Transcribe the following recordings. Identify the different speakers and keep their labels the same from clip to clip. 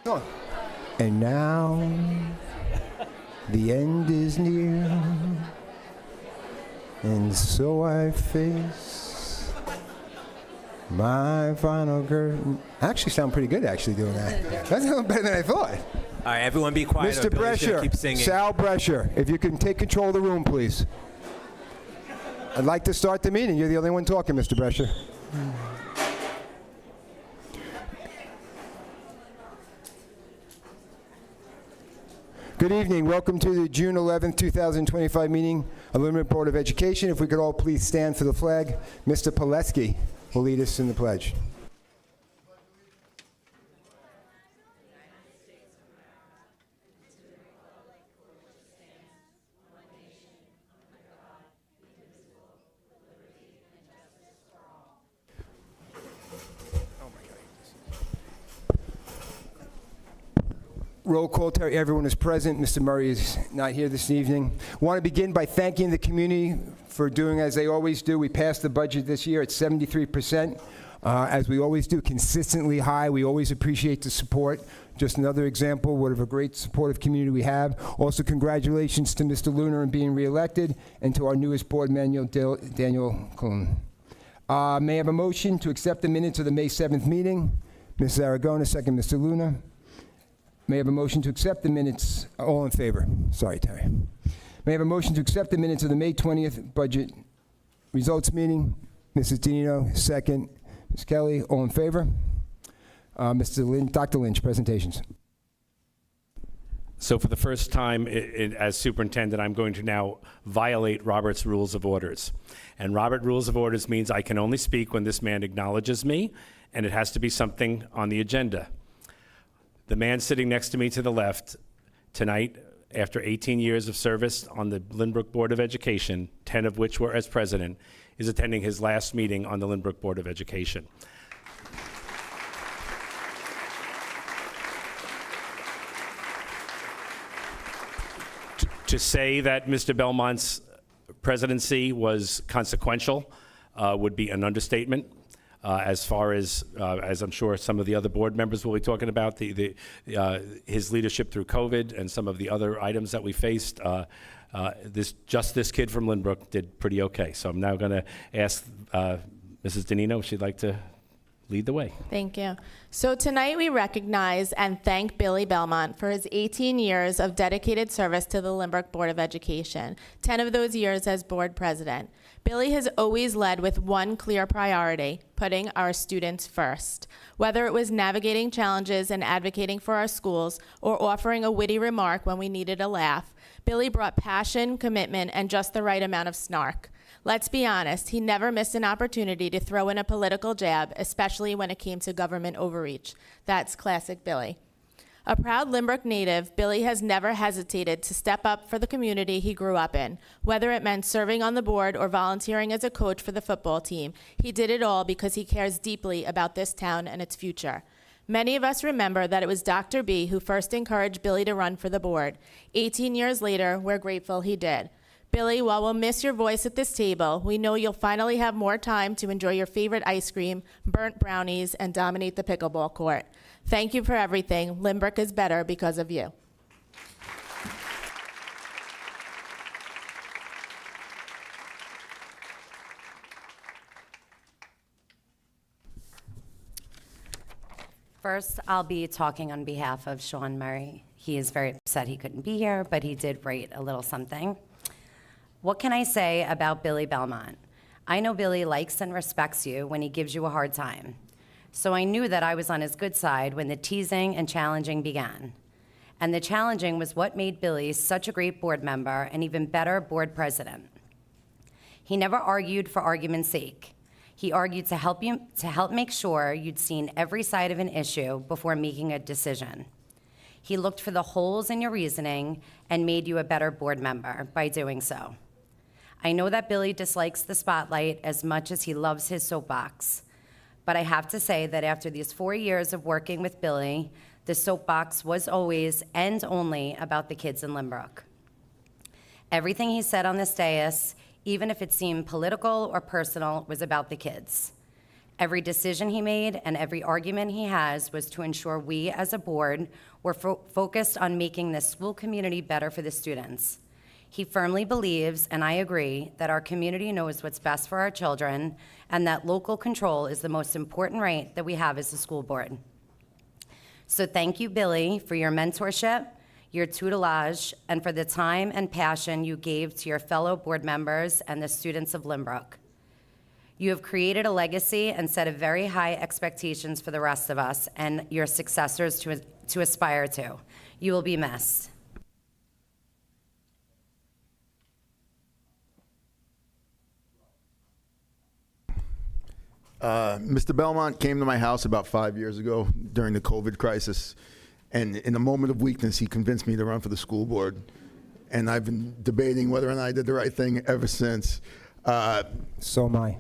Speaker 1: And now the end is near, and so I face my final curtain. I actually sound pretty good actually doing that. That's a little better than I thought.
Speaker 2: All right, everyone be quiet.
Speaker 1: Mr. Brescher,
Speaker 2: keep singing.
Speaker 1: Sal Brescher, if you can take control of the room, please. I'd like to start the meeting. You're the only one talking, Mr. Brescher. Good evening. Welcome to the June 11th, 2025 meeting of the Lynbrook Board of Education. If we could all please stand for the flag. Mr. Pileski will lead us in the pledge. Roll call, Terry. Everyone is present. Mr. Murray is not here this evening. I want to begin by thanking the community for doing as they always do. We passed the budget this year at 73%. As we always do, consistently high. We always appreciate the support. Just another example of a great supportive community we have. Also, congratulations to Mr. Lunar in being reelected and to our newest board member, Daniel Kuhn. May I have a motion to accept the minutes of the May 7th meeting? Mrs. Aragona, second, Mr. Lunar. May I have a motion to accept the minutes? All in favor? Sorry, Terry. May I have a motion to accept the minutes of the May 20th budget results meeting? Mrs. Dino, second. Ms. Kelly, all in favor? Dr. Lynch, presentations.
Speaker 3: So for the first time as superintendent, I'm going to now violate Robert's Rules of Orders. And Robert Rules of Orders means I can only speak when this man acknowledges me, and it has to be something on the agenda. The man sitting next to me to the left tonight, after 18 years of service on the Lynbrook Board of Education, 10 of which were as president, is attending his last meeting on the Lynbrook Board of Education. To say that Mr. Belmont's presidency was consequential would be an understatement. As far as I'm sure some of the other board members will be talking about, his leadership through COVID and some of the other items that we faced, this kid from Lynbrook did pretty okay. So I'm now going to ask Mrs. Danino if she'd like to lead the way.
Speaker 4: Thank you. So tonight we recognize and thank Billy Belmont for his 18 years of dedicated service to the Lynbrook Board of Education, 10 of those years as board president. Billy has always led with one clear priority, putting our students first. Whether it was navigating challenges and advocating for our schools or offering a witty remark when we needed a laugh, Billy brought passion, commitment, and just the right amount of snark. Let's be honest, he never missed an opportunity to throw in a political jab, especially when it came to government overreach. That's classic Billy. A proud Lynbrook native, Billy has never hesitated to step up for the community he grew up in. Whether it meant serving on the board or volunteering as a coach for the football team, he did it all because he cares deeply about this town and its future. Many of us remember that it was Dr. B who first encouraged Billy to run for the board. 18 years later, we're grateful he did. Billy, while we'll miss your voice at this table, we know you'll finally have more time to enjoy your favorite ice cream, burnt brownies, and dominate the pickleball court. Thank you for everything. Lynbrook is better because of you.
Speaker 5: First, I'll be talking on behalf of Sean Murray. He is very upset he couldn't be here, but he did write a little something. What can I say about Billy Belmont? I know Billy likes and respects you when he gives you a hard time. So I knew that I was on his good side when the teasing and challenging began. And the challenging was what made Billy such a great board member and even better board president. He never argued for argument's sake. He argued to help make sure you'd seen every side of an issue before making a decision. He looked for the holes in your reasoning and made you a better board member by doing so. I know that Billy dislikes the spotlight as much as he loves his soapbox, but I have to say that after these 4 years of working with Billy, the soapbox was always and only about the kids in Lynbrook. Everything he said on this dais, even if it seemed political or personal, was about the kids. Every decision he made and every argument he has was to ensure we as a board were focused on making this school community better for the students. He firmly believes, and I agree, that our community knows what's best for our children and that local control is the most important right that we have as a school board. So thank you, Billy, for your mentorship, your tutelage, and for the time and passion you gave to your fellow board members and the students of Lynbrook. You have created a legacy and set a very high expectations for the rest of us and your successors to aspire to. You will be missed.
Speaker 6: Mr. Belmont came to my house about 5 years ago during the COVID crisis, and in a moment of weakness, he convinced me to run for the school board. And I've been debating whether or not I did the right thing ever since.
Speaker 1: So am I.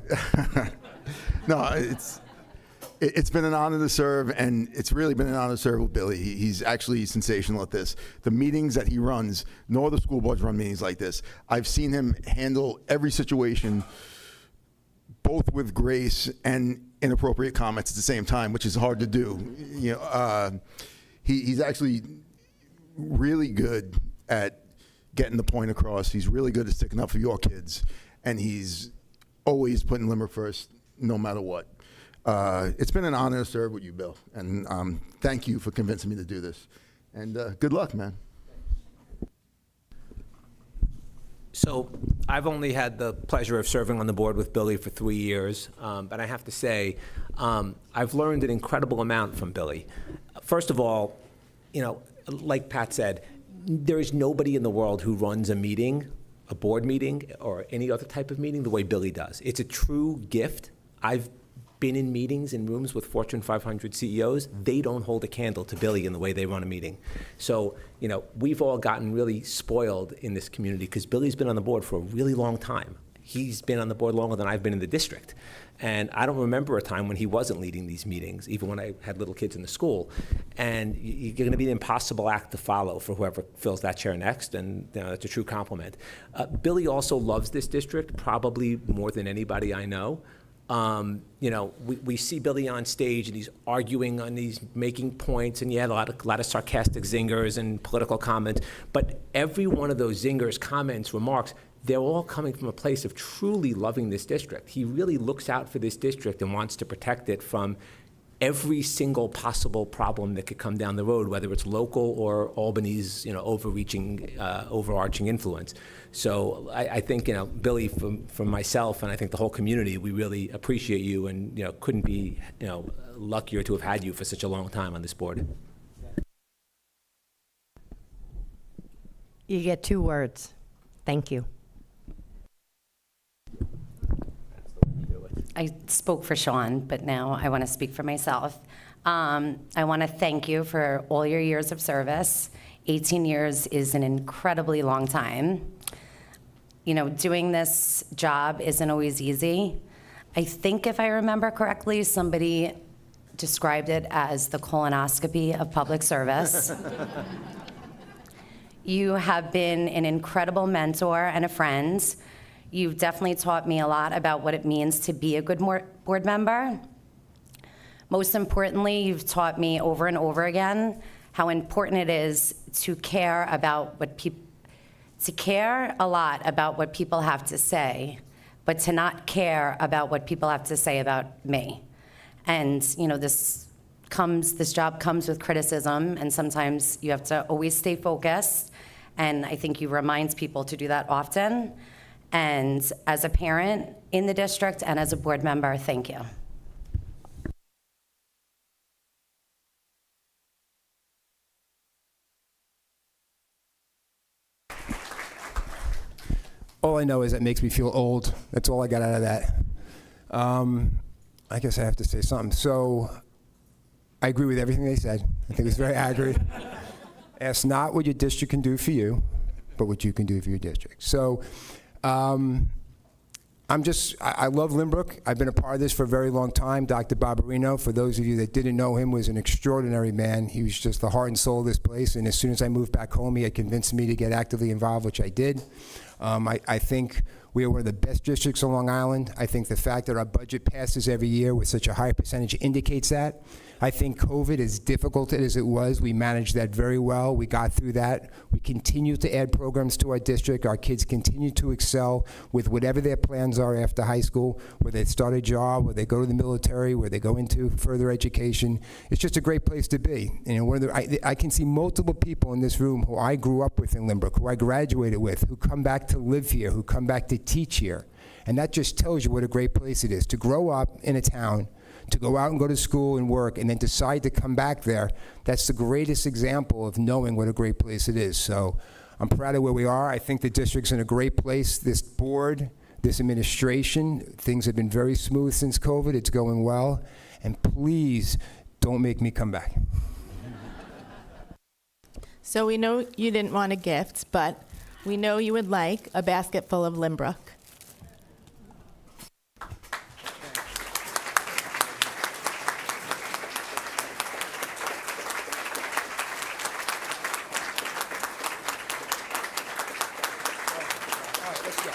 Speaker 6: No, it's been an honor to serve, and it's really been an honor to serve with Billy. He's actually sensational at this. The meetings that he runs, no other school boards run meetings like this. I've seen him handle every situation both with grace and inappropriate comments at the same time, which is hard to do. You know, he's actually really good at getting the point across. He's really good at sticking up for your kids, and he's always putting Lynbrook first, no matter what. It's been an honor to serve with you, Bill, and thank you for convincing me to do this. And good luck, man.
Speaker 2: So I've only had the pleasure of serving on the board with Billy for 3 years, but I have to say, I've learned an incredible amount from Billy. First of all, you know, like Pat said, there is nobody in the world who runs a meeting, a board meeting, or any other type of meeting the way Billy does. It's a true gift. I've been in meetings in rooms with Fortune 500 CEOs. They don't hold a candle to Billy in the way they run a meeting. So, you know, we've all gotten really spoiled in this community because Billy's been on the board for a really long time. He's been on the board longer than I've been in the district. And I don't remember a time when he wasn't leading these meetings, even when I had little kids in the school. And you're going to be an impossible act to follow for whoever fills that chair next, and you know, that's a true compliment. Billy also loves this district, probably more than anybody I know. You know, we see Billy on stage and he's arguing and he's making points, and a lot of sarcastic zingers and political comments. But every one of those zingers, comments, remarks, they're all coming from a place of truly loving this district. He really looks out for this district and wants to protect it from every single possible problem that could come down the road, whether it's local or Albany's, you know, overarching influence. So I think, you know, Billy, from myself and I think the whole community, we really appreciate you, and you know, couldn't be, you know, luckier to have had you for such a long time on this board.
Speaker 7: You get 2 words. Thank you.
Speaker 5: I spoke for Sean, but now I want to speak for myself. I want to thank you for all your years of service. 18 years is an incredibly long time. You know, doing this job isn't always easy. I think if I remember correctly, somebody described it as the colonoscopy of public service. You have been an incredible mentor and a friend. You've definitely taught me a lot about what it means to be a good board member. Most importantly, you've taught me over and over again how important it is to care about to care a lot about what people have to say, but to not care about what people have to say about me. And you know, this job comes with criticism, and sometimes you have to always stay focused. And I think you remind people to do that often. And as a parent in the district and as a board member, thank you.
Speaker 1: All I know is it makes me feel old. That's all I got out of that. I guess I have to say something. So I agree with everything they said. I think it's very accurate. Ask not what your district can do for you, but what you can do for your district. So I love Lynbrook. I've been a part of this for a very long time. Dr. Barbarino, for those of you that didn't know him, was an extraordinary man. He was just the heart and soul of this place. And as soon as I moved back home, he had convinced me to get actively involved, which I did. I think we are one of the best districts on Long Island. I think the fact that our budget passes every year with such a high percentage indicates that. I think COVID, as difficult as it was, we managed that very well. We got through that. We continue to add programs to our district. Our kids continue to excel with whatever their plans are after high school, whether they start a job, whether they go to the military, where they go into further education. It's just a great place to be. You know, I can see multiple people in this room who I grew up with in Lynbrook, who I graduated with, who come back to live here, who come back to teach here. And that just tells you what a great place it is to grow up in a town, to go out and go to school and work, and then decide to come back there. That's the greatest example of knowing what a great place it is. So I'm proud of where we are. I think the district's in a great place. This board, this administration, things have been very smooth since COVID. It's going well. And please don't make me come back.
Speaker 4: So we know you didn't want a gift, but we know you would like a basket full of Lynbrook.
Speaker 1: All right, let's go.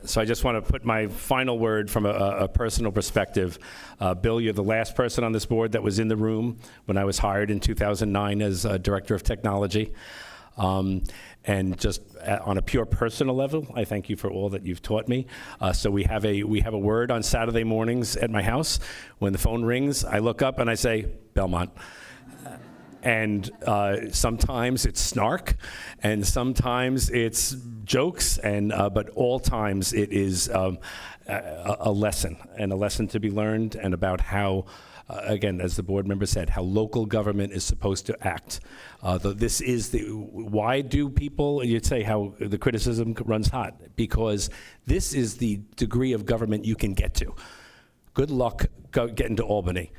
Speaker 3: So I just want to put my final word from a personal perspective. Bill, you're the last person on this board that was in the room when I was hired in 2009 as Director of Technology. And just on a pure personal level, I thank you for all that you've taught me. So we have a word on Saturday mornings at my house. When the phone rings, I look up and I say, Belmont. And sometimes it's snark, and sometimes it's jokes, and but all times it is a lesson, and a lesson to be learned, and about how, again, as the board member said, how local government is supposed to act. This is why do people, you'd say how the criticism runs hot, because this is the degree of government you can get to. Good luck getting to Albany.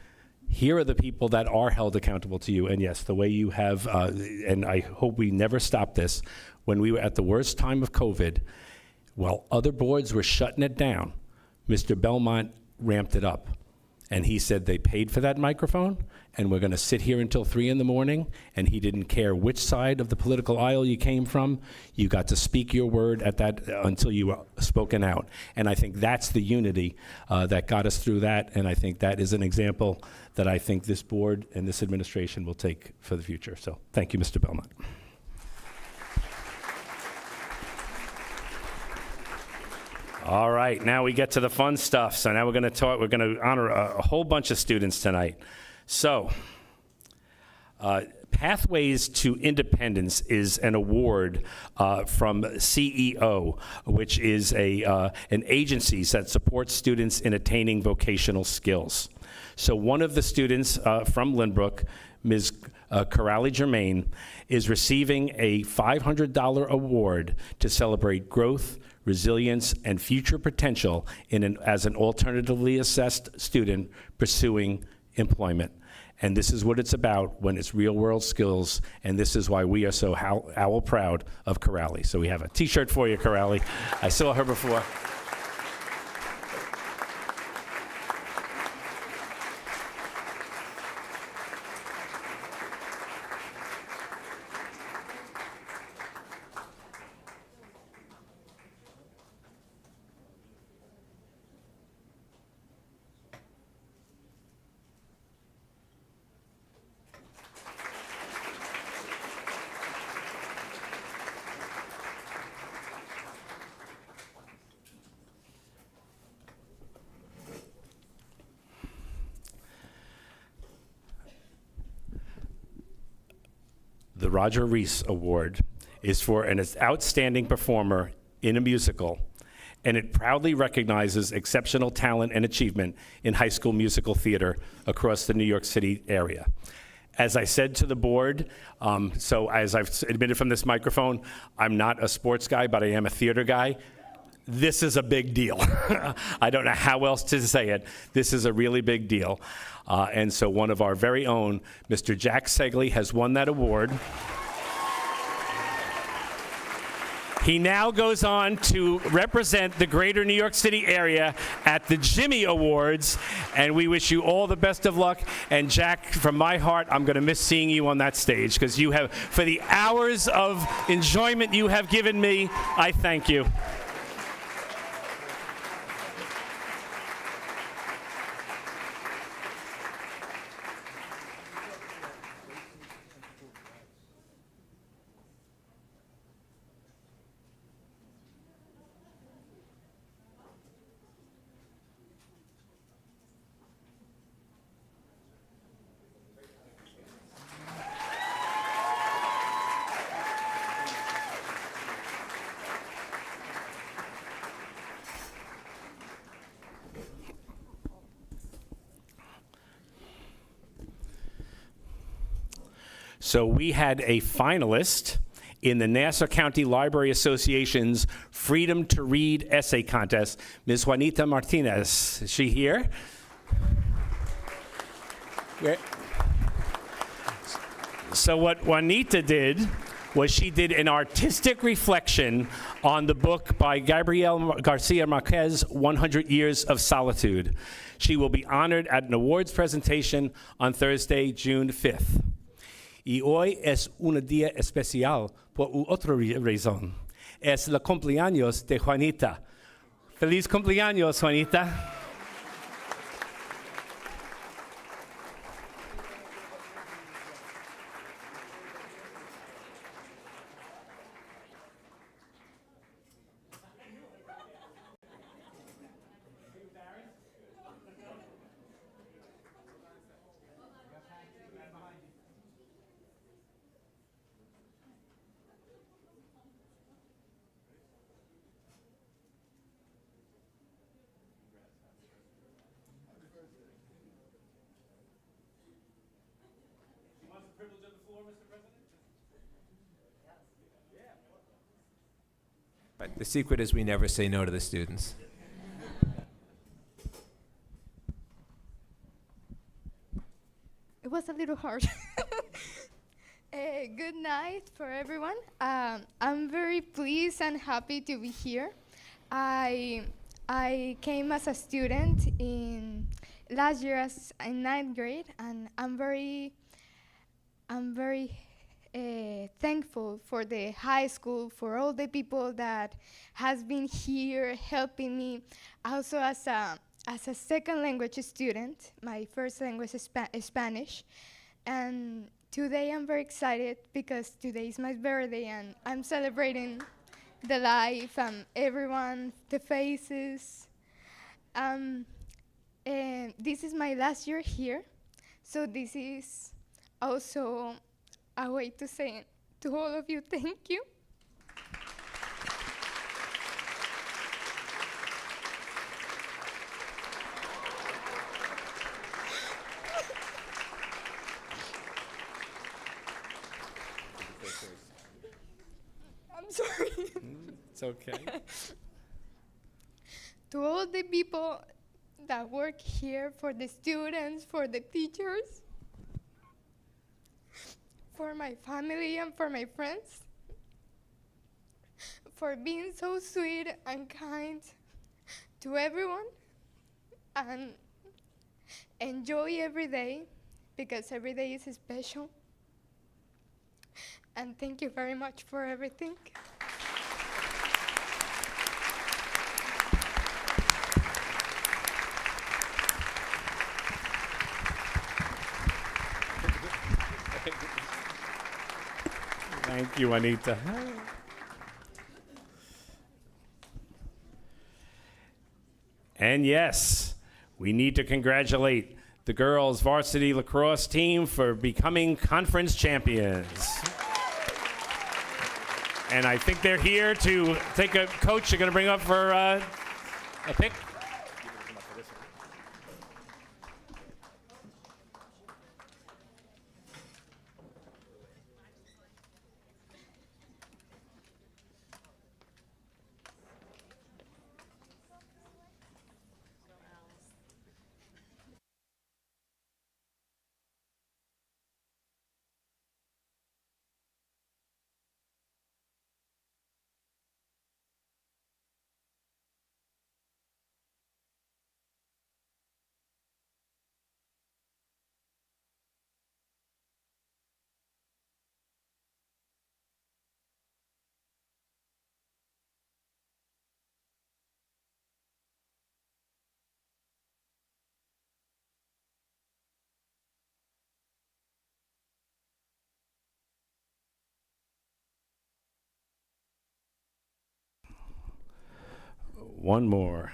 Speaker 3: Here are the people that are held accountable to you. And yes, the way you have, and I hope we never stop this, when we were at the worst time of COVID, while other boards were shutting it down, Mr. Belmont ramped it up. And he said they paid for that microphone, and we're going to sit here until 3 in the morning, and he didn't care which side of the political aisle you came from. You got to speak your word at that until you were spoken out. And I think that's the unity that got us through that, and I think that is an example that I think this board and this administration will take for the future. So thank you, Mr. Belmont. All right, now we get to the fun stuff. So now we're going to honor a whole bunch of students tonight. So, Pathways to Independence is an award from CEO, which is an agency that supports students in attaining vocational skills. So one of the students from Lynbrook, Ms. Corrali Germain, is receiving a $500 award to celebrate growth, resilience, and future potential as an alternatively assessed student pursuing employment. And this is what it's about when it's real-world skills, and this is why we are so owl proud of Corali. So we have a T-shirt for you, Corali. I saw her before. the Roger Rees Award is for an outstanding performer in a musical, and it proudly recognizes exceptional talent and achievement in high school musical theater across the New York City area. As I said to the board, so as I've admitted from this microphone, I'm not a sports guy, but I am a theater guy. This is a big deal. I don't know how else to say it. This is a really big deal. And so one of our very own, Mr. Jack Segley, has won that award. He now goes on to represent the greater New York City area at the Jimmy Awards, and we wish you all the best of luck. And Jack, from my heart, I'm going to miss seeing you on that stage, because you have, for the hours of enjoyment you have given me, I thank you. So we had a finalist in the Nassau County Library Association's Freedom to Read Essay Contest, Ms. Juanita Martinez. Is she here? So what Juanita did was she did an artistic reflection on the book by Gabriel Garcia Marquez, 100 Years of Solitude. She will be honored at an awards presentation on Thursday, June 5th. Y hoy es un día especial por otra razón. Es el cumpleaños de Juanita. Feliz cumpleaños, Juanita.
Speaker 2: But the secret is we never say no to the students.
Speaker 8: It was a little hard. Good night for everyone. I'm very pleased and happy to be here. I came as a student in last year in 9th grade, and I'm very thankful for the high school, for all the people that has been here helping me. Also, as a second language student, my first language is Spanish, and today I'm very excited because today is my birthday and I'm celebrating the life and everyone, the faces. And this is my last year here, so this is also a way to say to all of you, thank you. I'm sorry.
Speaker 3: It's okay.
Speaker 8: To all the people that work here, for the students, for the teachers, for my family and for my friends, for being so sweet and kind to everyone, and enjoy every day because every day is special. And thank you very much for everything.
Speaker 3: Thank you, Juanita. And yes, we need to congratulate the girls varsity lacrosse team for becoming conference champions. And I think they're here to take a coach. They're going to bring up for a pick. One more.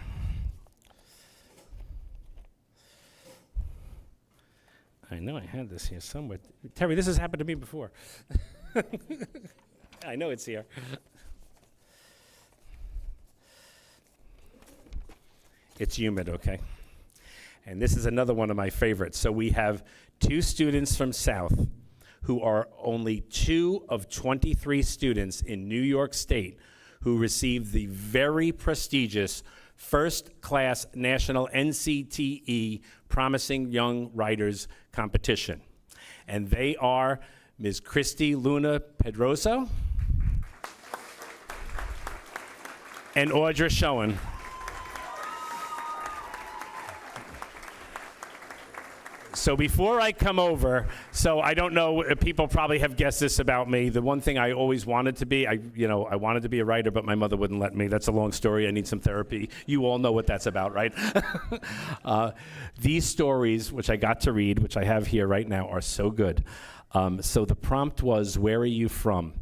Speaker 3: I know I had this here somewhere. Terry, this has happened to me before. I know it's here. It's humid, okay? And this is another one of my favorites. So we have 2 students from South who are only 2 of 23 students in New York State who received the very prestigious first-class national NCTE Promising Young Writers competition. And they are Ms. Christy Luna Pedroso and Audra Schoen. So before I come over, so I don't know, people probably have guessed this about me. The one thing I always wanted to be, I wanted to be a writer, but my mother wouldn't let me. That's a long story. I need some therapy. You all know what that's about, right? These stories, which I got to read, which I have here right now, are so good. So the prompt was, where are you from?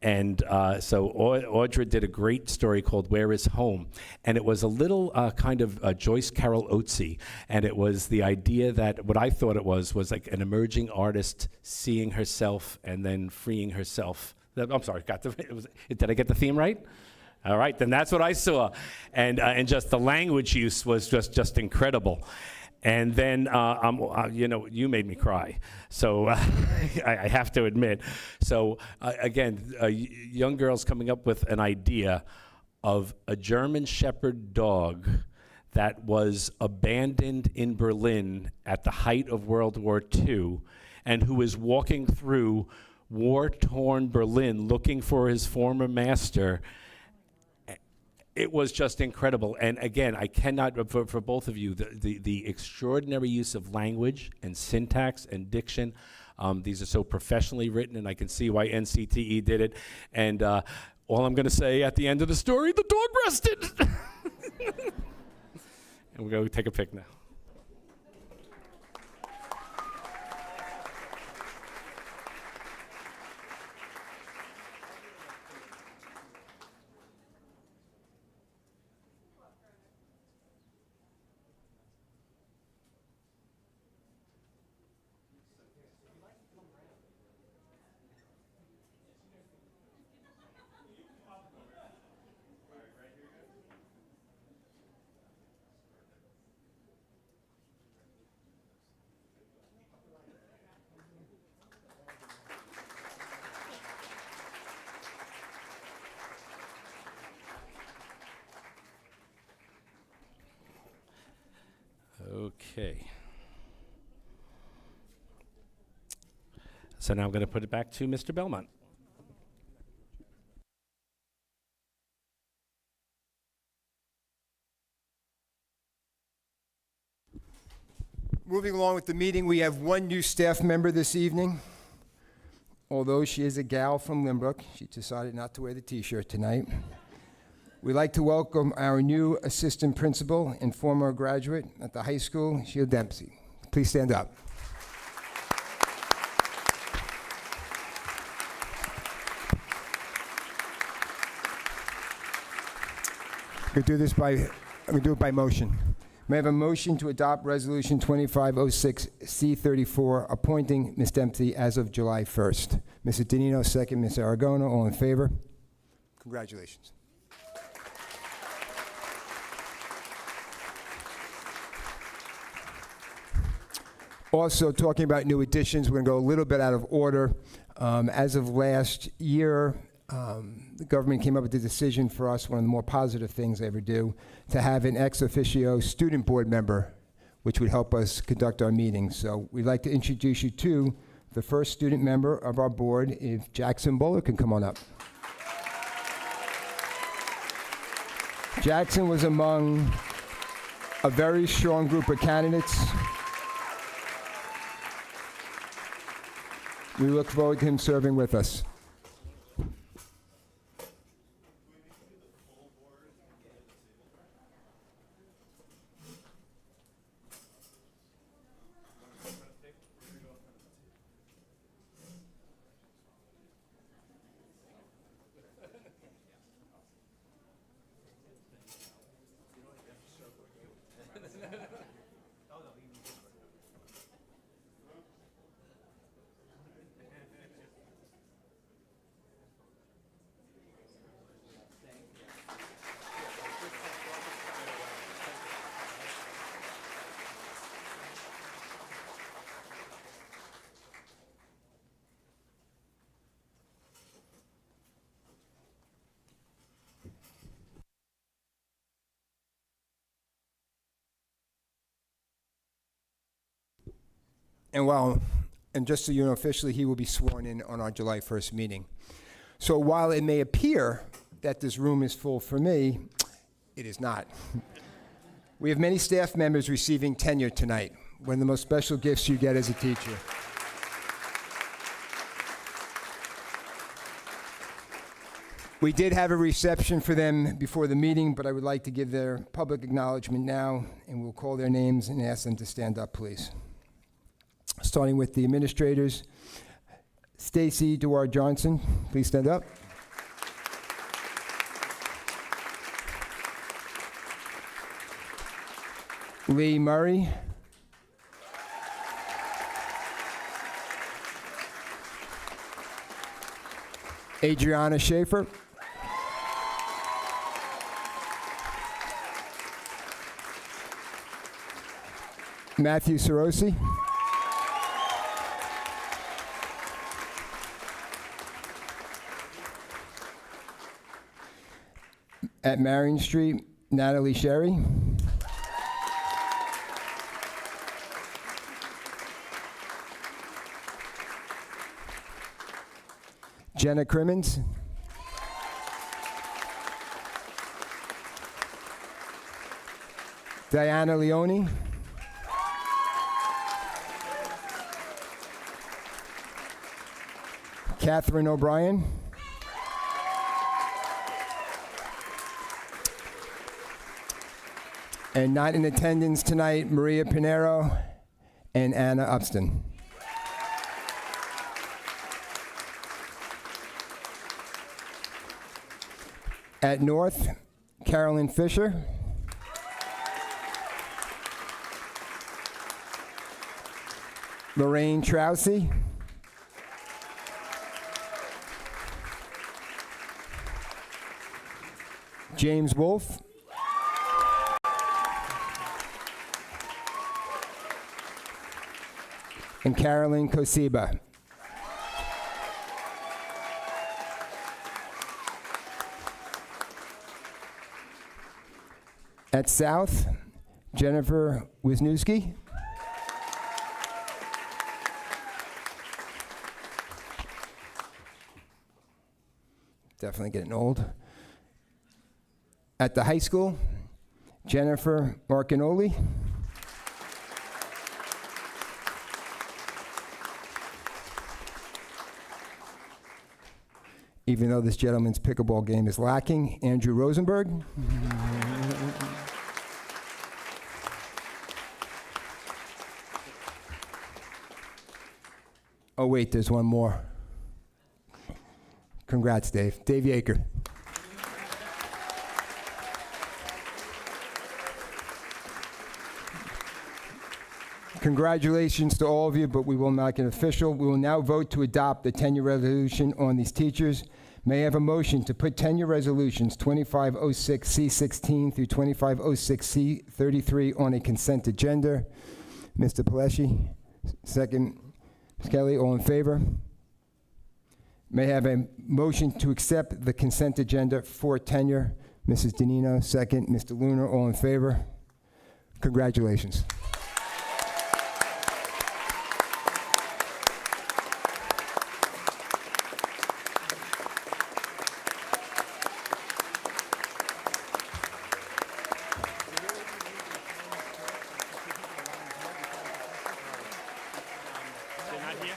Speaker 3: And so Audra did a great story called Where is Home? And it was a little kind of Joyce Carol Oatesy. And it was the idea that what I thought it was like an emerging artist seeing herself and then freeing herself. I'm sorry, did I get the theme right? All right, then that's what I saw. And just the language use was just incredible. And then, you made me cry. So I have to admit. So again, young girls coming up with an idea of a German Shepherd dog that was abandoned in Berlin at the height of World War II and who is walking through war-torn Berlin looking for his former master. It was just incredible. And again, I cannot, for both of you, the extraordinary use of language and syntax and diction. These are so professionally written, and I can see why NCTE did it. And all I'm going to say at the end of the story, the dog rested. And we're going to take a pic now. Okay. So now I'm going to put it back to Mr. Belmont.
Speaker 1: Moving along with the meeting, we have one new staff member this evening. Although she is a gal from Lynbrook, she decided not to wear the T-shirt tonight. We'd like to welcome our new assistant principal and former graduate at the high school, Sheila Dempsey. Please stand up. I'm going to do it by motion. May I have a motion to adopt Resolution 2506C34, appointing Ms. Dempsey as of July 1st? Mr. Danino, second. Ms. Aragona, all in favor? Congratulations. Also, talking about new additions, we're going to go a little bit out of order. As of last year, the government came up with the decision for us, one of the more positive things they ever do, to have an ex officio student board member, which would help us conduct our meetings. So we'd like to introduce you to the first student member of our board, if Jackson Bowler can come on up. Jackson was among a very strong group of candidates. We look forward to him serving with us. And just so you know, officially, he will be sworn in on our July 1st meeting. So while it may appear that this room is full for me, it is not. We have many staff members receiving tenure tonight, one of the most special gifts you get as a teacher. We did have a reception for them before the meeting, but I would like to give their public acknowledgement now, and we'll call their names and ask them to stand up, please. Starting with the administrators, Stacy Dewar Johnson, please stand up. Lee Murray. Adriana Schaefer. Matthew Sorosi. At Marion Street, Natalie Sherry. Jenna Crimmins. Diana Leone. Catherine O'Brien. And not in attendance tonight, Maria Pinero and Anna Upston. At North, Carolyn Fisher. Lorraine Trousey. James Wolfe. And Carolyn Kosiba. At South, Jennifer Wisniewski. Definitely getting old. At the high school, Jennifer Marcanoli. Even though this gentleman's pickleball game is lacking, Andrew Rosenberg. Oh wait, there's one more. Congrats, Dave. Dave Yaker. Congratulations to all of you, but we will not get official. We will now vote to adopt the tenure resolution on these teachers. May I have a motion to put tenure resolutions 2506C16 through 2506C33 on a consent agenda? Mr. Pelleshi, second. Ms. Kelly, all in favor? May I have a motion to accept the consent agenda for tenure? Mrs. Danino, second. Mr. Luna, all in favor? Congratulations.
Speaker 3: They're not here?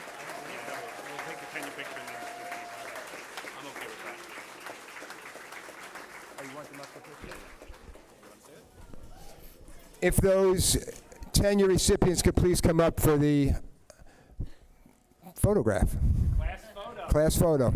Speaker 3: We'll take the tenure picture and then I'm okay with that.
Speaker 1: If those tenure recipients could please come up for the photograph.
Speaker 3: Class photo.
Speaker 1: Class photo.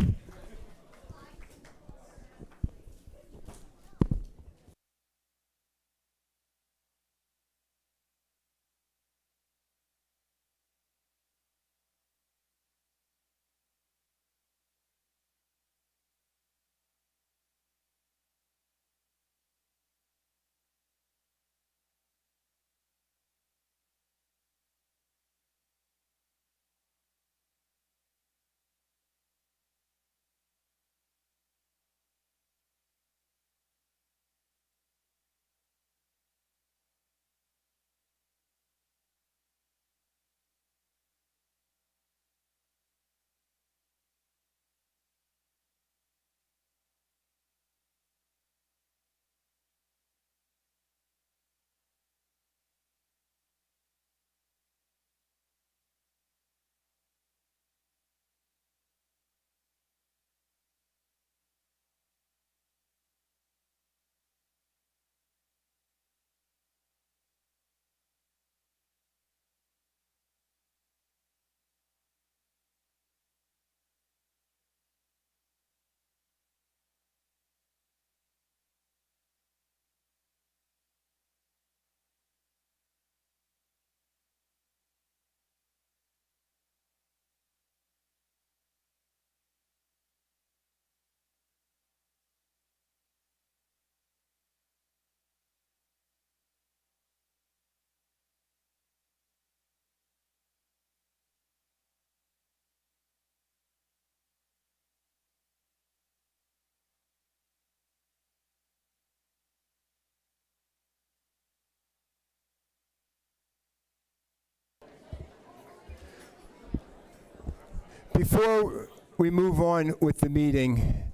Speaker 1: Before we move on with the meeting,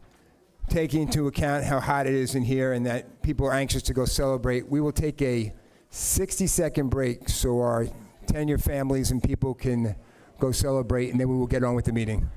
Speaker 1: taking into account how hot it is in here and that people are anxious to go celebrate, we will take a 60-second break so our tenure families and people can go celebrate, and then we will get on with the meeting.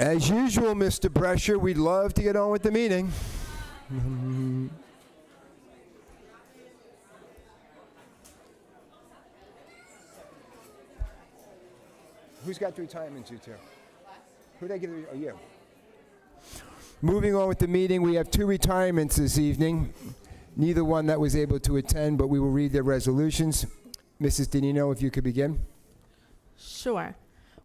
Speaker 1: As usual, Mr. Brescher, we'd love to get on with the meeting. Who's got the retirement to? Who did I give the, oh, you. Moving on with the meeting, we have 2 retirements this evening. Neither one that was able to attend, but we will read their resolutions. Mrs. Danino, if you could begin.
Speaker 4: Sure.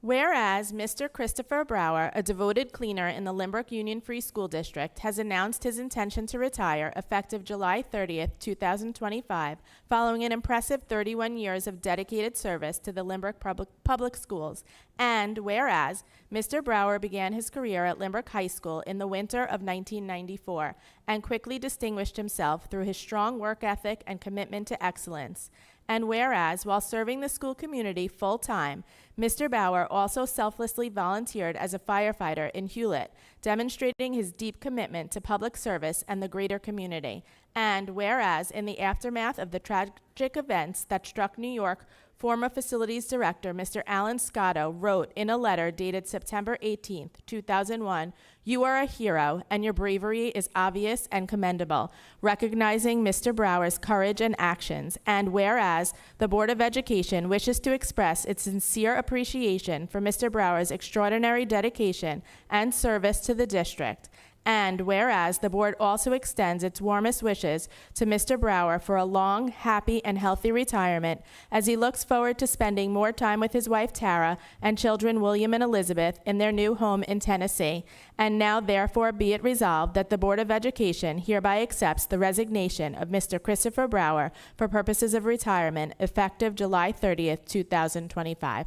Speaker 4: Whereas Mr. Christopher Brower, a devoted cleaner in the Lynbrook Union Free School District, has announced his intention to retire effective July 30th, 2025, following an impressive 31 years of dedicated service to the Lynbrook Public Schools. And whereas Mr. Brower began his career at Lynbrook High School in the winter of 1994 and quickly distinguished himself through his strong work ethic and commitment to excellence. And whereas, while serving the school community full-time, Mr. Bauer also selflessly volunteered as a firefighter in Hewlett, demonstrating his deep commitment to public service and the greater community. And whereas, in the aftermath of the tragic events that struck New York, former facilities director Mr. Alan Scotto wrote in a letter dated September 18th, 2001, "You are a hero, and your bravery is obvious and commendable," recognizing Mr. Brower's courage and actions. And whereas the Board of Education wishes to express its sincere appreciation for Mr. Brower's extraordinary dedication and service to the district. And whereas the board also extends its warmest wishes to Mr. Brower for a long, happy, and healthy retirement as he looks forward to spending more time with his wife Tara and children William and Elizabeth in their new home in Tennessee. And now therefore be it resolved that the Board of Education hereby accepts the resignation of Mr. Christopher Brower for purposes of retirement effective July 30th, 2025.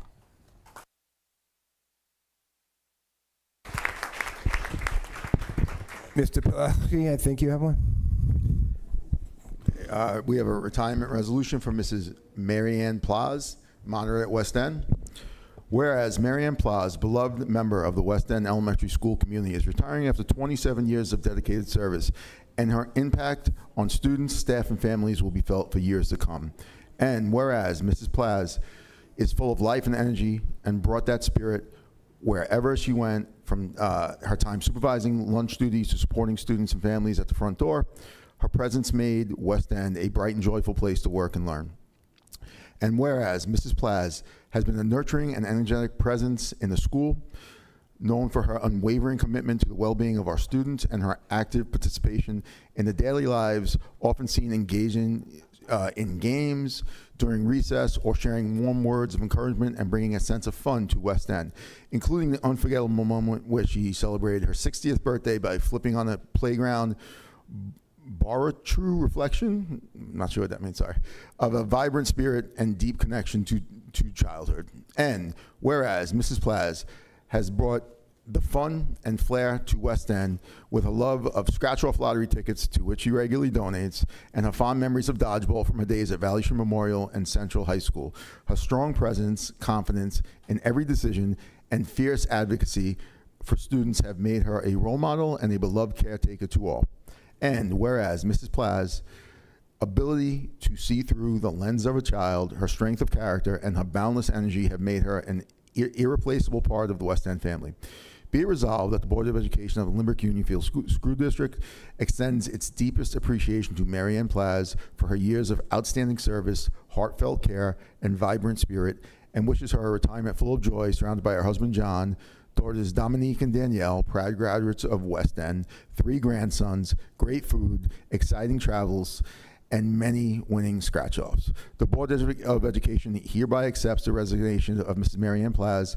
Speaker 1: Mr. Palachi, I think you have one.
Speaker 6: We have a retirement resolution from Mrs. Marianne Plaz, monitor at West End. Whereas Marianne Plaz, beloved member of the West End Elementary School community, is retiring after 27 years of dedicated service, and her impact on students, staff, and families will be felt for years to come. And whereas Mrs. Plaz is full of life and energy and brought that spirit wherever she went, from her time supervising lunch duties to supporting students and families at the front door, her presence made West End a bright and joyful place to work and learn. And whereas Mrs. Plaz has been a nurturing and energetic presence in the school, known for her unwavering commitment to the well-being of our students and her active participation in the daily lives, often seen engaging in games during recess or sharing warm words of encouragement and bringing a sense of fun to West End, including the unforgettable moment where she celebrated her 60th birthday by flipping on the playground bar true reflection, I'm not sure what that means, sorry, of a vibrant spirit and deep connection to childhood. And whereas Mrs. Plaz has brought the fun and flair to West End with a love of scratch-off lottery tickets, to which she regularly donates, and her fond memories of dodgeball from her days at Valley Shore Memorial and Central High School. Her strong presence, confidence in every decision, and fierce advocacy for students have made her a role model and a beloved caretaker to all. And whereas Mrs. Plaz's ability to see through the lens of a child, her strength of character, and her boundless energy have made her an irreplaceable part of the West End family. Be it resolved that the Board of Education of the Lynbrook Unionfield School District extends its deepest appreciation to Marianne Plaz for her years of outstanding service, heartfelt care, and vibrant spirit, and wishes her a retirement full of joy, surrounded by her husband John, daughters Dominique and Danielle, proud graduates of West End, 3 grandsons, great food, exciting travels, and many winning scratch-offs. The Board of Education hereby accepts the resignation of Mrs. Marianne Plaz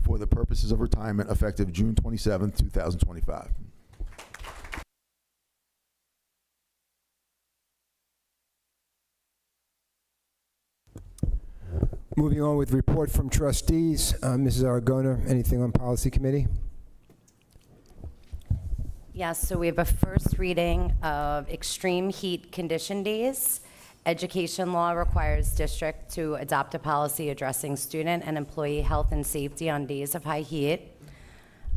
Speaker 6: for the purposes of retirement effective June 27, 2025.
Speaker 1: Moving on with report from trustees. Mrs. Aragona, anything on policy committee?
Speaker 5: Yes, so we have a first reading of extreme heat condition days. Education law requires district to adopt a policy addressing student and employee health and safety on days of high heat.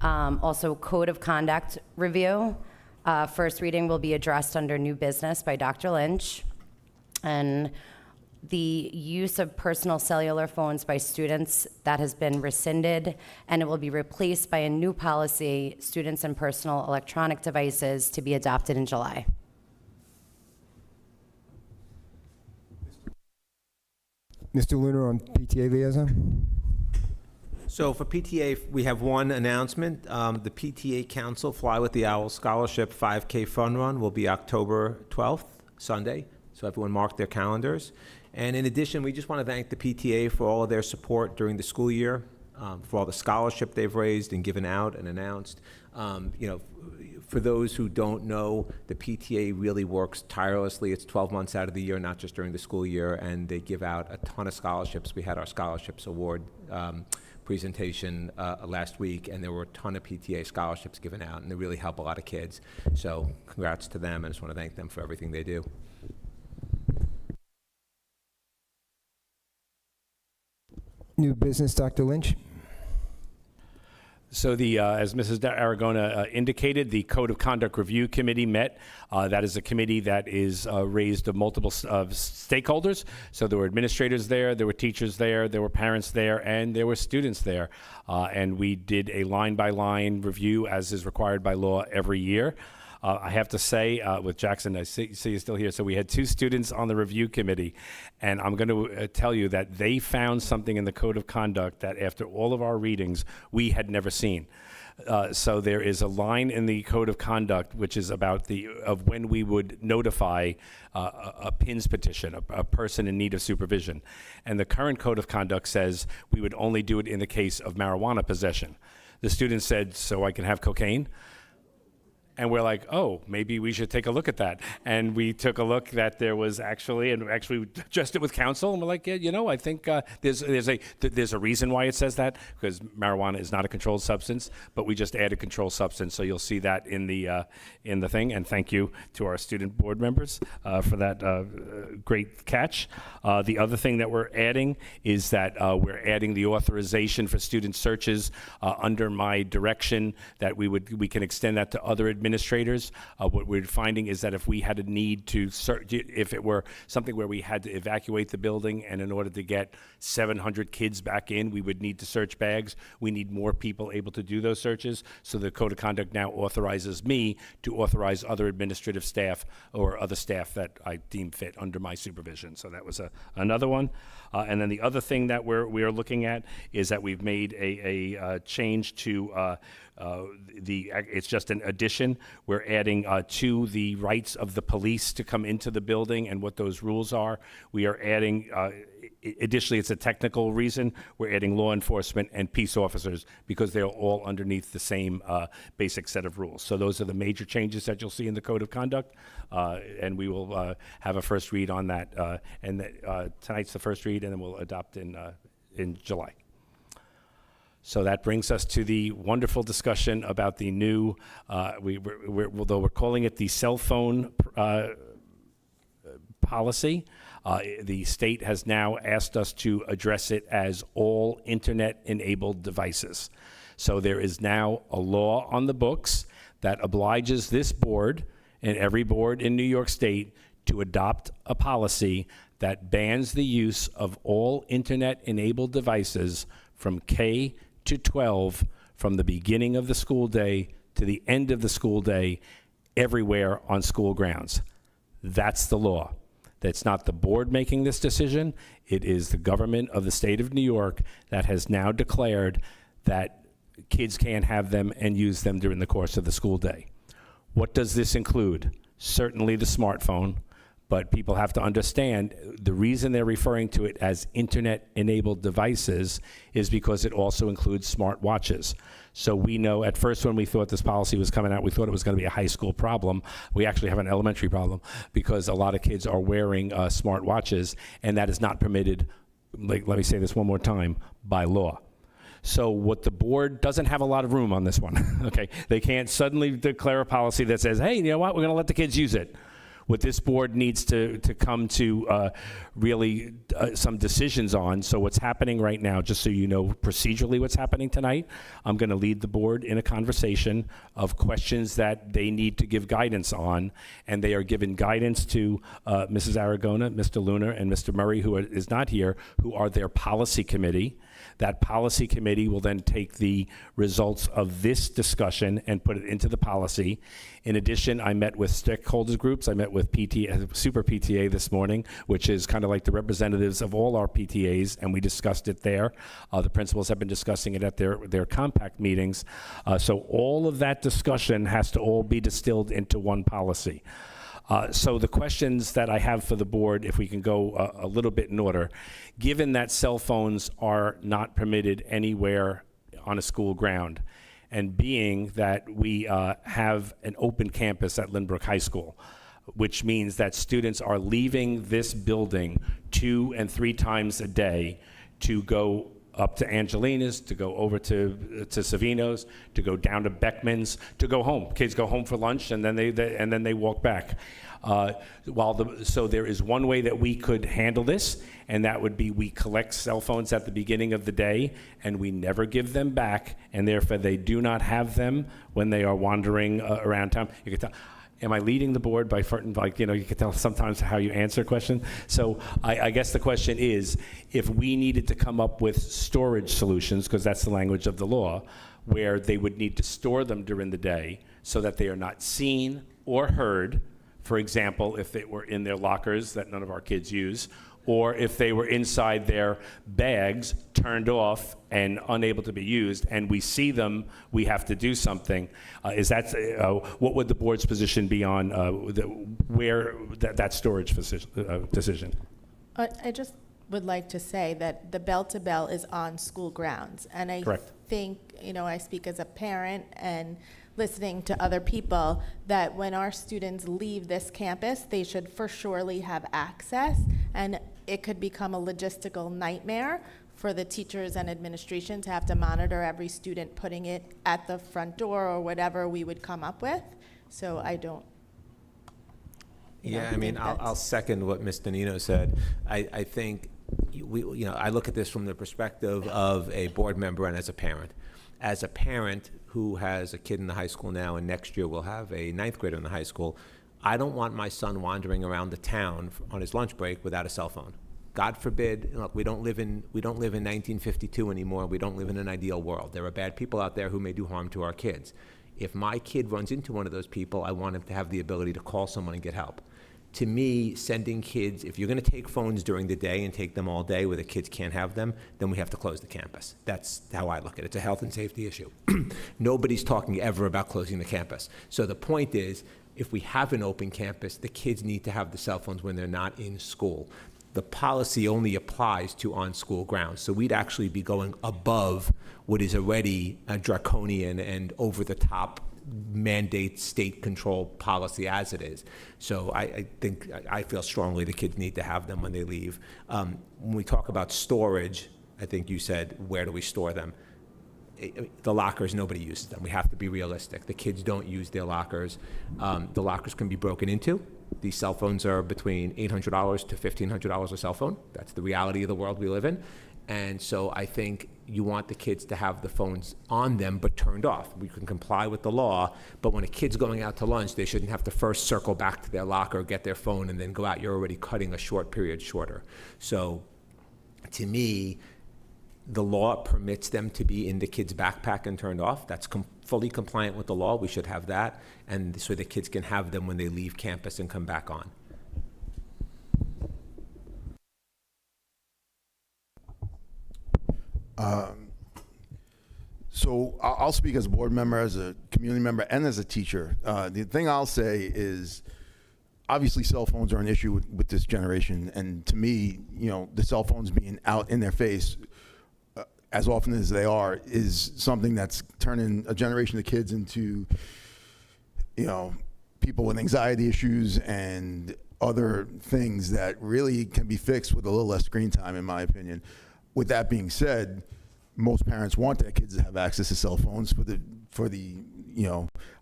Speaker 5: Also, code of conduct review. First reading will be addressed under new business by Dr. Lynch. And the use of personal cellular phones by students, that has been rescinded, and it will be replaced by a new policy, students and personal electronic devices, to be adopted in July.
Speaker 1: Mr. Lunar on PTA liaison.
Speaker 2: So for PTA, we have one announcement. The PTA Council Fly with the Owl Scholarship 5K Fun Run will be October 12th, Sunday, so everyone mark their calendars. And in addition, we just want to thank the PTA for all of their support during the school year, for all the scholarship they've raised and given out and announced. For those who don't know, the PTA really works tirelessly. It's 12 months out of the year, not just during the school year, and they give out a ton of scholarships. We had our scholarships award presentation last week, and there were a ton of PTA scholarships given out, and they really help a lot of kids. So congrats to them. I just want to thank them for everything they do.
Speaker 1: New business, Dr. Lynch.
Speaker 3: So as Mrs. Aragona indicated, the Code of Conduct Review Committee met. That is a committee that is raised of multiple stakeholders. So there were administrators there were teachers there were parents there, and there were students there. And we did a line-by-line review, as is required by law, every year. I have to say, with Jackson, I see you're still here. So we had 2 students on the review committee, and I'm going to tell you that they found something in the Code of Conduct that after all of our readings, we had never seen. So there is a line in the Code of Conduct which is about of when we would notify a PINS petition, a person in need of supervision. And the current Code of Conduct says we would only do it in the case of marijuana possession. The student said, so I can have cocaine? And we're like, oh, maybe we should take a look at that. And we took a look that there was actually addressed it with counsel. And we're like, yeah, I think there's a reason why it says that, because marijuana is not a controlled substance, but we just added controlled substance. So you'll see that in the thing. And thank you to our student board members for that great catch. The other thing that we're adding is that we're adding the authorization for student searches under my direction, that we can extend that to other administrators. What we're finding is that if we had a need to search, if it were something where we had to evacuate the building, and in order to get 700 kids back in, we would need to search bags. We need more people able to do those searches. So the Code of Conduct now authorizes me to authorize other administrative staff or other staff that I deem fit under my supervision. So that was another one. And then the other thing that we are looking at is that we've made a change to it's just an addition. We're adding to the rights of the police to come into the building and what those rules are. We are adding, additionally, it's a technical reason, we're adding law enforcement and peace officers because they're all underneath the same basic set of rules. So those are the major changes that you'll see in the Code of Conduct, and we will have a first read on that. Tonight's the first read, and then we'll adopt in July. So that brings us to the wonderful discussion about the new, although we're calling it the cell phone policy, the state has now asked us to address it as all internet-enabled devices. So there is now a law on the books that obliges this board and every board in New York State to adopt a policy that bans the use of all internet-enabled devices from K to 12 from the beginning of the school day to the end of the school day everywhere on school grounds. That's the law. That's not the board making this decision. It is the government of the state of New York that has now declared that kids can't have them and use them during the course of the school day. What does this include? Certainly the smartphone, but people have to understand the reason they're referring to it as internet-enabled devices is because it also includes smart watches. So we know at first when we thought this policy was coming out, we thought it was going to be a high school problem. We actually have an elementary problem because a lot of kids are wearing smart watches, and that is not permitted, let me say this one more time, by law. So what the board doesn't have a lot of room on this one, okay? They can't suddenly declare a policy that says, hey, you know what, we're going to let the kids use it. What this board needs to come to really some decisions on. So what's happening right now, just so you know procedurally what's happening tonight, I'm going to lead the board in a conversation of questions that they need to give guidance on, and they are given guidance to Mrs. Aragona, Mr. Luna, and Mr. Murray, who is not here, who are their policy committee. That policy committee will then take the results of this discussion and put it into the policy. In addition, I met with stakeholders groups. I met with Super PTA this morning, which is kind of like the representatives of all our PTAs, and we discussed it there. The principals have been discussing it at their compact meetings. So all of that discussion has to all be distilled into one policy. So the questions that I have for the board, if we can go a little bit in order, given that cell phones are not permitted anywhere on a school ground, and being that we have an open campus at Lynbrook High School, which means that students are leaving this building 2 and 3 times a day to go up to Angelina's, to go over to Savino's, to go down to Beckman's, to go home. Kids go home for lunch, and then they walk back. So there is one way that we could handle this, and that would be we collect cell phones at the beginning of the day, and we never give them back, and therefore they do not have them when they are wandering around town. You can tell. Am I leading the board by, you can tell sometimes how you answer a question. So I guess the question is, if we needed to come up with storage solutions, because that's the language of the law, where they would need to store them during the day so that they are not seen or heard. For example, if they were in their lockers that none of our kids use, or if they were inside their bags, turned off and unable to be used, and we see them, we have to do something. What would the board's position be on that storage decision?
Speaker 4: I just would like to say that the bell-to-bell is on school grounds. And I
Speaker 3: Correct.
Speaker 4: think, I speak as a parent and listening to other people, that when our students leave this campus, they should for surely have access, and it could become a logistical nightmare for the teachers and administration to have to monitor every student putting it at the front door or whatever we would come up with. So I don't.
Speaker 2: Yeah, I mean, I'll second what Ms. Donino said. I think I look at this from the perspective of a board member and as a parent. As a parent who has a kid in the high school now, and next year will have a 9th grader in the high school, I don't want my son wandering around the town on his lunch break without a cell phone. God forbid, look, we don't live in 1952 anymore. We don't live in an ideal world. There are bad people out there who may do harm to our kids. If my kid runs into one of those people, I want him to have the ability to call someone and get help. To me, sending kids, if you're going to take phones during the day and take them all day where the kids can't have them, then we have to close the campus. That's how I look at it. It's a health and safety issue. Nobody's talking ever about closing the campus. So the point is, if we have an open campus, the kids need to have the cell phones when they're not in school. The policy only applies to on-school grounds. So we'd actually be going above what is already a draconian and over-the-top mandate state control policy as it is. So I think I feel strongly the kids need to have them when they leave. When we talk about storage, I think you said, where do we store them? The lockers, nobody uses them. We have to be realistic. The kids don't use their lockers. The lockers can be broken into. These cell phones are between $800 to $1,500 a cell phone. That's the reality of the world we live in. And so I think you want the kids to have the phones on them but turned off. We can comply with the law, but when a kid's going out to lunch, they shouldn't have to first circle back to their locker, get their phone, and then go out. You're already cutting a short period shorter. So to me, the law permits them to be in the kid's backpack and turned off. That's fully compliant with the law. We should have that. And so the kids can have them when they leave campus and come back on.
Speaker 6: So I'll speak as a board member, as a community member, and as a teacher. The thing I'll say is, obviously cell phones are an issue with this generation, and to me, the cell phones being out in their face as often as they are is something that's turning a generation of kids into, people with anxiety issues and other things that really can be fixed with a little less screen time, in my opinion. With that being said, most parents want their kids to have access to cell phones for the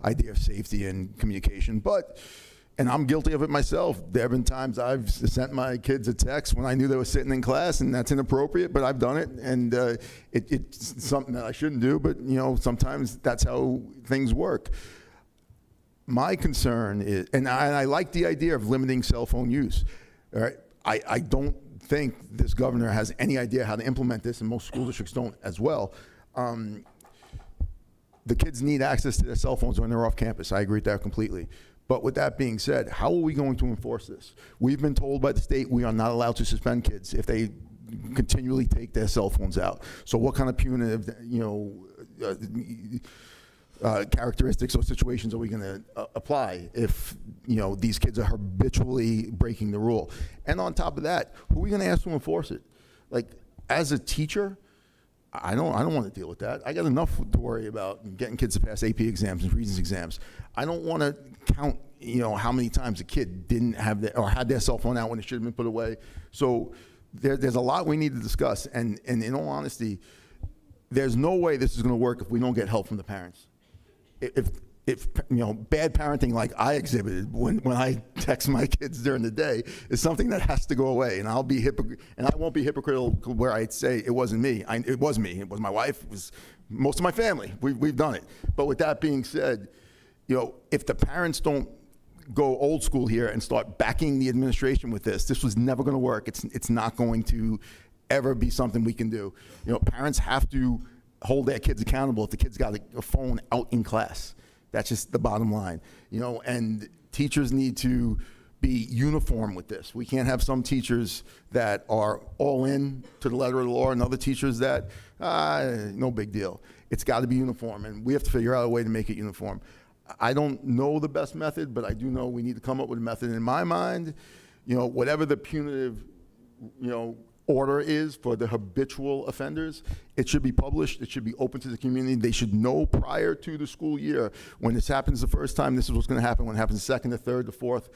Speaker 6: idea of safety and communication. But And I'm guilty of it myself. There have been times I've sent my kids a text when I knew they were sitting in class, and that's inappropriate, but I've done it, and it's something that I shouldn't do, but sometimes that's how things work. My concern is, and I like the idea of limiting cell phone use. All right? I don't think this governor has any idea how to implement this, and most school districts don't as well. The kids need access to their cell phones when they're off campus. I agree with that completely. But with that being said, how are we going to enforce this? We've been told by the state we are not allowed to suspend kids if they continually take their cell phones out. So what kind of punitive, characteristics or situations are we going to apply if these kids are habitually breaking the rule? And on top of that, who are we going to ask to enforce it? Like, as a teacher, I don't want to deal with that. I got enough to worry about getting kids to pass AP exams and Regents exams. I don't want to count, how many times a kid didn't have or had their cell phone out when it should have been put away. So there's a lot we need to discuss. And in all honesty, there's no way this is going to work if we don't get help from the parents. If bad parenting like I exhibited when I text my kids during the day is something that has to go away, and I won't be hypocritical where I'd say it wasn't me. It was me. It was my wife. It was most of my family. We've done it. But with that being said, if the parents don't go old school here and start backing the administration with this was never going to work. It's not going to ever be something we can do. Parents have to hold their kids accountable if the kid's got a phone out in class. That's just the bottom line, and teachers need to be uniform with this. We can't have some teachers that are all in to the letter of the law and other teachers that, no big deal. It's got to be uniform, and we have to figure out a way to make it uniform. I don't know the best method, but I do know we need to come up with a method. In my mind, whatever the punitive, order is for the habitual offenders, it should be published. It should be open to the community. They should know prior to the school year, when this happens the first time, this is what's going to happen. When it happens the second, the third, the fourth,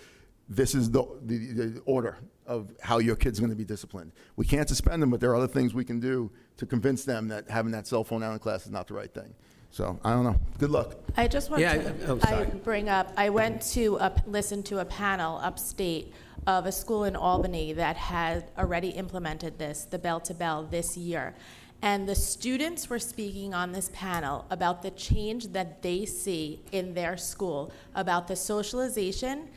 Speaker 6: this is the order of how your kid's going to be disciplined. We can't suspend them, but there are other things we can do to convince them that having that cell phone out in class is not the right thing. So I don't know. Good luck.
Speaker 4: I just want
Speaker 2: sorry.
Speaker 4: to bring up, I went to listen to a panel upstate of a school in Albany that had already implemented this, the bell-to-bell, this year. And the students were speaking on this panel about the change that they see in their school, about the socialization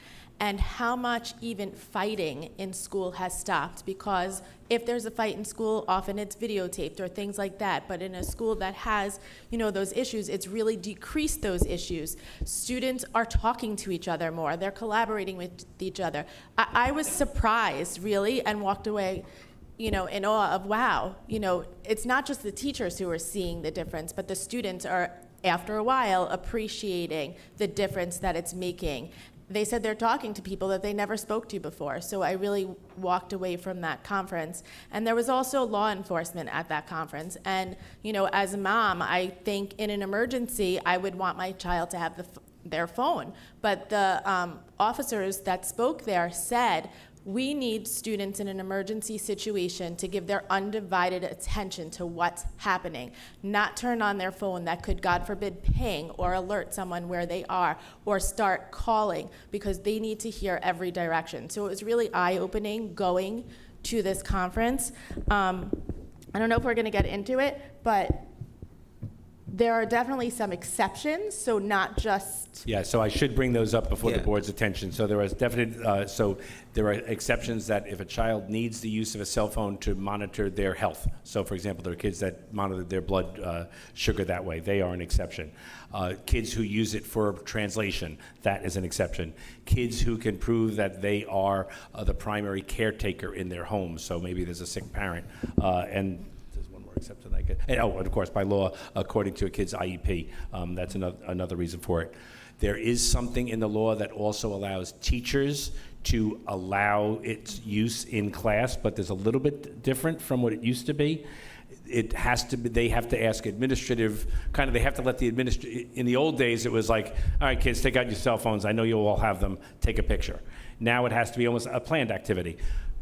Speaker 4: and how much even fighting in school has stopped, because if there's a fight in school, often it's videotaped or things like that. But in a school that has, those issues, it's really decreased those issues. Students are talking to each other more. They're collaborating with each other. I was surprised, really, and walked away, in awe of, wow, it's not just the teachers who are seeing the difference, but the students are, after a while, appreciating the difference that it's making. They said they're talking to people that they never spoke to before. So I really walked away from that conference. And there was also law enforcement at that conference. And, as a mom, I think in an emergency, I would want my child to have their phone. But the officers that spoke there said, we need students in an emergency situation to give their undivided attention to what's happening, not turn on their phone that could, God forbid, ping or alert someone where they are or start calling, because they need to hear every direction. So it was really eye-opening going to this conference. I don't know if we're going to get into it, but there are definitely some exceptions, so not just...
Speaker 3: Yeah, so I should bring those up before the board's attention. So there is there are exceptions that if a child needs the use of a cell phone to monitor their health. So, for example, there are kids that monitor their blood sugar that way. They are an exception. Kids who use it for translation, that is an exception. Kids who can prove that they are the primary caretaker in their home. So maybe there's a sick parent, and except that I could, and of course, by law, according to a kid's IEP, that's another reason for it. There is something in the law that also allows teachers to allow its use in class, but there's a little bit different from what it used to be. It has to be, they have to ask administrative, they have to let the in the old days, it was like, all right, kids, take out your cell phones. I know you'll all have them. Take a picture. Now it has to be almost a planned activity.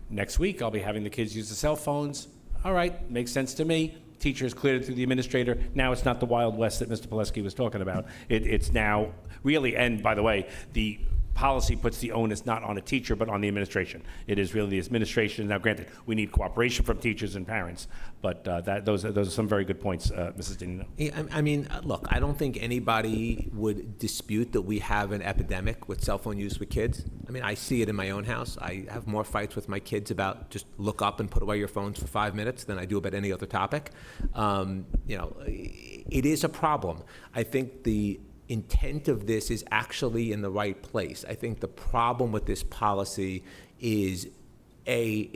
Speaker 3: Next week, I'll be having the kids use the cell phones. All right, makes sense to me. Teachers cleared it through the administrator. Now it's not the Wild West that Mr. Pileski was talking about. It's now really, and by the way, the policy puts the onus not on a teacher, but on the administration. It is really the administration. Now, granted, we need cooperation from teachers and parents, but those are some very good points, Mrs. Danino.
Speaker 2: Yeah, I mean, look, I don't think anybody would dispute that we have an epidemic with cell phone use with kids. I mean, I see it in my own house. I have more fights with my kids about just look up and put away your phones for 5 minutes than I do about any other topic. It is a problem. I think the intent of this is actually in the right place. I think the problem with this policy is I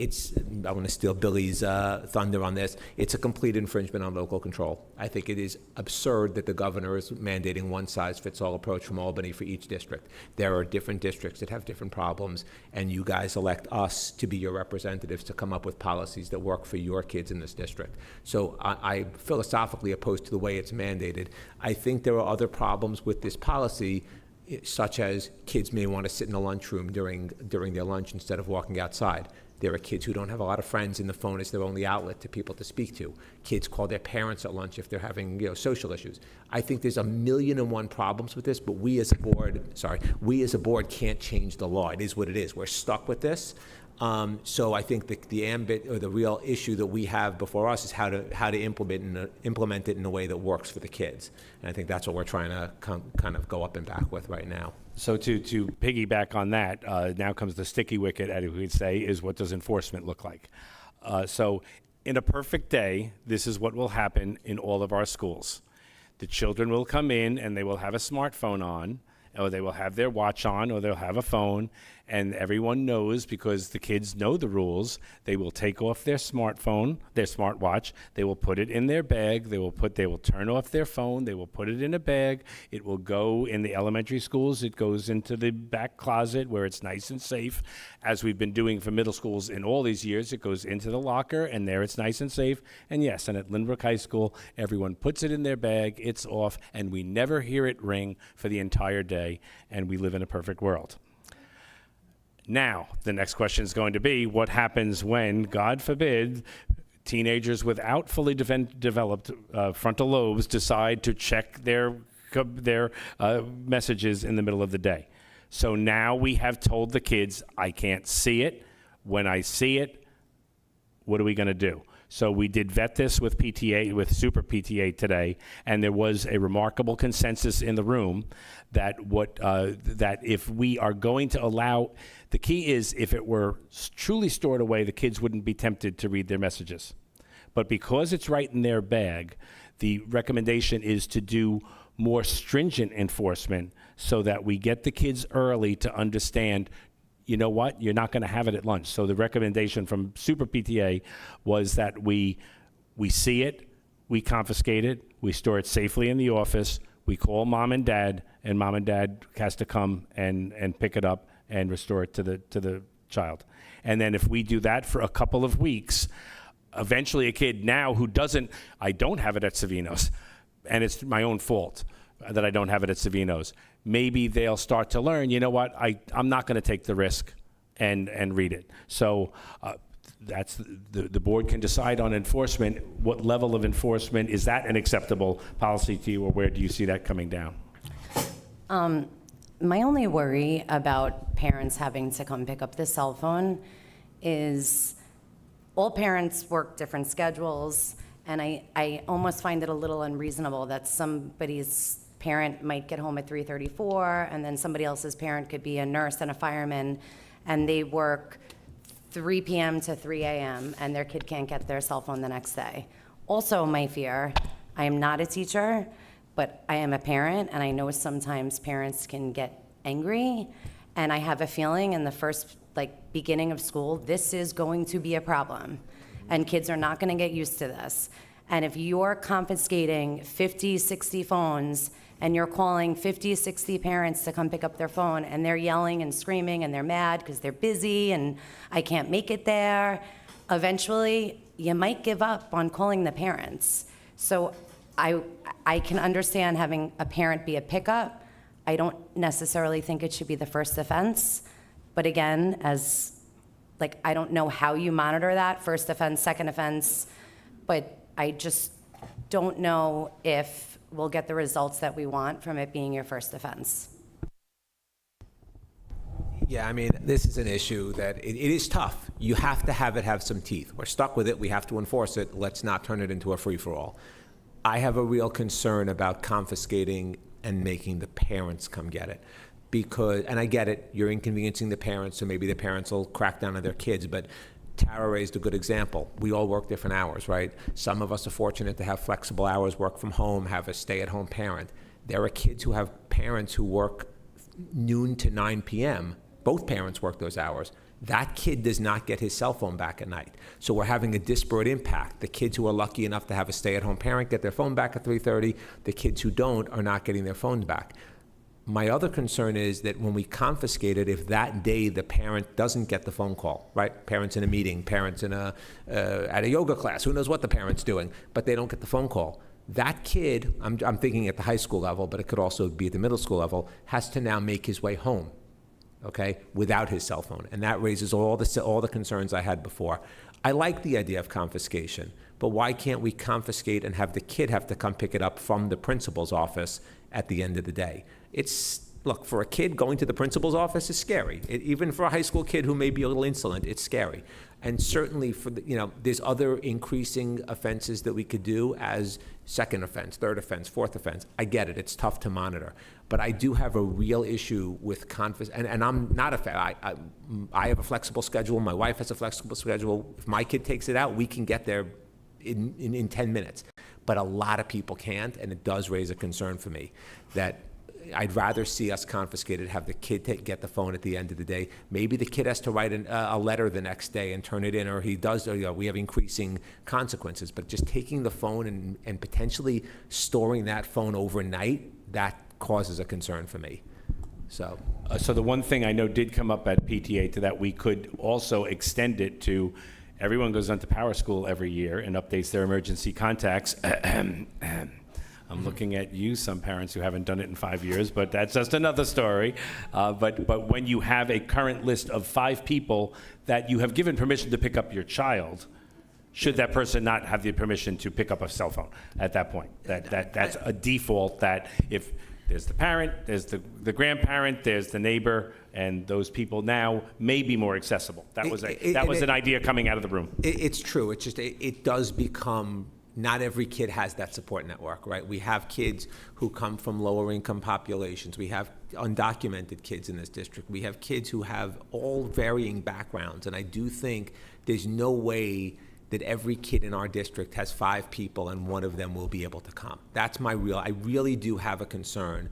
Speaker 2: want to steal Billy's thunder on this. It's a complete infringement on local control. I think it is absurd that the governor is mandating one-size-fits-all approach from Albany for each district. There are different districts that have different problems, and you guys elect us to be your representatives to come up with policies that work for your kids in this district. So I'm philosophically opposed to the way it's mandated. I think there are other problems with this policy, such as kids may want to sit in a lunchroom during their lunch instead of walking outside. There are kids who don't have a lot of friends, and the phone is their only outlet to people to speak to. Kids call their parents at lunch if they're having social issues. I think there's 1,000,001 problems with this, but we as a board can't change the law. It is what it is. We're stuck with this. So I think the ambit or the real issue that we have before us is how to implement it in a way that works for the kids. And I think that's what we're trying to kind of go up and back with right now.
Speaker 3: So to piggyback on that, now comes the sticky wicket, as we would say, is what does enforcement look like? So in a perfect day, this is what will happen in all of our schools. The children will come in and they will have a smartphone on, or they will have their watch on, or they'll have a phone, and everyone knows, because the kids know the rules, they will take off their smartphone, their smartwatch, they will put it in their bag, they will turn off their phone, they will put it in a bag, it will go in the elementary schools, it goes into the back closet where it's nice and safe, as we've been doing for middle schools in all these years, it goes into the locker, and there it's nice and safe, and yes, and at Lynbrook High School, everyone puts it in their bag, it's off, and we never hear it ring for the entire day, and we live in a perfect world. Now, the next question is going to be, what happens when, God forbid, teenagers without fully developed frontal lobes decide to check their messages in the middle of the day? So now we have told the kids, I can't see it. When I see it, what are we going to do? So we did vet this with PTA, with Super PTA today, and there was a remarkable consensus in the room that that if we are going to allow, the key is if it were truly stored away, the kids wouldn't be tempted to read their messages. But because it's right in their bag, the recommendation is to do more stringent enforcement so that we get the kids early to understand, you know what, you're not going to have it at lunch. So the recommendation from Super PTA was that we see it, we confiscate it, we store it safely in the office, we call mom and dad has to come and pick it up and restore it to the child. And then if we do that for a couple of weeks, eventually a kid now who I don't have it at Savino's, and it's my own fault that I don't have it at Savino's, maybe they'll start to learn, you know what, I'm not going to take the risk and read it. So that's the board can decide on enforcement. What level of enforcement, is that an acceptable policy to you, or where do you see that coming down?
Speaker 5: My only worry about parents having to come pick up the cell phone is all parents work different schedules, and I almost find it a little unreasonable that somebody's parent might get home at 3:34, and then somebody else's parent could be a nurse and a fireman, and they work 3 p.m. to 3 a.m., and their kid can't get their cell phone the next day. Also, my fear, I am not a teacher, but I am a parent, and I know sometimes parents can get angry, and I have a feeling in the first beginning of school, this is going to be a problem, and kids are not going to get used to this. And if you're confiscating 50, 60 phones, and you're calling 50, 60 parents to come pick up their phone, and they're yelling and screaming, and they're mad because they're busy, and I can't make it there, eventually you might give up on calling the parents. So I can understand having a parent be a pickup. I don't necessarily think it should be the first offense. But again, I don't know how you monitor that, first offense, second offense, but I just don't know if we'll get the results that we want from it being your first offense.
Speaker 2: Yeah, I mean, this is an issue that it is tough. You have to have some teeth. We're stuck with it. We have to enforce it. Let's not turn it into a free-for-all. I have a real concern about confiscating and making the parents come get it. Because, and I get it, you're inconveniencing the parents, so maybe the parents will crack down on their kids, but Tara raised a good example. We all work different hours, right? Some of us are fortunate to have flexible hours, work from home, have a stay-at-home parent. There are kids who have parents who work noon to 9 p.m. Both parents work those hours. That kid does not get his cell phone back at night. So we're having a disparate impact. The kids who are lucky enough to have a stay-at-home parent get their phone back at 3:30. The kids who don't are not getting their phones back. My other concern is that when we confiscate it, if that day the parent doesn't get the phone call, right? Parents in a meeting, parents in at a yoga class, who knows what the parent's doing, but they don't get the phone call. That kid, I'm thinking at the high school level, but it could also be at the middle school level, has to now make his way home, okay, without his cell phone. And that raises all the concerns I had before. I like the idea of confiscation, but why can't we confiscate and have the kid have to come pick it up from the principal's office at the end of the day? Look, for a kid, going to the principal's office is scary. Even for a high school kid who may be a little insolent, it's scary. And certainly for there's other increasing offenses that we could do as second offense, third offense, fourth offense. I get it, it's tough to monitor. But I do have a real issue with and I'm not a fan. I have a flexible schedule, my wife has a flexible schedule. If my kid takes it out, we can get there in 10 minutes. But a lot of people can't, and it does raise a concern for me that I'd rather see us confiscate it, have the kid get the phone at the end of the day. Maybe the kid has to write a letter the next day and turn it in, or he does, we have increasing consequences. But just taking the phone and potentially storing that phone overnight, that causes a concern for me. So
Speaker 3: So the one thing I know did come up at PTA to that, we could also extend it to everyone goes on to Power School every year and updates their emergency contacts. I'm looking at you, some parents who haven't done it in 5 years, but that's just another story. But when you have a current list of 5 people that you have given permission to pick up your child, should that person not have the permission to pick up a cell phone at that point? That's a default, that if there's the parent, there's the grandparent, there's the neighbor, and those people now may be more accessible. That was an idea coming out of the room.
Speaker 2: It's true. It's just it does become. Not every kid has that support network, right? We have kids who come from lower income populations. We have undocumented kids in this district. We have kids who have all varying backgrounds. And I do think there's no way that every kid in our district has 5 people and one of them will be able to come. That's I really do have a concern.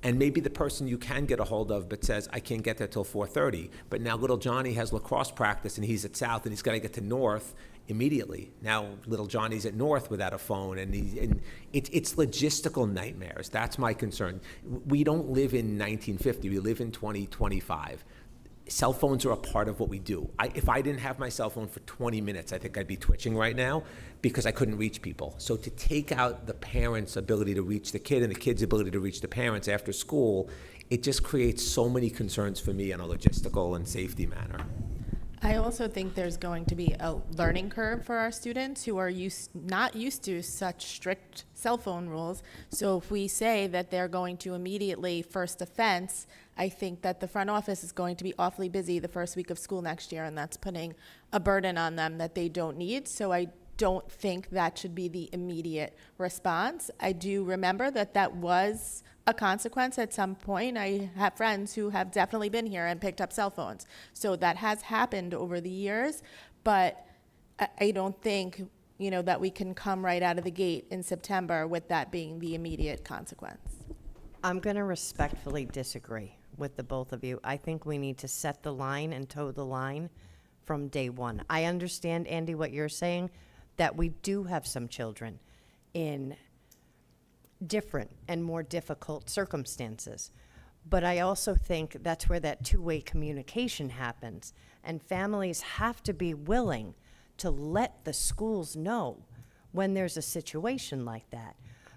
Speaker 2: And maybe the person you can get a hold of but says, I can't get there till 4:30. But now little Johnny has lacrosse practice and he's at South and he's got to get to North immediately. Now little Johnny's at North without a phone, and it's logistical nightmares. That's my concern. We don't live in 1950. We live in 2025. Cell phones are a part of what we do. If I didn't have my cell phone for 20 minutes, I think I'd be twitching right now because I couldn't reach people. So to take out the parents' ability to reach the kid and the kid's ability to reach the parents after school, it just creates so many concerns for me in a logistical and safety manner.
Speaker 4: I also think there's going to be a learning curve for our students who are not used to such strict cell phone rules. So if we say that they're going to immediately first offense, I think that the front office is going to be awfully busy the first week of school next year, and that's putting a burden on them that they don't need. So I don't think that should be the immediate response. I do remember that was a consequence at some point. I have friends who have definitely been here and picked up cell phones. So that has happened over the years, but I don't think, that we can come right out of the gate in September with that being the immediate consequence.
Speaker 7: I'm going to respectfully disagree with the both of you. I think we need to set the line and toe the line from day one. I understand, Andy, what you're saying, that we do have some children in different and more difficult circumstances. But I also think that's where that two-way communication happens. And families have to be willing to let the schools know when there's a situation like that.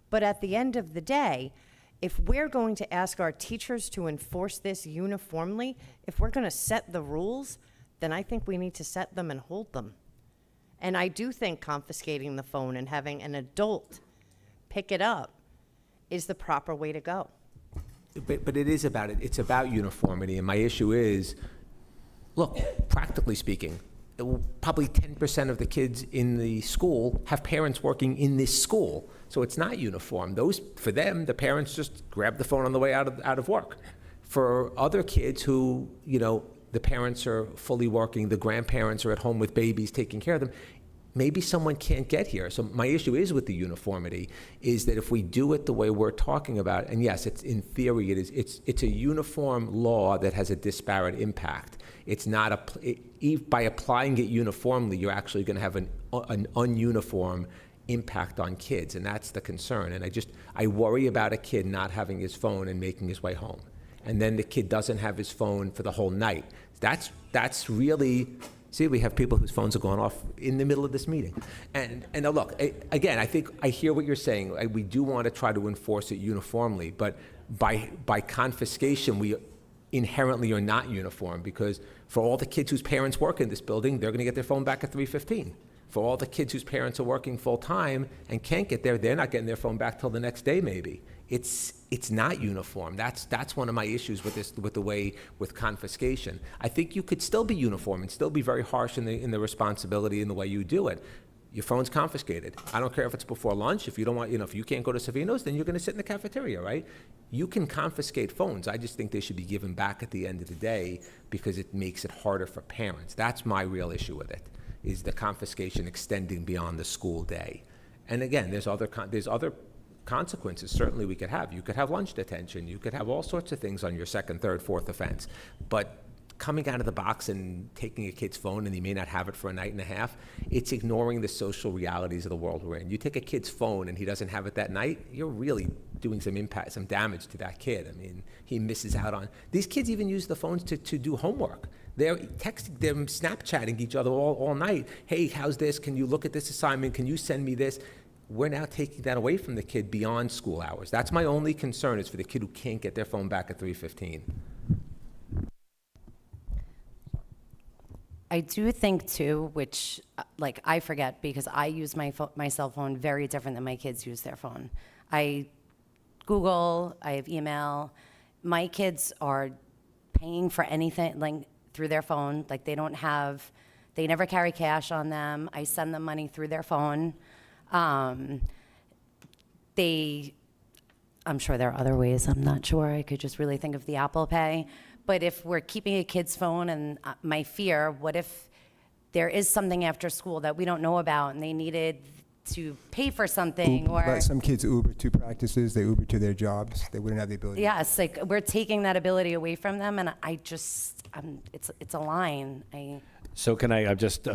Speaker 7: But at the end of the day, if we're going to ask our teachers to enforce this uniformly, if we're going to set the rules, then I think we need to set them and hold them. And I do think confiscating the phone and having an adult pick it up is the proper way to go.
Speaker 2: But it is about it. It's about uniformity, and my issue is, look, practically speaking, probably 10% of the kids in the school have parents working in this school, so it's not uniform. For them, the parents just grab the phone on the way out of work. For other kids who, the parents are fully working, the grandparents are at home with babies taking care of them, maybe someone can't get here. So my issue is with the uniformity, is that if we do it the way we're talking about, and yes, it's in theory, it's a uniform law that has a disparate impact. It's not by applying it uniformly, you're actually going to have an ununiform impact on kids, and that's the concern. And I worry about a kid not having his phone and making his way home, and then the kid doesn't have his phone for the whole night. That's really. See, we have people whose phones are going off in the middle of this meeting. And look, again, I think I hear what you're saying. We do want to try to enforce it uniformly, but by confiscation, we inherently are not uniform, because for all the kids whose parents work in this building, they're going to get their phone back at 3:15. For all the kids whose parents are working full-time and can't get there, they're not getting their phone back till the next day maybe. It's not uniform. That's one of my issues with confiscation. I think you could still be uniform and still be very harsh in the responsibility in the way you do it. Your phone's confiscated. I don't care if it's before lunch. If you don't want, if you can't go to Savino's, then you're going to sit in the cafeteria, right? You can confiscate phones. I just think they should be given back at the end of the day, because it makes it harder for parents. That's my real issue with it, is the confiscation extending beyond the school day. And again, there's other consequences certainly we could have. You could have lunch detention. You could have all sorts of things on your second, third, fourth offense. But coming out of the box and taking a kid's phone, and he may not have it for a night and a half, it's ignoring the social realities of the world we're in. You take a kid's phone and he doesn't have it that night, you're really doing some damage to that kid. I mean, he misses out on. These kids even use the phones to do homework. They're texting them, Snapchatting each other all night. Hey, how's this? Can you look at this assignment? Can you send me this? We're now taking that away from the kid beyond school hours. That's my only concern, is for the kid who can't get their phone back at 3:15.
Speaker 5: I do think too, which I forget, because I use my cell phone very different than my kids use their phone. I Google, I have email. My kids are paying for anything through their phone. They never carry cash on them. I send them money through their phone. I'm sure there are other ways. I'm not sure. I could just really think of the Apple Pay. But if we're keeping a kid's phone, and my fear, what if there is something after school that we don't know about and they needed to pay for something?
Speaker 1: But some kids Uber to practices, they Uber to their jobs. They wouldn't have the ability.
Speaker 5: Yes, we're taking that ability away from them, and it's a line.
Speaker 3: So can I'm just,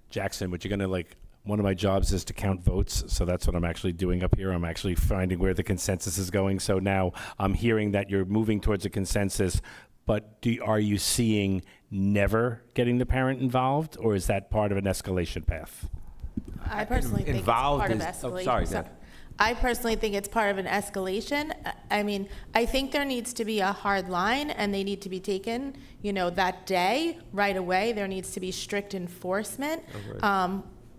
Speaker 3: Jackson, what you're going to one of my jobs is to count votes, so that's what I'm actually doing up here. I'm actually finding where the consensus is going. So now I'm hearing that you're moving towards a consensus, but are you seeing never getting the parent involved, or is that part of an escalation path?
Speaker 4: I personally think it's part of escalation.
Speaker 2: Sorry, Deb.
Speaker 4: I personally think it's part of an escalation. I mean, I think there needs to be a hard line, and they need to be taken, that day, right away. There needs to be strict enforcement.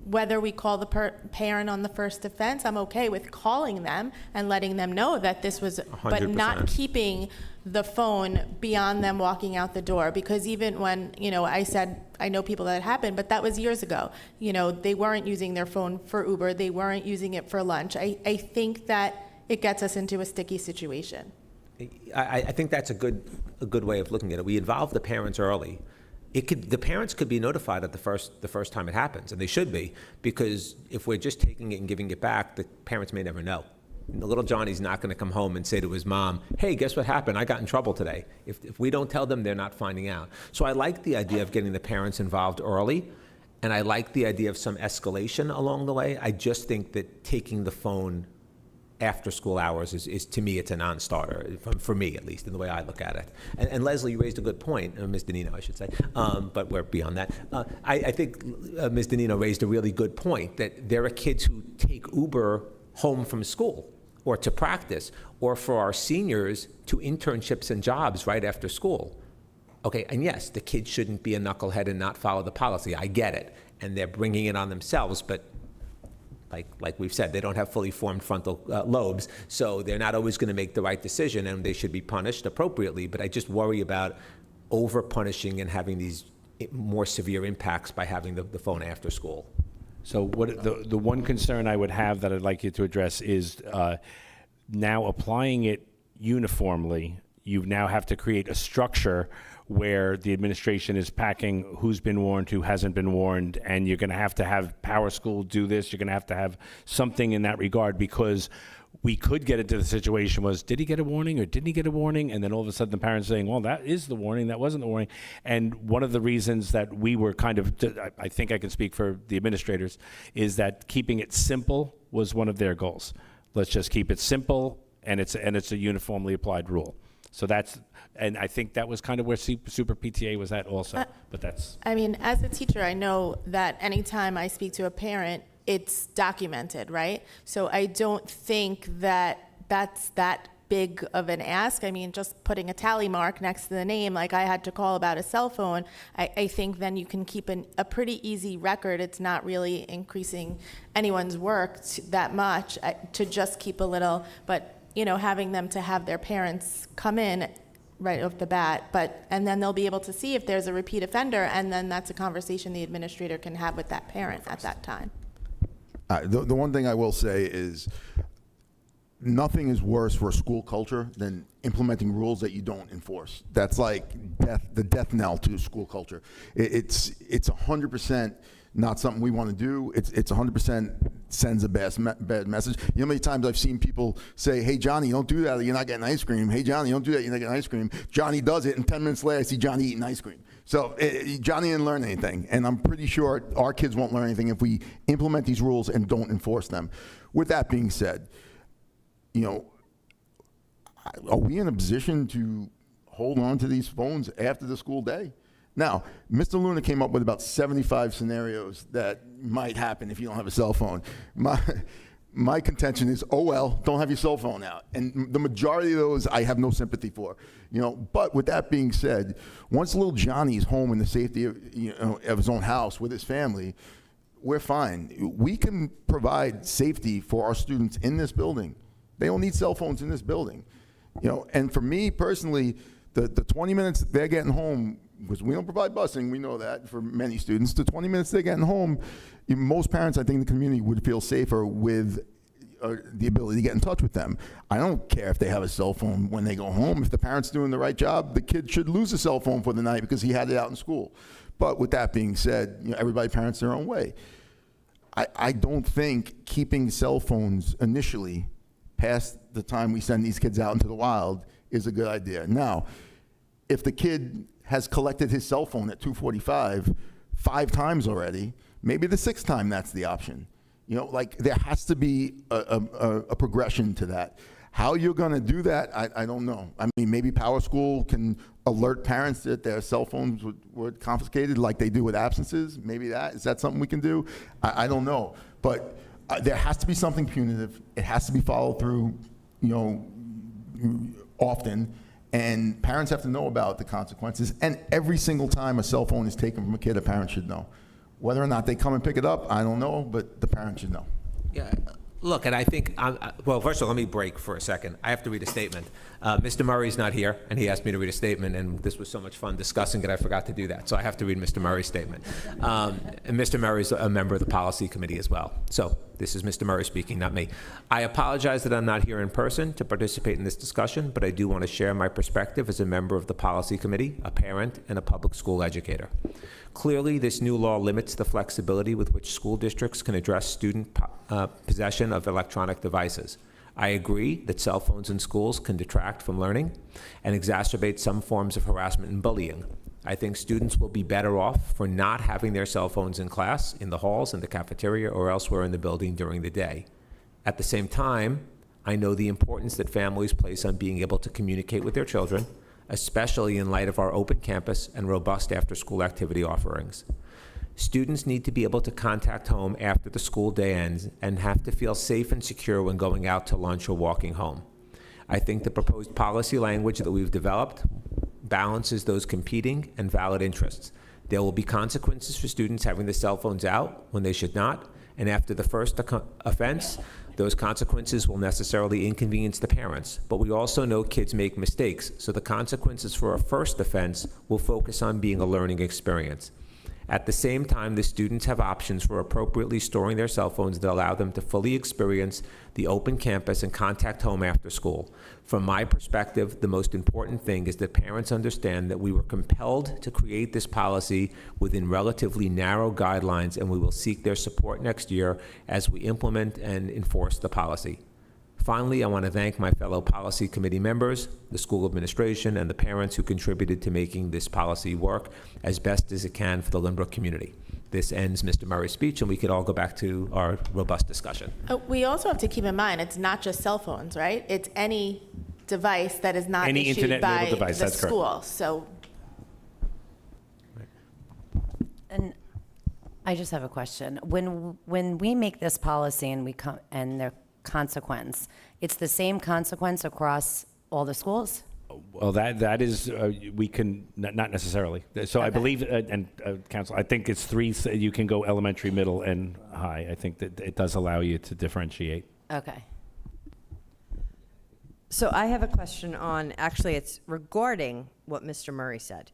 Speaker 4: Whether we call the parent on the first offense, I'm okay with calling them and letting them know that this was,
Speaker 2: 100%.
Speaker 4: but not keeping the phone beyond them walking out the door. Because even when, I said, I know people that happened, but that was years ago. They weren't using their phone for Uber. They weren't using it for lunch. I think that it gets us into a sticky situation.
Speaker 2: I think that's a good way of looking at it. We involve the parents early. The parents could be notified at the first time it happens, and they should be, because if we're just taking it and giving it back, the parents may never know. And the little Johnny's not going to come home and say to his mom, hey, guess what happened? I got in trouble today. If we don't tell them, they're not finding out. So I like the idea of getting the parents involved early, and I like the idea of some escalation along the way. I just think that taking the phone after school hours is to me, it's a non-starter, for me at least, in the way I look at it. And Leslie, you raised a good point, Ms. Danino, I should say, but we're beyond that. I think Ms. Danino raised a really good point, that there are kids who take Uber home from school or to practice, or for our seniors to internships and jobs right after school. Okay, and yes, the kids shouldn't be a knucklehead and not follow the policy. I get it, and they're bringing it on themselves, but like we've said, they don't have fully formed frontal lobes, so they're not always going to make the right decision, and they should be punished appropriately. But I just worry about over-punishing and having these more severe impacts by having the phone after school.
Speaker 3: So what the one concern I would have that I'd like you to address is now applying it uniformly, you now have to create a structure where the administration is packing who's been warned, who hasn't been warned, and you're going to have Power School do this. You're going to have something in that regard, because we could get into the situation was, did he get a warning or didn't he get a warning? And then all of a sudden the parents saying, well, that is the warning, that wasn't the warning. And one of the reasons that we were kind of, I think I can speak for the administrators, is that keeping it simple was one of their goals. Let's just keep it simple, and it's a uniformly applied rule. So and I think that was kind of where Super PTA was at also, but that's.
Speaker 4: I mean, as a teacher, I know that anytime I speak to a parent, it's documented, right? So I don't think that that's that big of an ask. I mean, just putting a tally mark next to the name, like I had to call about a cell phone, I think then you can keep a pretty easy record. It's not really increasing anyone's work that much to just keep a little, but having them to have their parents come in right off the bat, and then they'll be able to see if there's a repeat offender, and then that's a conversation the administrator can have with that parent at that time.
Speaker 6: The one thing I will say is nothing is worse for a school culture than implementing rules that you don't enforce. That's like the death knell to school culture. It's 100% not something we want to do. It's 100% sends a bad message. You know how many times I've seen people say, hey, Johnny, don't do that, or you're not getting ice cream. Hey, Johnny, don't do that, you're not getting ice cream. Johnny does it, and 10 minutes later, I see Johnny eating ice cream. So Johnny didn't learn anything, and I'm pretty sure our kids won't learn anything if we implement these rules and don't enforce them. With that being said, are we in a position to hold on to these phones after the school day? Now, Mr. Luna came up with about 75 scenarios that might happen if you don't have a cell phone. My contention is, oh well, don't have your cell phone out. And the majority of those I have no sympathy for. But with that being said, once little Johnny's home in the safety of, of his own house with his family, we're fine. We can provide safety for our students in this building. They don't need cell phones in this building. And for me personally, the 20 minutes they're getting home, because we don't provide busing, we know that for many students, the 20 minutes they're getting home, most parents, I think, in the community would feel safer with the ability to get in touch with them. I don't care if they have a cell phone when they go home. If the parent's doing the right job, the kid should lose a cell phone for the night because he had it out in school. But with that being said, everybody parents their own way. I don't think keeping cell phones initially past the time we send these kids out into the wild is a good idea. Now, if the kid has collected his cell phone at 2:45 5 times already, maybe the 6th time that's the option. There has to be a progression to that. How you're going to do that, I don't know. I mean, maybe Power School can alert parents that their cell phones were confiscated like they do with absences. Maybe is that something we can do? I don't know. But there has to be something punitive. It has to be followed through, often. And parents have to know about the consequences. And every single time a cell phone is taken from a kid, a parent should know. Whether or not they come and pick it up, I don't know, but the parent should know.
Speaker 2: Yeah, look, and I think, well, first of all, let me break for a second. I have to read a statement. Mr. Murray's not here, and he asked me to read a statement, and this was so much fun discussing it, I forgot to do that. So I have to read Mr. Murray's statement. And Mr. Murray's a member of the policy committee as well. So this is Mr. Murray speaking, not me. I apologize that I'm not here in person to participate in this discussion, but I do want to share my perspective as a member of the policy committee, a parent, and a public school educator. Clearly, this new law limits the flexibility with which school districts can address student possession of electronic devices. I agree that cell phones in schools can detract from learning and exacerbate some forms of harassment and bullying. I think students will be better off for not having their cell phones in class, in the halls, in the cafeteria, or elsewhere in the building during the day. At the same time, I know the importance that families place on being able to communicate with their children, especially in light of our open campus and robust after-school activity offerings. Students need to be able to contact home after the school day ends and have to feel safe and secure when going out to lunch or walking home. I think the proposed policy language that we've developed balances those competing and valid interests. There will be consequences for students having the cell phones out when they should not, And after the first offense, those consequences will necessarily inconvenience the parents. But we also know kids make mistakes, so the consequences for a first offense will focus on being a learning experience. At the same time, the students have options for appropriately storing their cell phones that allow them to fully experience the open campus and contact home after school. From my perspective, the most important thing is that parents understand that we were compelled to create this policy within relatively narrow guidelines, and we will seek their support next year as we implement and enforce the policy. Finally, I want to thank my fellow policy committee members, the school administration, and the parents who contributed to making this policy work as best as it can for the Lynbrook community. This ends Mr. Murray's speech, and we could all go back to our robust discussion.
Speaker 4: We also have to keep in mind, it's not just cell phones, right? It's any device that is not
Speaker 3: Any
Speaker 4: issued by
Speaker 3: internet-enabled device,
Speaker 4: the
Speaker 3: that's correct.
Speaker 4: school. So
Speaker 5: And I just have a question. When we make this policy and their consequence, it's the same consequence across all the schools?
Speaker 3: Well, that is, we can, not necessarily. So I believe, and Council, I think it's three, you can go elementary, middle, and high. I think that it does allow you to differentiate.
Speaker 5: Okay.
Speaker 7: So I have a question on, actually, it's regarding what Mr. Murray said.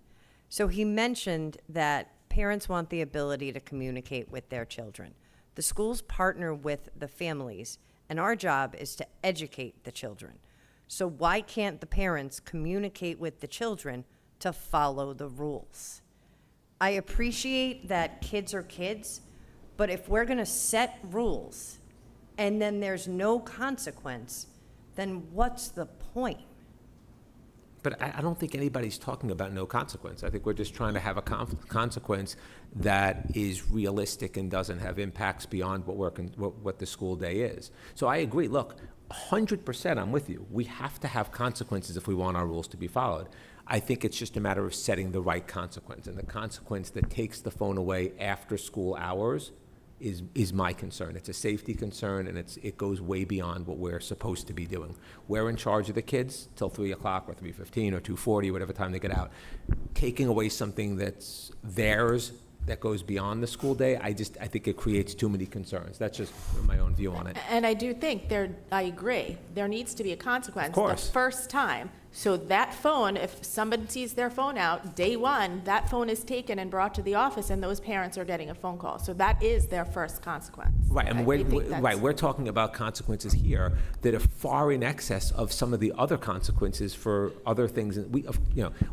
Speaker 7: So he mentioned that parents want the ability to communicate with their children. The schools partner with the families, and our job is to educate the children. So why can't the parents communicate with the children to follow the rules? I appreciate that kids are kids, but if we're going to set rules and then there's no consequence, then what's the point?
Speaker 2: But I don't think anybody's talking about no consequence. I think we're just trying to have a consequence that is realistic and doesn't have impacts beyond what the school day is. So I agree. Look, 100% I'm with you. We have to have consequences if we want our rules to be followed. I think it's just a matter of setting the right consequence. And the consequence that takes the phone away after school hours is my concern. It's a safety concern, and it goes way beyond what we're supposed to be doing. We're in charge of the kids till 3 o'clock or 3:15 or 2:40, whatever time they get out. Taking away something that's theirs that goes beyond the school day, I think it creates too many concerns. That's just my own view on it.
Speaker 4: And I do think I agree, there needs to be a consequence.
Speaker 2: Of course.
Speaker 4: The first time. So that phone, if somebody sees their phone out, day one, that phone is taken and brought to the office, and those parents are getting a phone call. So that is their first consequence.
Speaker 2: Right, and
Speaker 4: I think that's-
Speaker 2: we're talking about consequences here that are far in excess of some of the other consequences for other things. And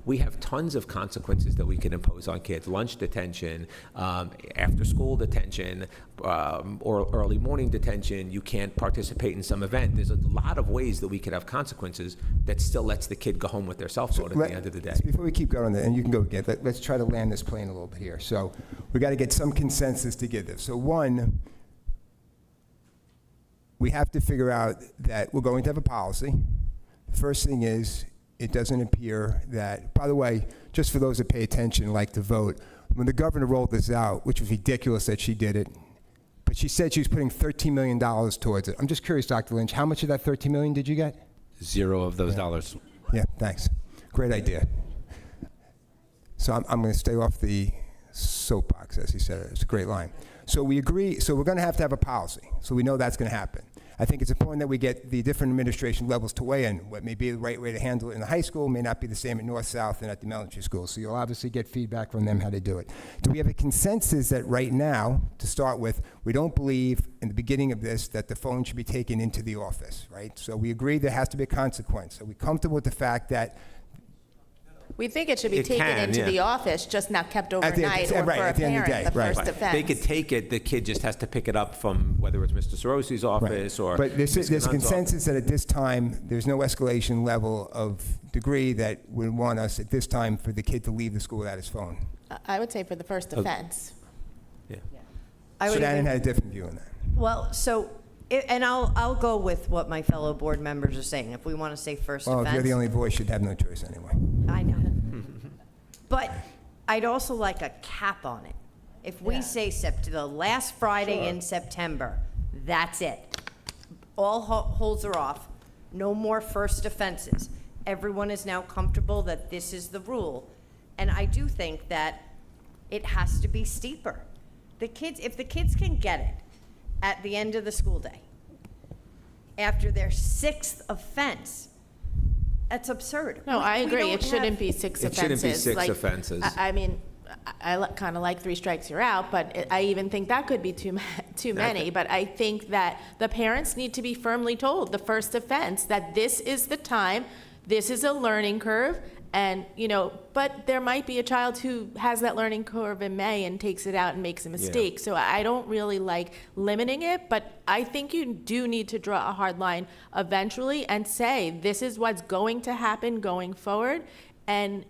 Speaker 2: we have tons of consequences that we can impose on kids: lunch detention, after-school detention, or early morning detention. You can't participate in some event. There's a lot of ways that we could have consequences that still lets the kid go home with their cell phone at the end of the day.
Speaker 1: Before we keep going, and you can go again, let's try to land this plane a little bit here. So we got to get some consensus to give this. So one, we have to figure out that we're going to have a policy. The first thing is, it doesn't appear that, by the way, just for those that pay attention, like to vote, when the governor rolled this out, which was ridiculous that she did it, but she said she was putting $13 million towards it. I'm just curious, Dr. Lynch, how much of that $13 million did you get?
Speaker 3: 0 of those dollars.
Speaker 1: Yeah, thanks. Great idea. So I'm going to stay off the soapbox, as he said. It's a great line. So we agree. So we're going to have a policy. So we know that's going to happen. I think it's important that we get the different administration levels to weigh in. What may be the right way to handle it in the high school may not be the same at North, South, and at the elementary school. So you'll obviously get feedback from them how to do it. Do we have a consensus that right now, to start with, we don't believe in the beginning of this that the phone should be taken into the office, right? So we agree there has to be a consequence. Are we comfortable with the fact that
Speaker 4: We think it should be
Speaker 2: It
Speaker 4: taken
Speaker 2: can,
Speaker 4: into
Speaker 2: yeah.
Speaker 4: the office, just not kept
Speaker 1: At the end-
Speaker 4: overnight or
Speaker 1: right,
Speaker 4: for a
Speaker 1: at the end of the
Speaker 4: parent,
Speaker 1: day,
Speaker 4: the
Speaker 1: right.
Speaker 4: first offense.
Speaker 2: They could take it, the kid just has to pick it up from whether it's Mr. Sorosi's office or
Speaker 1: But there's
Speaker 2: Ms.
Speaker 1: a
Speaker 2: Ganun's
Speaker 1: consensus that at this time, there's no escalation level of degree that would want us at this time for the kid to leave the school without his phone.
Speaker 4: I would say for the first offense.
Speaker 2: Yeah.
Speaker 7: I would
Speaker 1: Shannon
Speaker 7: agree.
Speaker 1: had a different view on that.
Speaker 7: Well, so, and I'll go with what my fellow board members are saying. If we want to say first
Speaker 1: Well,
Speaker 7: offense.
Speaker 1: if you're the only voice, you'd have no choice anyway.
Speaker 7: I know. But I'd also like a cap on it. If we say the last Friday in September, that's it. All holds are off, no more first offenses. Everyone is now comfortable that this is the rule. And I do think that it has to be steeper. If the kids can get it, at the end of the school day after their 6th offense. That's absurd.
Speaker 4: No, I
Speaker 7: We
Speaker 4: agree.
Speaker 7: don't
Speaker 4: It shouldn't
Speaker 7: have-
Speaker 4: be 6
Speaker 2: It
Speaker 4: offenses.
Speaker 2: shouldn't be 6
Speaker 4: Like,
Speaker 2: offenses.
Speaker 4: I mean, I kind of like 3 strikes, you're out, but I even think that could be too many. But I think that the parents need to be firmly told, the first offense, that this is the time, this is a learning curve, and, but there might be a child who has that learning curve in May and takes it out and makes a mistake. So I don't really like limiting it, but I think you do need to draw a hard line eventually and say, this is what's going to happen going forward, and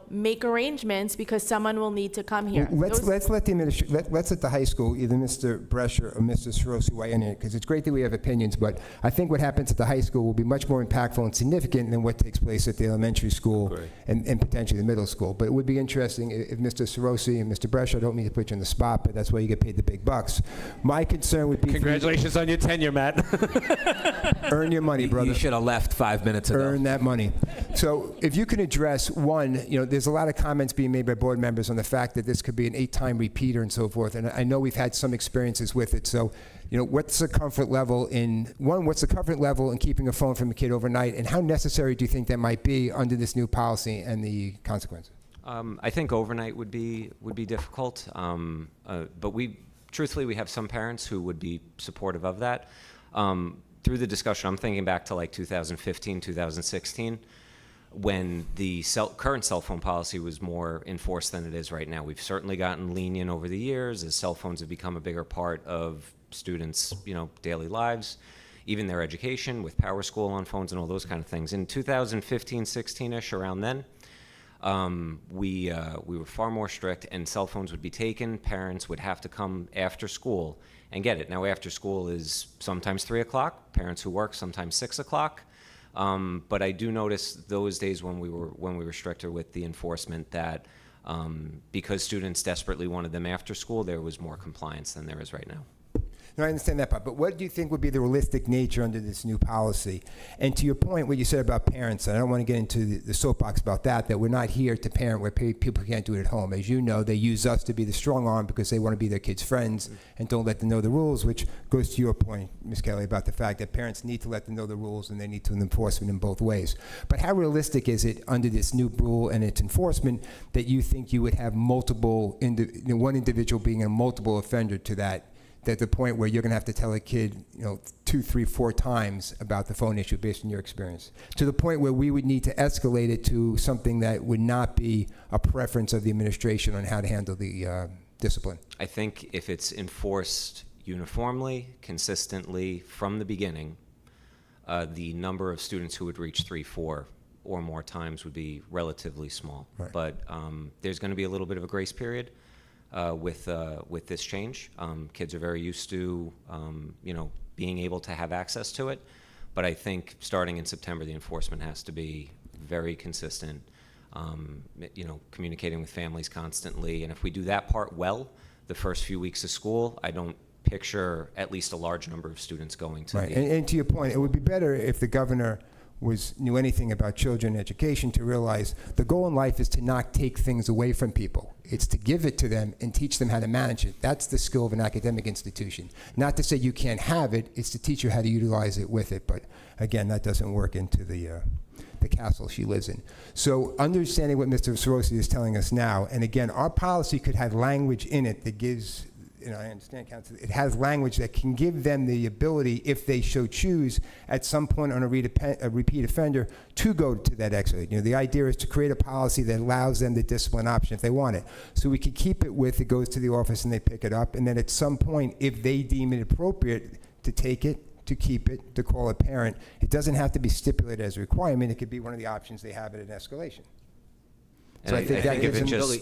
Speaker 4: make arrangements because someone will need to come here.
Speaker 1: Let's let the high school, either Mr. Brescher or Mr. Cirosi, weigh in it, because it's great that we have opinions, but I think what happens at the high school will be much more impactful and significant than what takes place at the elementary school and potentially the middle school. But it would be interesting if Mr. Cirosi and Mr. Brescher, I don't mean to put you on the spot, but that's why you get paid the big bucks. My concern would be
Speaker 3: Congratulations on your tenure, Matt.
Speaker 1: earn your money, brother.
Speaker 2: You should have left 5 minutes ago.
Speaker 1: Earn that money. So if you can address one, there's a lot of comments being made by board members on the fact that this could be an 8-time repeater and so forth. And I know we've had some experiences with it. So, what's the comfort level in keeping a phone from a kid overnight? And how necessary do you think that might be under this new policy and the consequences?
Speaker 9: I think overnight would be difficult. But truthfully, we have some parents who would be supportive of that. Through the discussion, I'm thinking back to like 2015, 2016. When the current cell phone policy was more enforced than it is right now. We've certainly gotten lenient over the years as cell phones have become a bigger part of students' daily lives, even their education with Power School on phones and all those kind of things. In 2015, 16-ish, around then, we were far more strict, and cell phones would be taken. Parents would have to come after school and get it. Now, after school is sometimes 3 o'clock. Parents who work sometimes 6 o'clock. But I do notice those days when we were stricter with the enforcement that because students desperately wanted them after school, there was more compliance than there is right now.
Speaker 1: No, I understand that part, but what do you think would be the realistic nature under this new policy? And to your point, what you said about parents, and I don't want to get into the soapbox about that we're not here to parent where people can't do it at home. As you know, they use us to be the strong arm because they want to be their kids' friends and don't let them know the rules, which goes to your point, Ms. Kelly, about the fact that parents need to let them know the rules and they need to enforce them in both ways. But how realistic is it under this new rule and its enforcement that you think you would have multiple, one individual being a multiple offender to that the point where you're going to have to tell a kid, 2, 3, 4 times about the phone issue based on your experience, to the point where we would need to escalate it to something that would not be a preference of the administration on how to handle the discipline?
Speaker 9: I think if it's enforced uniformly, consistently from the beginning, the number of students who would reach 3, 4 or more times would be relatively small.
Speaker 1: Right.
Speaker 9: But there's going to be a little bit of a grace period with this change. Kids are very used to being able to have access to it, but I think starting in September the enforcement has to be very consistent. Communicating with families constantly, and if we do that part well, the first few weeks of school, I don't picture at least a large number of students going to
Speaker 1: Right,
Speaker 9: the.
Speaker 1: and to your point, it would be better if the governor knew anything about children education to realize the goal in life is to not take things away from people. It's to give it to them and teach them how to manage it. That's the skill of an academic institution. Not to say you can't have it, it's to teach you how to utilize it with it. But again, that doesn't work into the castle she lives in. So understanding what Mr. Cirosi is telling us now, and again, our policy could have language in it that gives, I understand, Council, it has language that can give them the ability, if they so choose, at some point on a repeat offender, to go to that exit. The idea is to create a policy that allows them the discipline option if they want it. So we can keep it with, it goes to the office and they pick it up, and then at some point, if they deem it appropriate to take it, to keep it, to call a parent, it doesn't have to be stipulated as a requirement. It could be one of the options they have at an escalation.
Speaker 9: And I think
Speaker 1: that gives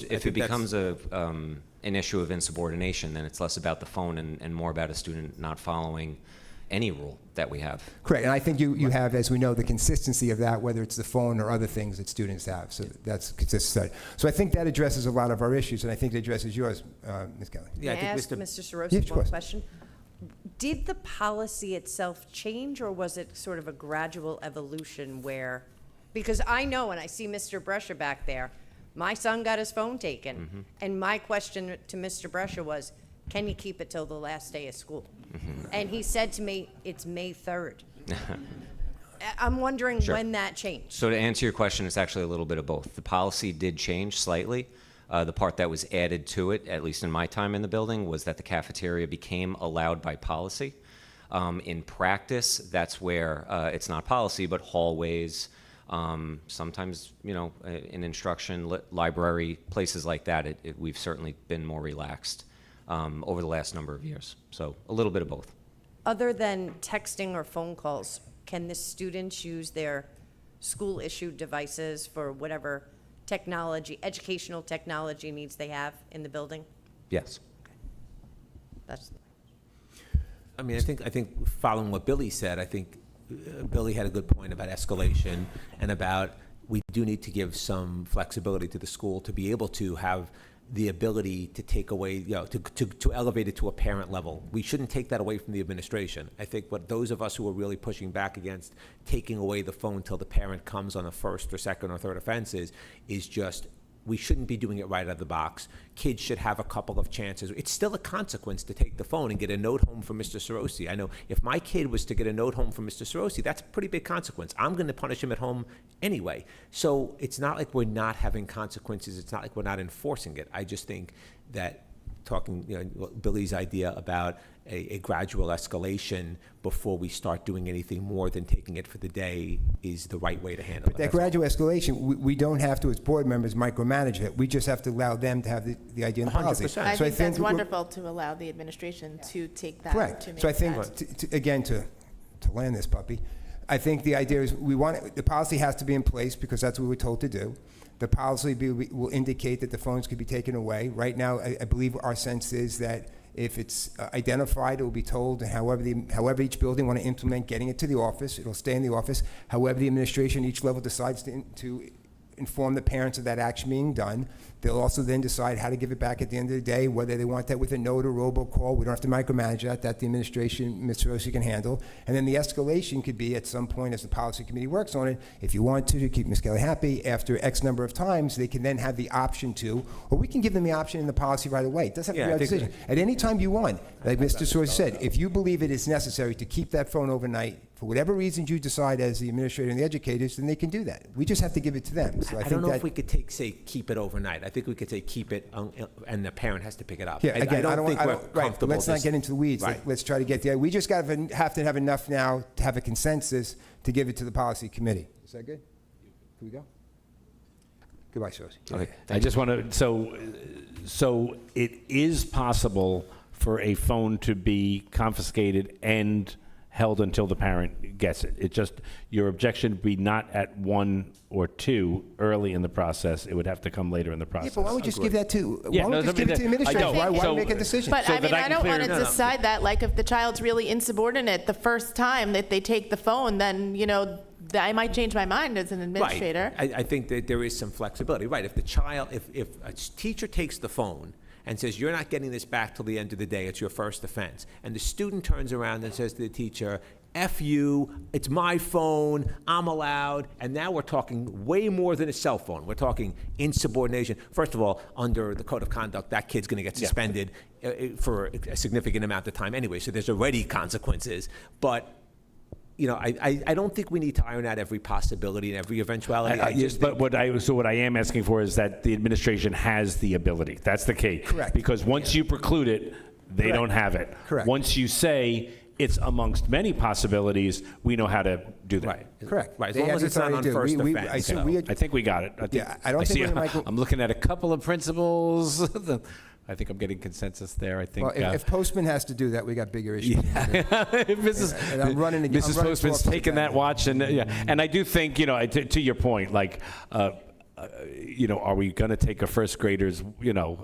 Speaker 9: if it becomes an issue of insubordination, then it's less about the phone and more about a student not following any rule that we have.
Speaker 1: Correct, and I think you have, as we know, the consistency of that, whether it's the phone or other things that students have. So that's consistent. So I think that addresses a lot of our issues, and I think it addresses yours, Ms. Kelly.
Speaker 2: Yeah, I
Speaker 7: May I
Speaker 2: think
Speaker 7: ask Mr. Cirosi
Speaker 1: Yeah, of
Speaker 7: one
Speaker 1: course.
Speaker 7: question? Did the policy itself change, or was it sort of a gradual evolution where, because I know, and I see Mr. Brescher back there, my son got his phone taken, and my question to Mr. Brescher was, can you keep it till the last day of school? And he said to me, it's May 3rd. I'm wondering
Speaker 9: Sure.
Speaker 7: when that changed.
Speaker 9: So to answer your question, it's actually a little bit of both. The policy did change slightly. The part that was added to it, at least in my time in the building, was that the cafeteria became allowed by policy. In practice, that's where it's not policy, but hallways, sometimes, in instruction, library, places like that, we've certainly been more relaxed over the last number of years. So a little bit of both.
Speaker 7: Other than texting or phone calls, can the students use their school-issued devices for whatever technology, educational technology needs they have in the building?
Speaker 9: Yes.
Speaker 7: That's,
Speaker 2: I mean, I think following what Billy said, I think Billy had a good point about escalation and about we do need to give some flexibility to the school to be able to have the ability to take away, to elevate it to a parent level. We shouldn't take that away from the administration. I think what those of us who are really pushing back against taking away the phone till the parent comes on a first or second or third offense is just, we shouldn't be doing it right out of the box. Kids should have a couple of chances. It's still a consequence to take the phone and get a note home from Mr. Sorosi. I know if my kid was to get a note home from Mr. Sorosi, that's a pretty big consequence. I'm going to punish him at home anyway. So it's not like we're not having consequences. It's not like we're not enforcing it. I just think that talking, Billy's idea about a gradual escalation before we start doing anything more than taking it for the day is the right way to handle it.
Speaker 1: That gradual escalation, we don't have to, as board members, micromanage it. We just have to allow them to have the idea and the policy.
Speaker 2: 100%.
Speaker 4: I
Speaker 1: So
Speaker 4: think that's
Speaker 1: we're-
Speaker 4: wonderful to allow the administration to take that.
Speaker 1: Correct.
Speaker 4: To make
Speaker 1: So I think,
Speaker 4: that.
Speaker 1: again, to land this puppy, I think the idea is the policy has to be in place because that's what we're told to do. The policy will indicate that the phones could be taken away. Right now, I believe our sense is that if it's identified, it will be told, and however each building want to implement getting it to the office, it'll stay in the office. However, the administration, each level decides to inform the parents of that action being done. They'll also then decide how to give it back at the end of the day, whether they want that with a note or robocall. We don't have to micromanage that the administration, Mr. Rossi, can handle. And then the escalation could be at some point as the policy committee works on it, if you want to keep Ms. Kelly happy, after X number of times, they can then have the option to, or we can give them the option in the policy right away. It doesn't have to be our decision. At any time you want, like Mr. Rossi said, if you believe it is necessary to keep that phone overnight, for whatever reasons you decide as the administrator and the educators, then they can do that. We just have to give it to them. So
Speaker 2: I
Speaker 1: think
Speaker 2: don't know
Speaker 1: that,
Speaker 2: if we could say keep it overnight. I think we could say keep it, and the parent has to pick it up.
Speaker 1: Yeah, again,
Speaker 2: I don't think we're
Speaker 1: right, but
Speaker 2: comfortable.
Speaker 1: let's not get into the weeds.
Speaker 2: Right.
Speaker 1: Let's try to get there. We just have to have enough now to have a consensus to give it to the policy committee. Is that good? Can we go? Goodbye, Susie.
Speaker 9: Okay.
Speaker 3: I just want to, so it is possible for a phone to be confiscated and held until the parent gets it. It just, your objection would be not at 1 or 2 early in the process. It would have to come later in the
Speaker 1: Yeah,
Speaker 3: process.
Speaker 1: but why don't we just give that to,
Speaker 3: Yeah,
Speaker 1: why
Speaker 3: no,
Speaker 1: don't we just
Speaker 3: I
Speaker 1: give
Speaker 3: mean,
Speaker 1: it to the
Speaker 3: I
Speaker 1: administrator?
Speaker 3: know.
Speaker 1: Why
Speaker 3: So-
Speaker 1: make a decision?
Speaker 4: But
Speaker 3: So
Speaker 4: I mean,
Speaker 3: that I
Speaker 4: I
Speaker 3: can
Speaker 4: don't
Speaker 3: clear
Speaker 4: want
Speaker 3: it
Speaker 4: to
Speaker 3: up.
Speaker 4: decide that, like, if the child's really insubordinate the first time that they take the phone, then, I might change my mind as an administrator.
Speaker 2: Right. I think that there is some flexibility. Right. If the child, if a teacher takes the phone and says, you're not getting this back till the end of the day, it's your first offense, and the student turns around and says to the teacher, F you, it's my phone, I'm allowed, and now we're talking way more than a cell phone. We're talking insubordination. First of all, under the code of conduct, that kid's going to get suspended for a significant amount of time anyway, so there's already consequences. But I don't think we need to iron out every possibility and every eventuality.
Speaker 3: But what I am asking for is that the administration has the ability. That's the key.
Speaker 1: Correct.
Speaker 3: Because once you preclude it, they
Speaker 1: Correct.
Speaker 3: don't have it.
Speaker 1: Correct.
Speaker 3: Once you say it's amongst many possibilities, we know how to do that.
Speaker 2: Right.
Speaker 1: Correct.
Speaker 2: Right. As
Speaker 1: They
Speaker 2: long
Speaker 1: have
Speaker 2: as
Speaker 1: the
Speaker 2: it's not
Speaker 1: authority
Speaker 2: on
Speaker 1: to do.
Speaker 2: first
Speaker 1: We-
Speaker 2: offense.
Speaker 1: I said
Speaker 2: so.
Speaker 1: we-
Speaker 3: I think we got it.
Speaker 1: I don't think we're gonna
Speaker 3: I'm looking at a couple of principles. I think I'm getting consensus there. I think.
Speaker 1: Well, if Postman has to do that, we got bigger issues.
Speaker 3: Mrs.
Speaker 1: And I'm running
Speaker 3: Mrs.
Speaker 1: I'm running
Speaker 3: Postman's
Speaker 1: for
Speaker 3: taking that watch, and and I do think to your point, like. Are we going to take a first grader's,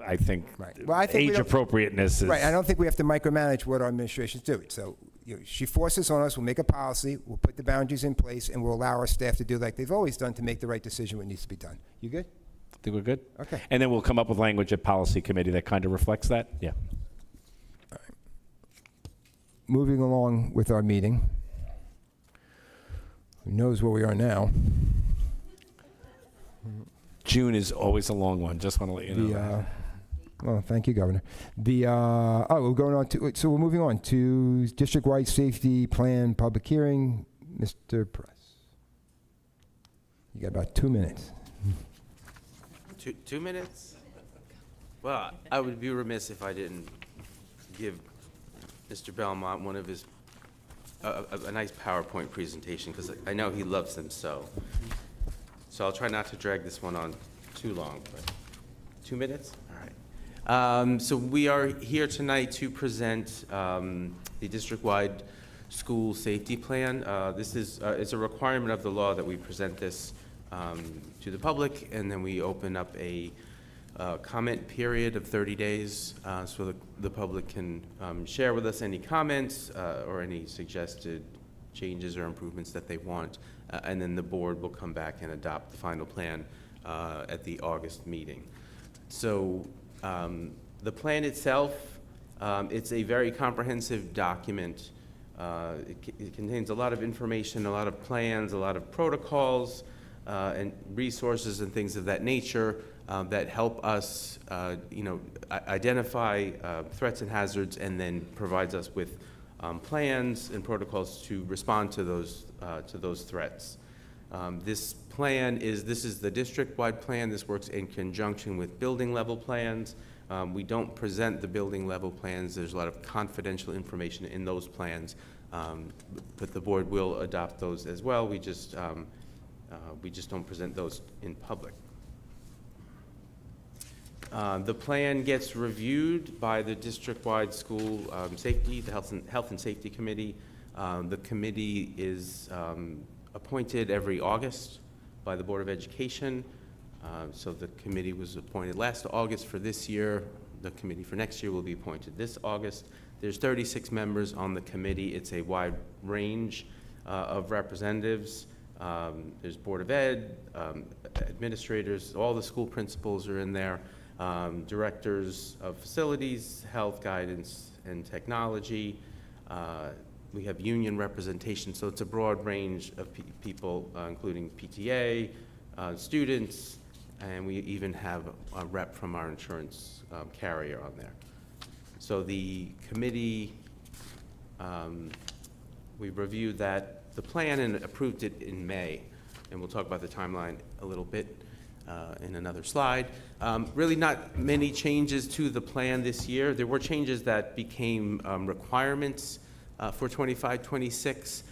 Speaker 3: I think,
Speaker 1: Right. Well, I think we
Speaker 3: age
Speaker 1: don't-
Speaker 3: appropriateness is.
Speaker 1: Right, I don't think we have to micromanage what our administration's doing. So, she forces on us, we'll make a policy, we'll put the boundaries in place, and we'll allow our staff to do like they've always done to make the right decision when it needs to be done. You good?
Speaker 3: Think we're good?
Speaker 1: Okay.
Speaker 3: And then we'll come up with language at policy committee that kind of reflects that? Yeah.
Speaker 1: Moving along with our meeting. Who knows where we are now?
Speaker 3: June is always a long one, just want to let you know.
Speaker 1: Well, thank you, Governor. We're going on to, so we're moving on to district-wide safety plan public hearing. Mr. Press. You got about 2 minutes.
Speaker 10: 2 minutes? Well, I would be remiss if I didn't give Mr. Belmont one of his, a nice PowerPoint presentation, because I know he loves them so. So I'll try not to drag this one on too long, but 2 minutes? All right. So we are here tonight to present the district-wide school safety plan. This is it's a requirement of the law that we present this to the public, and then we open up a comment period of 30 days so the public can share with us any comments or any suggested changes or improvements that they want, and then the board will come back and adopt the final plan at the August meeting. So the plan itself, it's a very comprehensive document. It contains a lot of information, a lot of plans, a lot of protocols, and resources and things of that nature that help us, identify threats and hazards, and then provides us with plans and protocols to respond to those threats. This plan this is the district-wide plan. This works in conjunction with building-level plans. We don't present the building-level plans. There's a lot of confidential information in those plans, but the board will adopt those as well. We just don't present those in public. The plan gets reviewed by the district-wide school safety, the Health and Safety Committee. The committee is appointed every August by the Board of Education. So the committee was appointed last August for this year. The committee for next year will be appointed this August. There's 36 members on the committee. It's a wide range of representatives. There's Board of Ed, administrators, all the school principals are in there, directors of facilities, health, guidance, and technology. We have union representation, so it's a broad range of people, including PTA, students, and we even have a rep from our insurance carrier on there. So the committee, we reviewed the plan and approved it in May, and we'll talk about the timeline a little bit in another slide. Really not many changes to the plan this year. There were changes that became requirements for 25-26.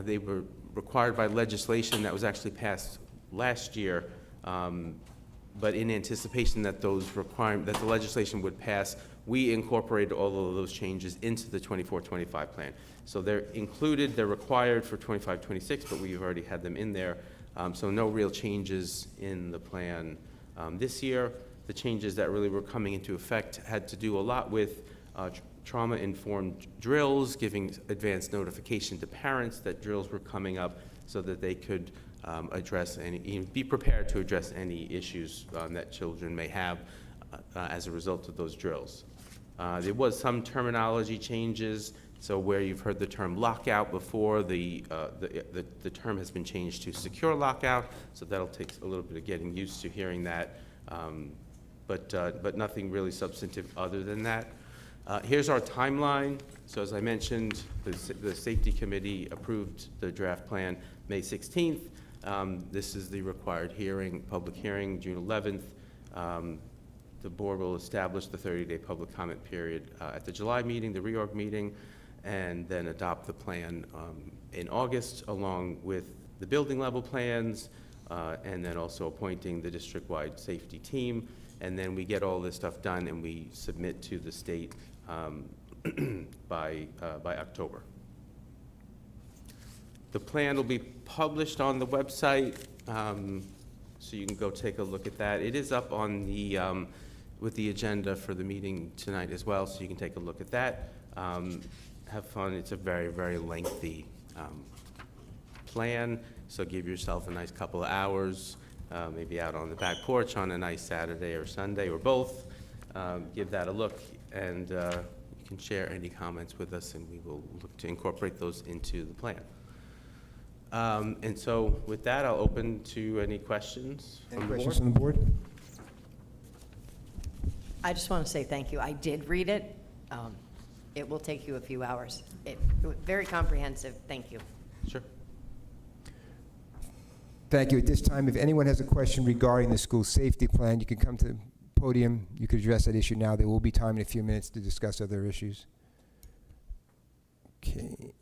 Speaker 10: They were required by legislation that was actually passed last year, but in anticipation that that the legislation would pass, we incorporated all of those changes into the 24-25 plan. So they're included, they're required for 25-26, but we've already had them in there. So no real changes in the plan this year. The changes that really were coming into effect had to do a lot with trauma-informed drills, giving advance notification to parents that drills were coming up so that they could be prepared to address any issues that children may have as a result of those drills. There was some terminology changes. So where you've heard the term lockout before, the term has been changed to secure lockout. So that'll take a little bit of getting used to hearing that, but nothing really substantive other than that. Here's our timeline. So as I mentioned, the safety committee approved the draft plan May 16th. This is the required public hearing, June 11th. The board will establish the 30-day public comment period at the July meeting, the reorg meeting, and then adopt the plan in August, along with the building level plans, and then also appointing the district-wide safety team. And then we get all this stuff done and we submit to the state by October. The plan will be published on the website, so you can go take a look at that. It is up on the with the agenda for the meeting tonight as well, so you can take a look at that. Have fun. It's a very, very lengthy plan, so give yourself a nice couple of hours, maybe out on the back porch on a nice Saturday or Sunday or both. Give that a look, and you can share any comments with us, and we will look to incorporate those into the plan. And so with that, I'll open to any questions from the board.
Speaker 1: Questions from the board?
Speaker 7: I just want to say thank you. I did read it. It will take you a few hours. It was very comprehensive. Thank you.
Speaker 10: Sure.
Speaker 1: Thank you. At this time, if anyone has a question regarding the school safety plan, you can come to the podium. You can address that issue now. There will be time in a few minutes to discuss other issues. Okay.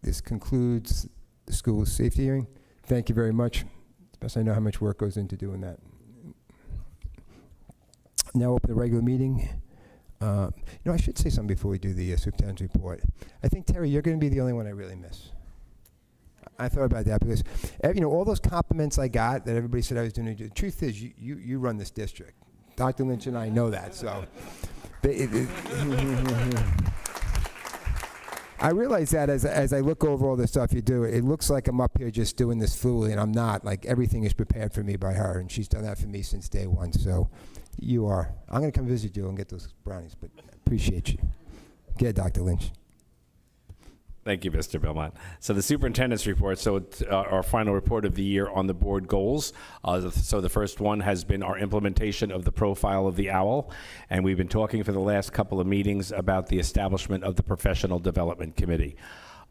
Speaker 1: This concludes the school safety hearing. Thank you very much. Especially I know how much work goes into doing that. Now open the regular meeting. I should say something before we do the superintendent's report. I think, Terry, you're going to be the only one I really miss. I thought about that because, all those compliments I got that everybody said I was doing, the truth is you run this district. Dr. Lynch and I know that, so. I realize that as I look over all the stuff you do, it looks like I'm up here just doing this fluidly, and I'm not. Like, everything is prepared for me by her, and she's done that for me since day one, so you are. I'm going to come visit you and get those brownies, but appreciate you. Get Dr. Lynch.
Speaker 3: Thank you, Mr. Belmont. So the superintendent's report, so it's our final report of the year on the board goals. So the first one has been our implementation of the profile of the OWL, and we've been talking for the last couple of meetings about the establishment of the professional development committee.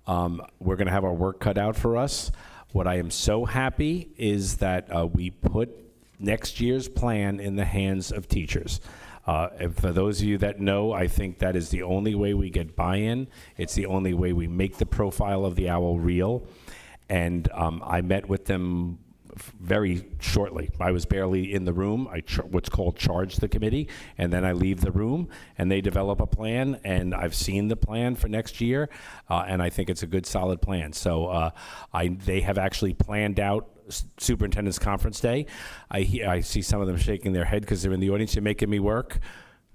Speaker 3: We're going to have our work cut out for us. What I am so happy is that we put next year's plan in the hands of teachers. And for those of you that know, I think that is the only way we get buy-in. It's the only way we make the profile of the OWL real. And I met with them very shortly. I was barely in the room. I what's called charge the committee, and then I leave the room, and they develop a plan, and I've seen the plan for next year, and I think it's a good, solid plan. So they have actually planned out Superintendent's Conference Day. I see some of them shaking their head because they're in the audience. You're making me work.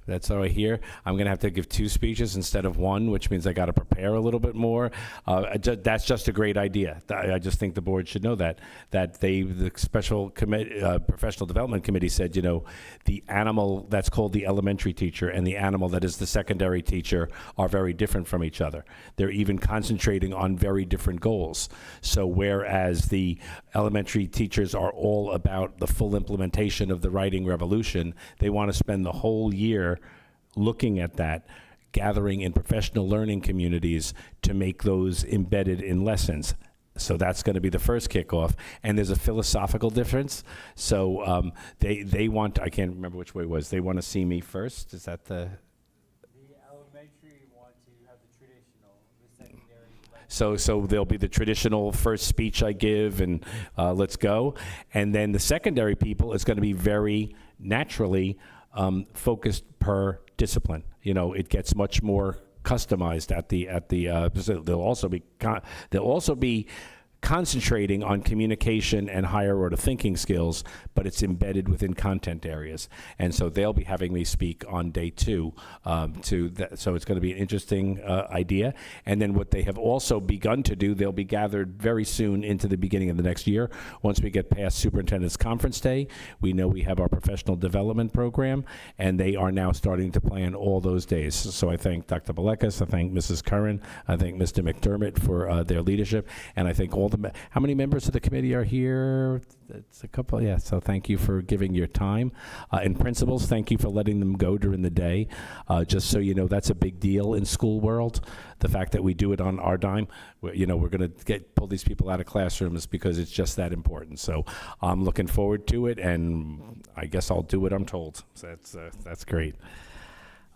Speaker 3: That's all I hear. I'm going to have to give 2 speeches instead of 1, which means I got to prepare a little bit more. That's just a great idea. I just think the board should know that the special professional development committee said, the animal that's called the elementary teacher and the animal that is the secondary teacher are very different from each other. They're even concentrating on very different goals. So whereas the elementary teachers are all about the full implementation of the writing revolution, they want to spend the whole year looking at that, gathering in professional learning communities to make those embedded in lessons. So that's going to be the first kickoff. And there's a philosophical difference. So they want, I can't remember which way it was, they want to see me first. Is that the
Speaker 11: elementary want to have the traditional, the secondary.
Speaker 3: So there'll be the traditional first speech I give and let's go. And then the secondary people is going to be very naturally focused per discipline. It gets much more customized at the. They'll also be concentrating on communication and higher order thinking skills, but it's embedded within content areas. And so they'll be having me speak on day 2 so it's going to be an interesting idea. And then what they have also begun to do, they'll be gathered very soon into the beginning of the next year. Once we get past Superintendent's Conference Day, we know we have our professional development program, and they are now starting to plan all those days. So I thank Dr. Balekas, I thank Mrs. Curran, I thank Mr. McDermott for their leadership, and I think all how many members of the committee are here? It's a couple, yeah. So thank you for giving your time. And principals, thank you for letting them go during the day. Just so you know, that's a big deal in school world. The fact that we do it on our dime, we're going to pull these people out of classrooms because it's just that important. So I'm looking forward to it, and I guess I'll do what I'm told. So that's great.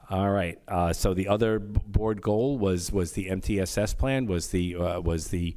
Speaker 3: All right. So the other board goal was the MTSS plan, was the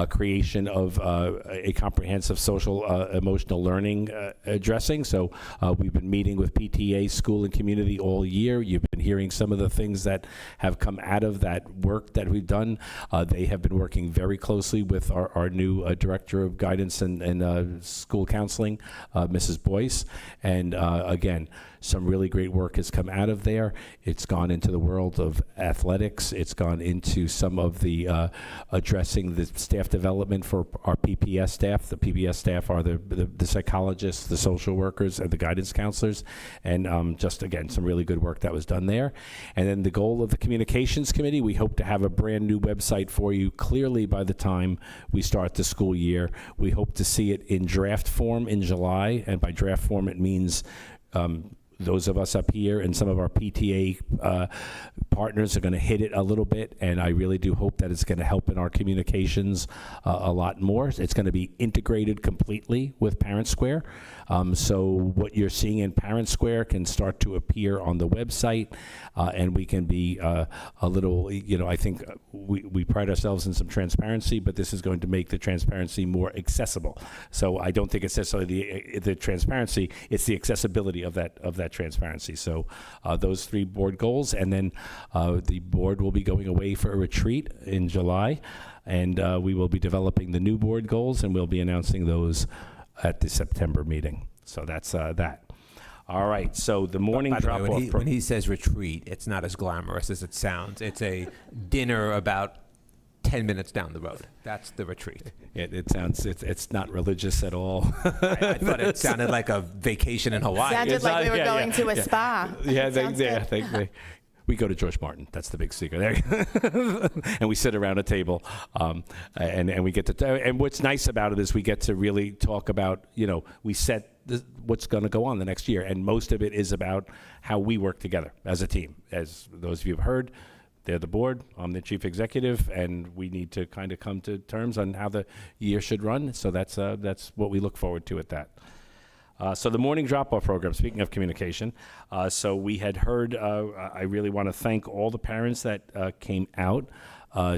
Speaker 3: creation of a comprehensive social emotional learning addressing. So we've been meeting with PTA, school, and community all year. You've been hearing some of the things that have come out of that work that we've done. They have been working very closely with our new director of guidance and school counseling, Mrs. Boyce. And again, some really great work has come out of there. It's gone into the world of athletics. It's gone into some of the addressing the staff development for our PPS staff. The PPS staff are the psychologists, the social workers, and the guidance counselors. And just, again, some really good work that was done there. And then the goal of the communications committee, we hope to have a brand new website for you clearly by the time we start the school year. We hope to see it in draft form in July. And by draft form, it means those of us up here and some of our PTA partners are going to hit it a little bit, and I really do hope that it's going to help in our communications a lot more. It's going to be integrated completely with Parent Square. So what you're seeing in Parent Square can start to appear on the website, and we can be a little, I think we pride ourselves in some transparency, but this is going to make the transparency more accessible. So I don't think it's necessarily the transparency, it's the accessibility of that transparency. So those 3 board goals, and then the board will be going away for a retreat in July, and we will be developing the new board goals, and we'll be announcing those at the September meeting. So that's that. All right, so the morning
Speaker 2: By the way,
Speaker 3: drop-off.
Speaker 2: when he says retreat, it's not as glamorous as it sounds. It's a dinner about 10 minutes down the road. That's the retreat.
Speaker 3: It sounds, it's not religious at all.
Speaker 2: I thought it sounded like a vacation in Hawaii.
Speaker 4: Sounded
Speaker 3: It's
Speaker 4: like
Speaker 3: not-
Speaker 4: we were
Speaker 3: yeah,
Speaker 4: going
Speaker 3: yeah,
Speaker 4: to a
Speaker 3: yeah.
Speaker 4: spa.
Speaker 3: Yeah,
Speaker 4: Sounds good.
Speaker 3: we go to George Martin. That's the big secret there. And we sit around a table, and we get to. And what's nice about it is we get to really talk about. We set what's going to go on the next year, and most of it is about how we work together as a team. As those of you have heard, they're the board. I'm the chief executive, and we need to kind of come to terms on how the year should run. So that's what we look forward to at that. So the morning drop-off program, speaking of communication, so we had heard, I really want to thank all the parents that came out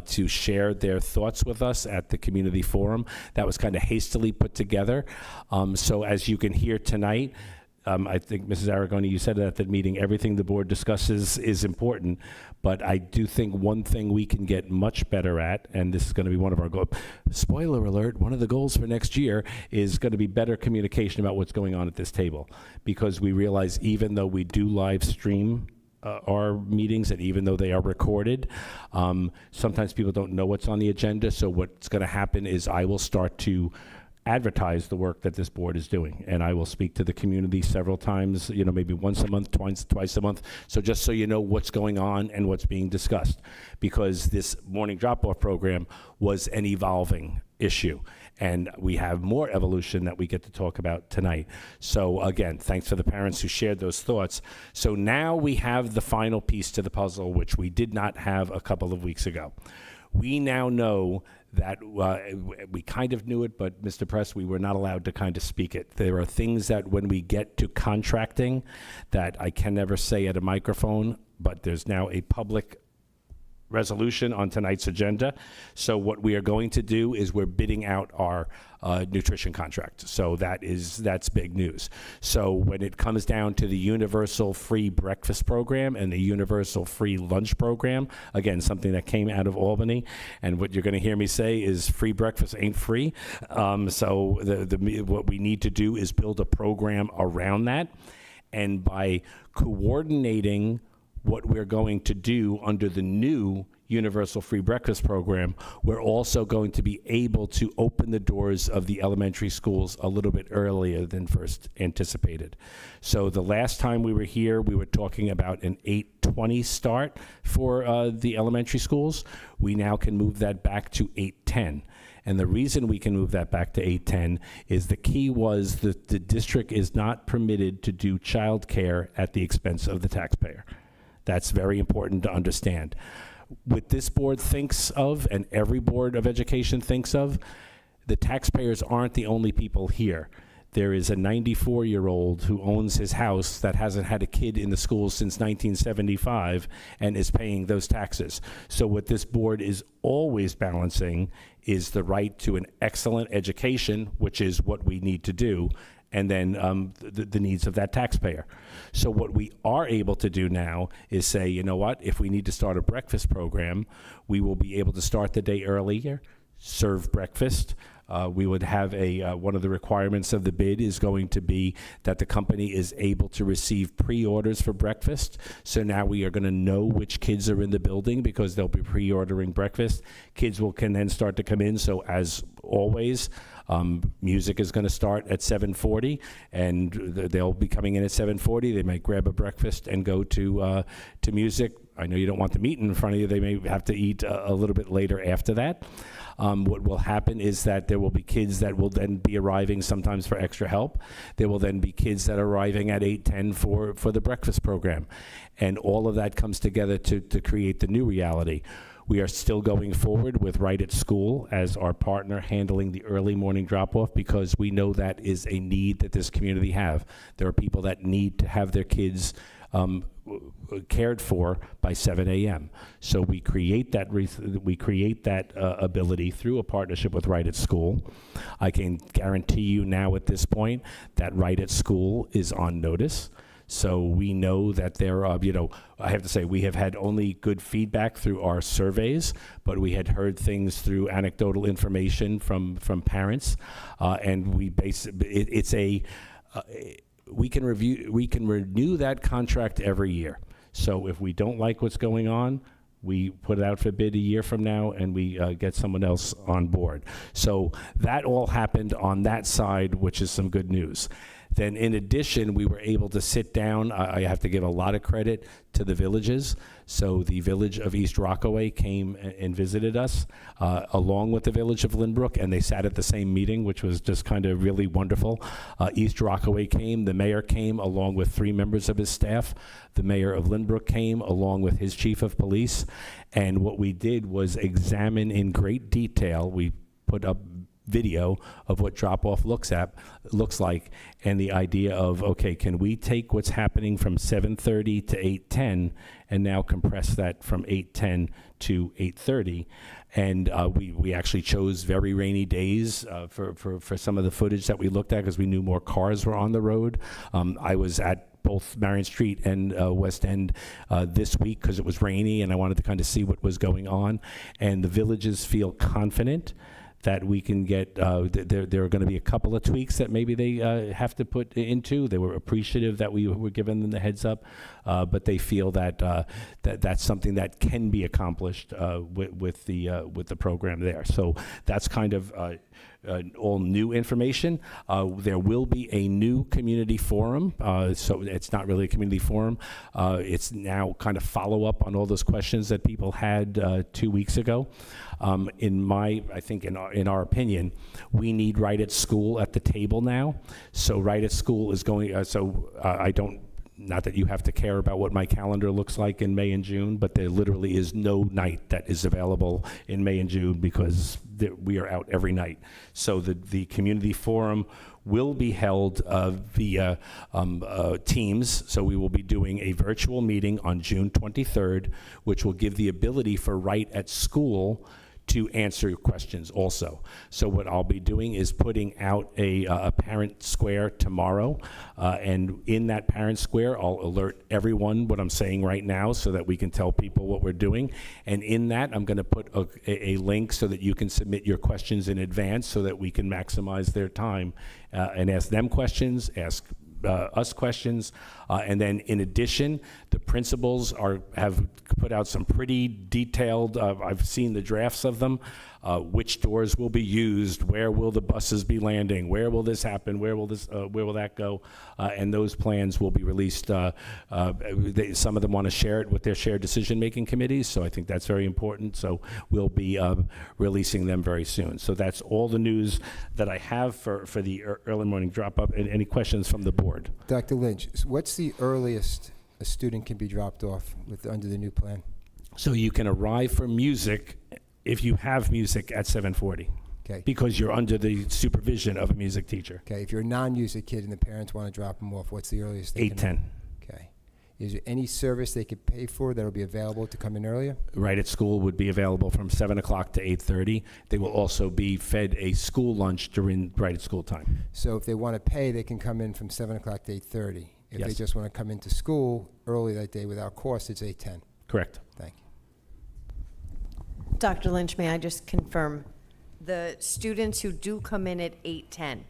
Speaker 3: to share their thoughts with us at the community forum. That was kind of hastily put together. So as you can hear tonight, I think, Mrs. Aragoni, you said at the meeting, everything the board discusses is important, but I do think one thing we can get much better at, and this is going to be one of our goals, spoiler alert, one of the goals for next year is going to be better communication about what's going on at this table, because we realize even though we do live stream our meetings, and even though they are recorded, sometimes people don't know what's on the agenda, so what's going to happen is I will start to advertise the work that this board is doing, and I will speak to the community several times, maybe once a month, twice a month, so just so you know what's going on and what's being discussed, because this morning drop-off program was an evolving issue, and we have more evolution that we get to talk about tonight. So again, thanks to the parents who shared those thoughts. So now we have the final piece to the puzzle, which we did not have a couple of weeks ago. We now know that we kind of knew it, but Mr. Press, we were not allowed to kind of speak it. There are things that when we get to contracting that I can never say at a microphone, but there's now a public resolution on tonight's agenda. So what we are going to do is we're bidding out our nutrition contract. So that's big news. So when it comes down to the universal free breakfast program and the universal free lunch program, again, something that came out of Albany, and what you're going to hear me say is free breakfast ain't free. So what we need to do is build a program around that, and by coordinating what we're going to do under the new universal free breakfast program, we're also going to be able to open the doors of the elementary schools a little bit earlier than first anticipated. So the last time we were here, we were talking about an 8:20 start for the elementary schools. We now can move that back to 8:10. And the reason we can move that back to 8:10 is the key was that the district is not permitted to do childcare at the expense of the taxpayer. That's very important to understand. What this board thinks of, and every board of education thinks of, the taxpayers aren't the only people here. There is a 94-year-old who owns his house that hasn't had a kid in the schools since 1975 and is paying those taxes. So what this board is always balancing is the right to an excellent education, which is what we need to do, and then the needs of that taxpayer. So what we are able to do now is say, you know what, if we need to start a breakfast program, we will be able to start the day earlier, serve breakfast. We would have one of the requirements of the bid is going to be that the company is able to receive pre-orders for breakfast. So now we are going to know which kids are in the building because they'll be pre-ordering breakfast. Kids can then start to come in. So as always, music is going to start at 7:40, and they'll be coming in at 7:40. They might grab a breakfast and go to music. I know you don't want them eating in front of you. They may have to eat a little bit later after that. What will happen is that there will be kids that will then be arriving sometimes for extra help. There will then be kids that are arriving at 8:10 for the breakfast program. And all of that comes together to create the new reality. We are still going forward with Right at School as our partner handling the early morning drop-off, because we know that is a need that this community have. There are people that need to have their kids cared for by 7 a.m. So we create that ability through a partnership with Right at School. I can guarantee you now at this point that Right at School is on notice. So we know that there are, I have to say, we have had only good feedback through our surveys, but we had heard things through anecdotal information from parents, and we can renew that contract every year. So if we don't like what's going on, we put it out for bid a year from now, and we get someone else on board. So that all happened on that side, which is some good news. Then in addition, we were able to sit down. I have to give a lot of credit to the villages. So the village of East Rockaway came and visited us, along with the village of Lynbrook, and they sat at the same meeting, which was just kind of really wonderful. East Rockaway came, the mayor came along with 3 members of his staff. The mayor of Lynbrook came along with his chief of police. And what we did was examine in great detail. We put up video of what drop-off looks like, and the idea of, okay, can we take what's happening from 7:30 to 8:10 and now compress that from 8:10 to 8:30? And we actually chose very rainy days for some of the footage that we looked at, because we knew more cars were on the road. I was at both Marion Street and West End this week because it was rainy, and I wanted to kind of see what was going on. And the villages feel confident that we can get, there are going to be a couple of tweaks that maybe they have to put into. They were appreciative that we were giving them the heads up, but they feel that that's something that can be accomplished with the program there. So that's kind of all new information. There will be a new community forum, so it's not really a community forum. It's now kind of follow up on all those questions that people had 2 weeks ago. I think in our opinion, we need Right at School at the table now. So Right at School is going, I don't, not that you have to care about what my calendar looks like in May and June, but there literally is no night that is available in May and June because we are out every night. So the community forum will be held via Teams. So we will be doing a virtual meeting on June 23rd, which will give the ability for Right at School to answer your questions also. So what I'll be doing is putting out a parent square tomorrow, and in that parent square, I'll alert everyone what I'm saying right now so that we can tell people what we're doing. And in that, I'm gonna put a link so that you can submit your questions in advance so that we can maximize their time and ask them questions, ask us questions, and then in addition, the principals have put out some pretty detailed, I've seen the drafts of them, which doors will be used, where will the buses be landing, where will this happen, where will that go, and those plans will be released. Some of them want to share it with their shared decision-making committees, so I think that's very important, so we'll be releasing them very soon. So that's all the news that I have for the early morning drop-up. And any questions from the board?
Speaker 1: Dr. Lynch, what's the earliest a student can be dropped off under the new plan?
Speaker 3: So you can arrive for music if you have music at 7:40.
Speaker 1: Okay.
Speaker 3: Because you're under the supervision of a music teacher.
Speaker 1: Okay, if you're a non-music kid and the parents want to drop them off, what's the earliest they can?
Speaker 3: 8:10.
Speaker 1: Okay. Is there any service they could pay for that will be available to come in earlier?
Speaker 3: Right at School would be available from 7 o'clock to 8:30. They will also be fed a school lunch during Right at School time.
Speaker 1: So if they want to pay, they can come in from 7 o'clock to 8:30. If they
Speaker 3: Yes.
Speaker 1: just want to come into school early that day without cost, it's 8:10.
Speaker 3: Correct.
Speaker 1: Thank you.
Speaker 7: Dr. Lynch, may I just confirm, the students who do come in at 8:10,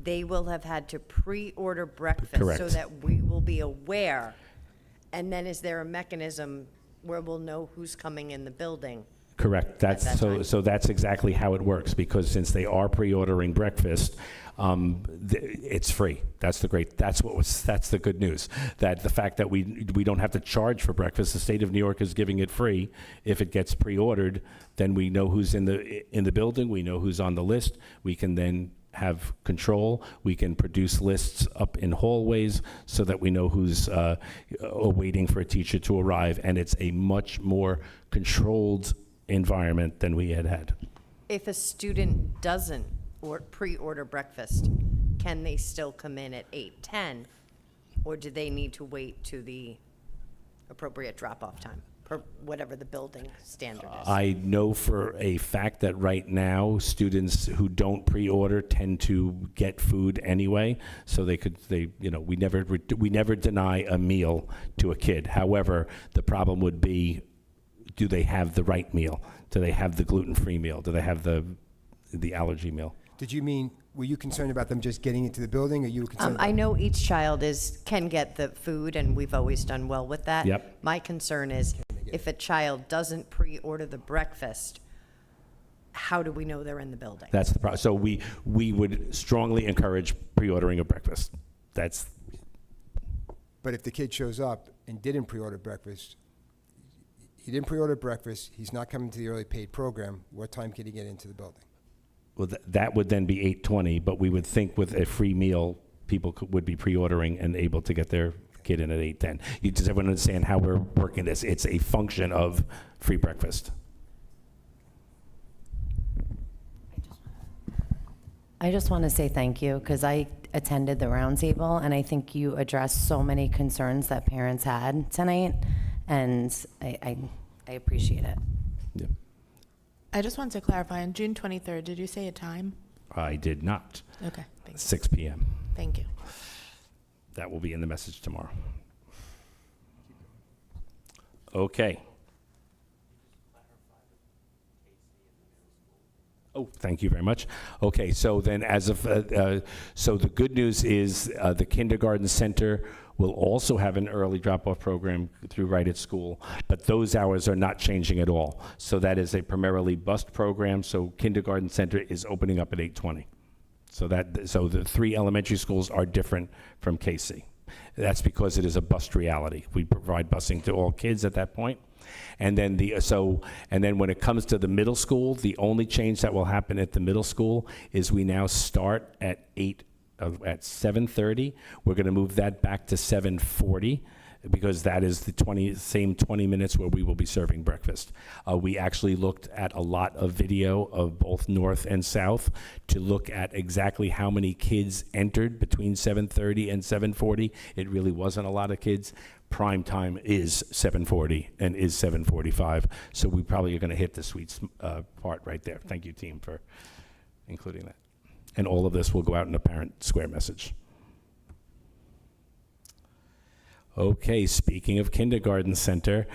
Speaker 7: they will have had to pre-order breakfast so
Speaker 3: Correct.
Speaker 7: that we will be aware. And then is there a mechanism where we'll know who's coming in the building?
Speaker 3: Correct. That's
Speaker 7: that time.
Speaker 3: so that's exactly how it works, because since they are pre-ordering breakfast, it's free. That's the good news. That the fact that we don't have to charge for breakfast. The state of New York is giving it free. If it gets pre-ordered, then we know who's in the building. We know who's on the list. We can then have control. We can produce lists up in hallways so that we know who's waiting for a teacher to arrive, and it's a much more controlled environment than we had.
Speaker 7: If a student doesn't pre-order breakfast, can they still come in at 8:10, or do they need to wait to the appropriate drop-off time, per whatever the building standard is?
Speaker 3: I know for a fact that right now, students who don't pre-order tend to get food anyway, so we never deny a meal to a kid. However, the problem would be, do they have the right meal? Do they have the gluten-free meal? Do they have the allergy meal?
Speaker 1: Were you concerned about them just getting into the building, or you were concerned?
Speaker 7: I know each child can get the food, and we've always done well with that.
Speaker 3: Yep.
Speaker 7: My concern is, if a child doesn't pre-order the breakfast, how do we know they're in the building?
Speaker 3: That's the problem. So we would strongly encourage pre-ordering a breakfast.
Speaker 1: But if the kid shows up and didn't pre-order breakfast, he didn't pre-order breakfast, he's not coming to the early paid program, what time can he get into the building?
Speaker 3: Well, that would then be 8:20, but we would think with a free meal, people would be pre-ordering and able to get their kid in at 8:10. Does everyone understand how we're working this? It's a function of free breakfast.
Speaker 5: I just want to say thank you, because I attended the roundtable, and I think you addressed so many concerns that parents had tonight, and I appreciate it.
Speaker 3: Yeah.
Speaker 4: I just wanted to clarify, on June 23rd, did you say a time?
Speaker 3: I did not.
Speaker 4: Okay, thank you.
Speaker 3: 6 p.m.
Speaker 4: Thank you.
Speaker 3: That will be in the message tomorrow. Okay. Oh, thank you very much. Okay, so then so the good news is the kindergarten center will also have an early drop-off program through Right at School, but those hours are not changing at all. So that is a primarily bused program, so kindergarten center is opening up at 8:20. So the 3 elementary schools are different from KC. That's because it is a bused reality. We provide busing to all kids at that point. And then when it comes to the middle school, the only change that will happen at the middle school is we now start at 7:30. We're going to move that back to 7:40 because that is the same 20 minutes where we will be serving breakfast. We actually looked at a lot of video of both North and South to look at exactly how many kids entered between 7:30 and 7:40. It really wasn't a lot of kids. Prime time is 7:40 and is 7:45, so we probably are going to hit the sweet part right there. Thank you, team, for including that. And all of this will go out in a parent square message. Okay, speaking of kindergarten center,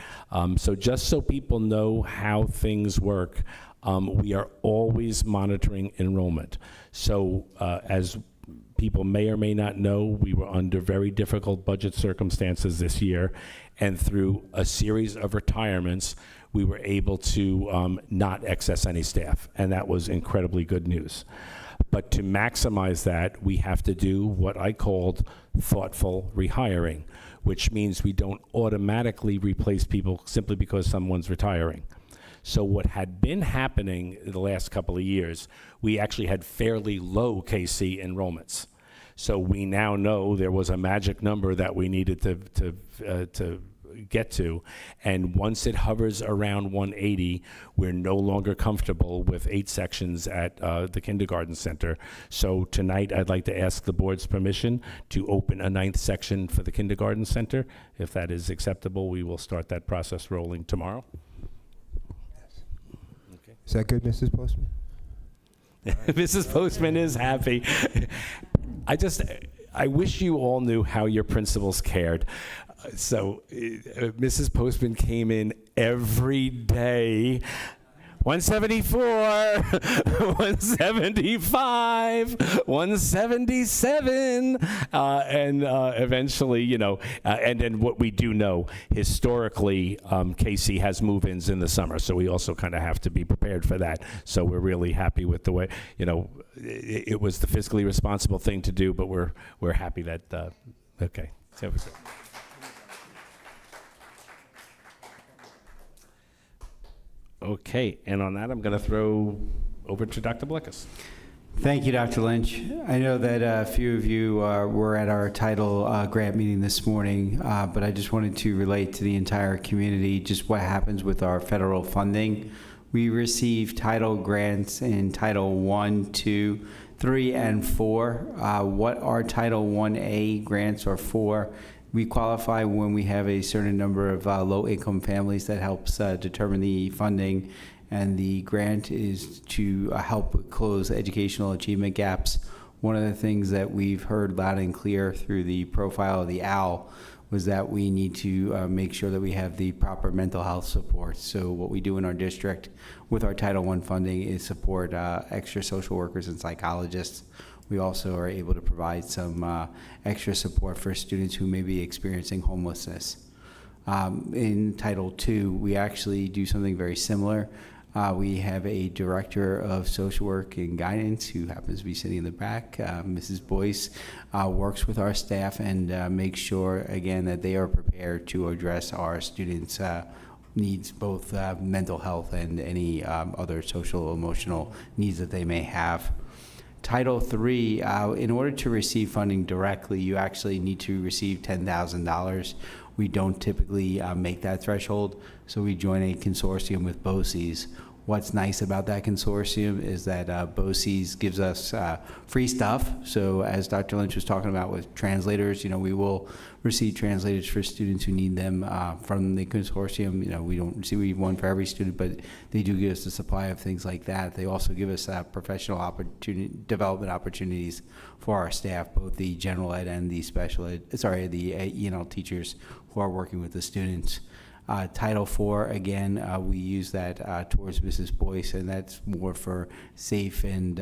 Speaker 3: so just so people know how things work, we are always monitoring enrollment. So as people may or may not know, we were under very difficult budget circumstances this year, and through a series of retirements, we were able to not excess any staff, and that was incredibly good news. But to maximize that, we have to do what I called thoughtful rehiring, which means we don't automatically replace people simply because someone's retiring. So what had been happening the last couple of years, we actually had fairly low KC enrollments. So we now know there was a magic number that we needed to get to, and once it hovers around 180, we're no longer comfortable with 8 sections at the kindergarten center. So tonight, I'd like to ask the board's permission to open a 9th section for the kindergarten center. If that is acceptable, we will start that process rolling tomorrow.
Speaker 1: Is that good, Mrs. Postman?
Speaker 3: Mrs. Postman is happy. I wish you all knew how your principals cared. So Mrs. Postman came in every day 174, 175, 177, and eventually, and then what we do know, historically, Casey has move-ins in the summer, so we also kind of have to be prepared for that. So we're really happy with the way, it was the fiscally responsible thing to do, but we're happy that, okay. So okay, and on that, I'm going to throw over to Dr. Blikus.
Speaker 12: Thank you, Dr. Lynch. I know that a few of you were at our title grant meeting this morning, but I just wanted to relate to the entire community just what happens with our federal funding. We receive title grants in Title 1, 2, 3, and 4. What our Title 1A grants are for, we qualify when we have a certain number of low-income families that helps determine the funding, and the grant is to help close educational achievement gaps. One of the things that we've heard loud and clear through the profile of the OWL was that we need to make sure that we have the proper mental health support. So what we do in our district with our Title I funding is support extra social workers and psychologists. We also are able to provide some extra support for students who may be experiencing homelessness. In Title II, we actually do something very similar. We have a director of social work and guidance who happens to be sitting in the back. Mrs. Boyce works with our staff and makes sure, again, that they are prepared to address our students' needs, both mental health and any other social emotional needs that they may have. Title III, in order to receive funding directly, you actually need to receive $10,000. We don't typically make that threshold, so we join a consortium with BOCES. What's nice about that consortium is that BOCES gives us free stuff. So as Dr. Lynch was talking about with translators, we will receive translators for students who need them from the consortium. We don't receive one for every student, but they do give us a supply of things like that. They also give us professional development opportunities for our staff, both the general ed and the the ENL teachers who are working with the students. Title IV, again, we use that towards Mrs. Boyce, and that's more for safe and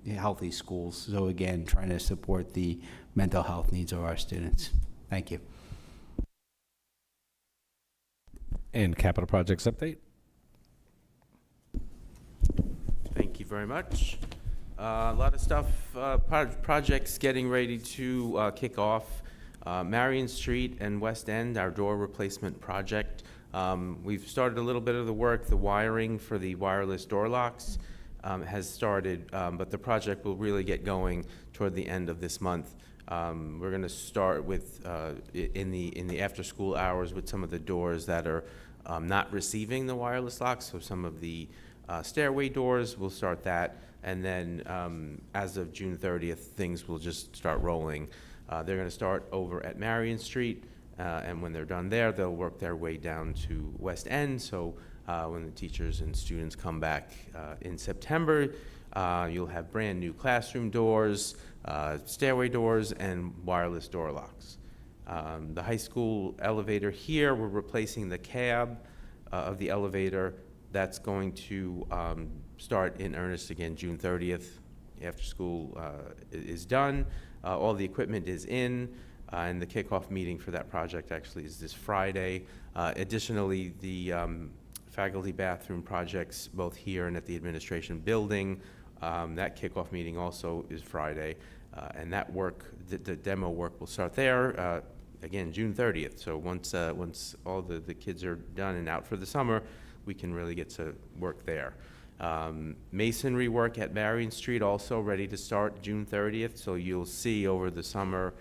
Speaker 12: healthy schools. So again, trying to support the mental health needs of our students. Thank you.
Speaker 3: And capital projects update.
Speaker 10: Thank you very much. A lot of stuff, projects getting ready to kick off. Marion Street and West End, our door replacement project. We've started a little bit of the work. The wiring for the wireless door locks has started, but the project will really get going toward the end of this month. We're going to start with in the after-school hours with some of the doors that are not receiving the wireless locks. So some of the stairway doors, we'll start that, and then as of June 30th, things will just start rolling. They're going to start over at Marion Street, and when they're done there, they'll work their way down to West End. So when the teachers and students come back in September, you'll have brand new classroom doors, stairway doors, and wireless door locks. The high school elevator here, we're replacing the cab of the elevator. That's going to start in earnest again June 30th, after school is done. All the equipment is in, and the kickoff meeting for that project actually is this Friday. Additionally, the faculty bathroom projects, both here and at the administration building, that kickoff meeting also is Friday. And that work, the demo work will start there, again, June 30th. So once all the kids are done and out for the summer, we can really get to work there. Masonry work at Marion Street also ready to start June 30th. So you'll see over the summer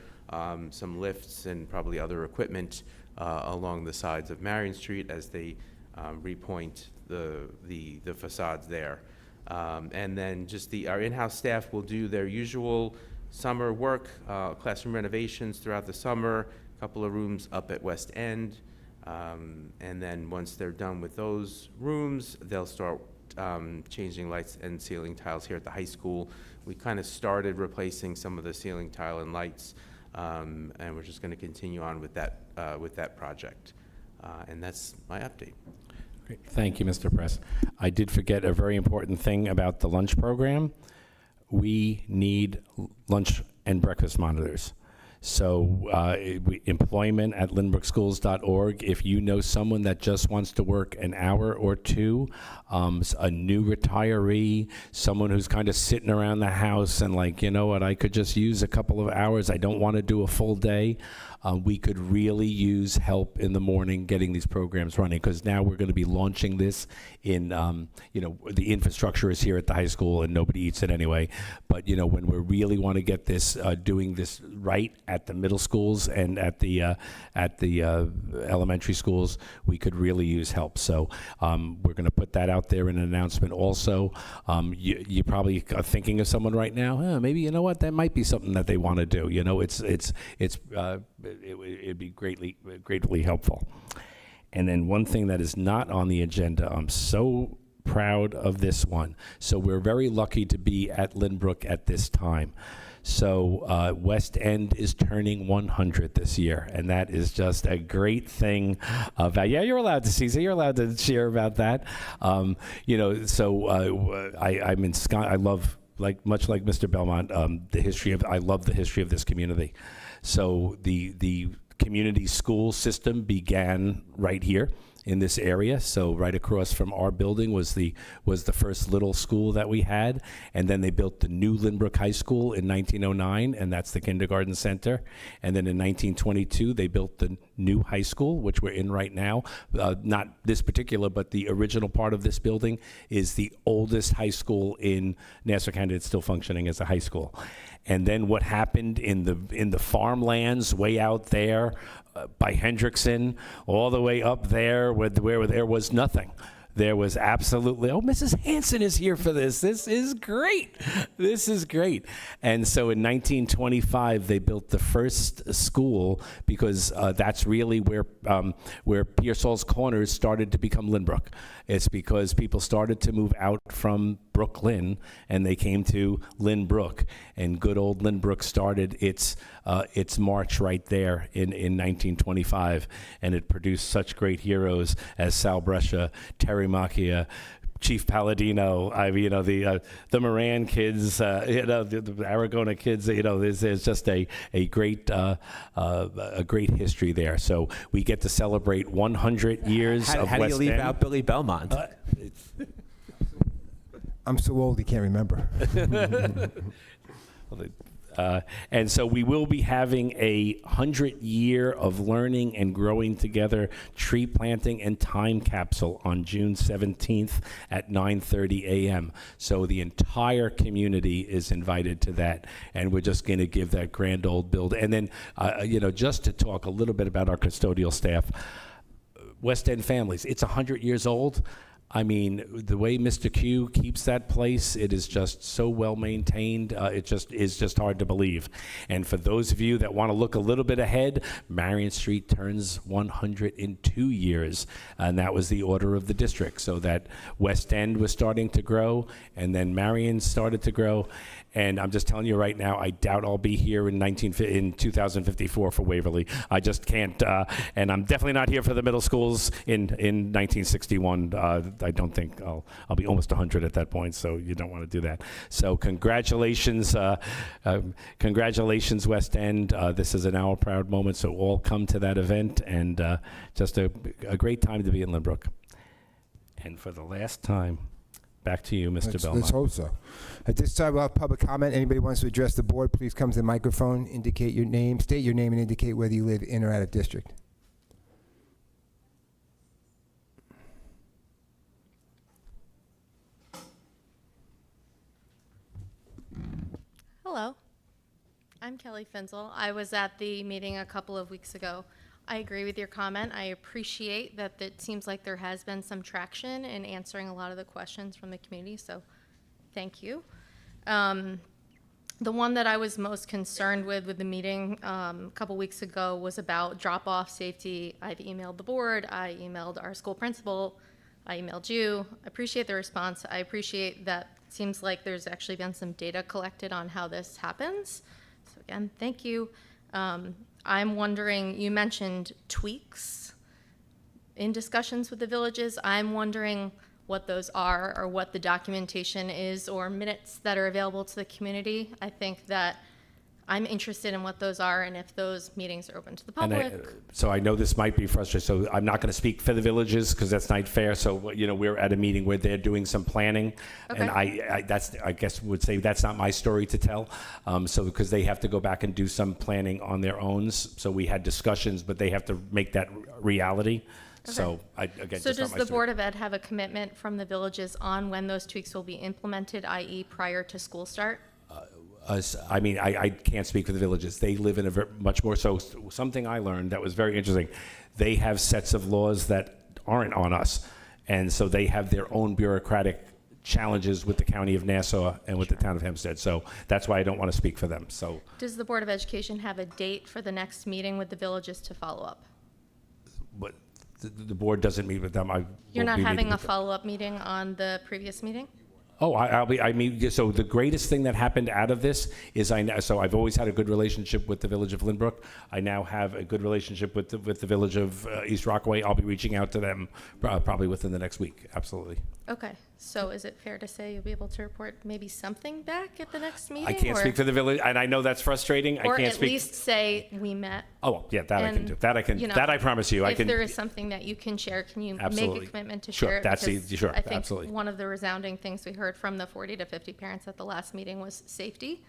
Speaker 10: some lifts and probably other equipment along the sides of Marion Street as they repoint the facades there. And then just our in-house staff will do their usual summer work, classroom renovations throughout the summer, a couple of rooms up at West End. And then once they're done with those rooms, they'll start changing lights and ceiling tiles here at the high school. We kind of started replacing some of the ceiling tile and lights, and we're just going to continue on with that project. And that's my update.
Speaker 3: Great. Thank you, Mr. Press. I did forget a very important thing about the lunch program. We need lunch and breakfast monitors. So employment at lynbrookschools.org. If you know someone that just wants to work an hour or two, a new retiree, someone who's kind of sitting around the house and like, you know what, I could just use a couple of hours. I don't want to do a full day. We could really use help in the morning getting these programs running, because now we're going to be launching this in, the infrastructure is here at the high school and nobody eats it anyway. But, when we really want to get this, doing this right at the middle schools and at the elementary schools, we could really use help. So we're going to put that out there in an announcement also. You probably are thinking of someone right now, maybe, you know what, that might be something that they want to do. It'd be gratefully helpful. And then one thing that is not on the agenda, I'm so proud of this one. So we're very lucky to be at Lynbrook at this time. So West End is turning 100 this year, and that is just a great thing. You're allowed to, Caesar. You're allowed to share about that. I'm ensconced. I love, much like Mr. Belmont, I love the history of this community. So the community school system began right here in this area. So right across from our building was the first little school that we had, and then they built the new Lynbrook High School in 1909, and that's the kindergarten center. And then in 1922 they built the new high school, which we're in right now. Not this particular, but the original part of this building is the oldest high school in Nassau County. It's still functioning as a high school. And then what happened in the farmlands way out there by Hendrickson, all the way up there where there was nothing. There was absolutely, Mrs. Hanson is here for this. This is great. This is great. And so in 1925, they built the first school, because that's really where Pearsall's Corners started to become Lynbrook. It's because people started to move out from Brooklyn and they came to Lynbrook, and good old Lynbrook started its march right there in 1925, and it produced such great heroes as Sal Brescia, Terry Macchia, Chief Palladino, the Moran kids, the Aragona kids. There's just a great history there. So we get to celebrate 100 years of West End.
Speaker 2: How do you leave out Billy Belmont?
Speaker 1: I'm so old he can't remember.
Speaker 3: And so we will be having a 100-year of learning and growing together tree planting and time capsule on June 17th at 9:30 a.m. So the entire community is invited to that, and we're just going to give that grand old build. And then, just to talk a little bit about our custodial staff, West End families, it's 100 years old. I mean, the way Mr. Q keeps that place, it is just so well maintained. It just is just hard to believe. And for those of you that want to look a little bit ahead, Marion Street turns 102 years, and that was the order of the district. So that West End was starting to grow, and then Marion started to grow. And I'm just telling you right now, I doubt I'll be here in 2054 for Waverly. I just can't. And I'm definitely not here for the middle schools in 1961. I don't think I'll be almost 100 at that point, so you don't want to do that. So congratulations, West End. This is an Our Proud moment, so all come to that event, and just a great time to be in Lynbrook. And for the last time, back to you, Mr. Belmont.
Speaker 1: Let's hope so. At this time, we'll have public comment. Anybody wants to address the board, please come to the microphone, indicate your name, state your name, and indicate whether you live in or out of district.
Speaker 13: Hello, I'm Kelly Finzel. I was at the meeting a couple of weeks ago. I agree with your comment. I appreciate that it seems like there has been some traction in answering a lot of the questions from the community, so thank you. The one that I was most concerned with the meeting a couple weeks ago was about drop-off safety. I've emailed the board, I emailed our school principal, I emailed you. I appreciate the response. I appreciate that it seems like there's actually been some data collected on how this happens. So again, thank you. I'm wondering, you mentioned tweaks. in discussions with the villages. I'm wondering what those are, or what the documentation is, or minutes that are available to the community. I think that I'm interested in what those are and if those meetings are open to the public.
Speaker 3: So I know this might be frustrating, so I'm not going to speak for the villages because that's not fair. So, you know, we're at a meeting where they're doing some planning. And I guess would say that's not my story to tell. So because they have to go back and do some planning on their own. So we had discussions, but they have to make that reality. So again,
Speaker 13: So
Speaker 3: just not
Speaker 13: does
Speaker 3: my
Speaker 13: the
Speaker 3: story.
Speaker 13: Board of Ed have a commitment from the villages on when those tweaks will be implemented, i.e. prior to school start?
Speaker 3: I mean, I can't speak for the villages. They live in a much more, so something I learned that was very interesting. They have sets of laws that aren't on us. And so they have their own bureaucratic challenges with the county of Nassau and with the town of Hempstead. So that's why I don't want to speak for them. So
Speaker 13: Does the Board of Education have a date for the next meeting with the villages to follow up?
Speaker 3: but the board doesn't meet with them.
Speaker 13: You're not having a follow-up meeting on the previous meeting?
Speaker 3: Oh, I mean, so the greatest thing that happened out of this is so I've always had a good relationship with the village of Lynbrook. I now have a good relationship with the village of East Rockaway. I'll be reaching out to them probably within the next week. Absolutely.
Speaker 13: Okay, so is it fair to say you'll be able to report maybe something back at the next meeting?
Speaker 3: I can't speak for the village, and I know that's frustrating.
Speaker 13: Or
Speaker 3: I can't
Speaker 13: at
Speaker 3: speak.
Speaker 13: least say we met.
Speaker 3: Oh, yeah, that I can
Speaker 13: And,
Speaker 3: do. That I can.
Speaker 13: you know,
Speaker 3: That I promise you. I
Speaker 13: If
Speaker 3: can.
Speaker 13: there is something that you can share, can you make
Speaker 3: Absolutely.
Speaker 13: a commitment to
Speaker 3: Sure,
Speaker 13: share it?
Speaker 3: that's
Speaker 13: Because
Speaker 3: sure,
Speaker 13: I think
Speaker 3: absolutely.
Speaker 13: one of the resounding things we heard from the 40 to 50 parents at the last meeting was safety.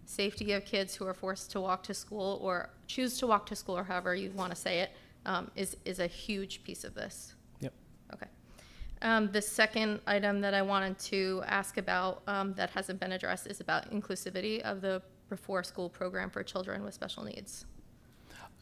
Speaker 13: Safety of kids who are forced to walk to school or choose to walk to school, or however you want to say it, is a huge piece of this.
Speaker 3: Yep.
Speaker 13: Okay. The second item that I wanted to ask about that hasn't been addressed is about inclusivity of the before-school program for children with special needs.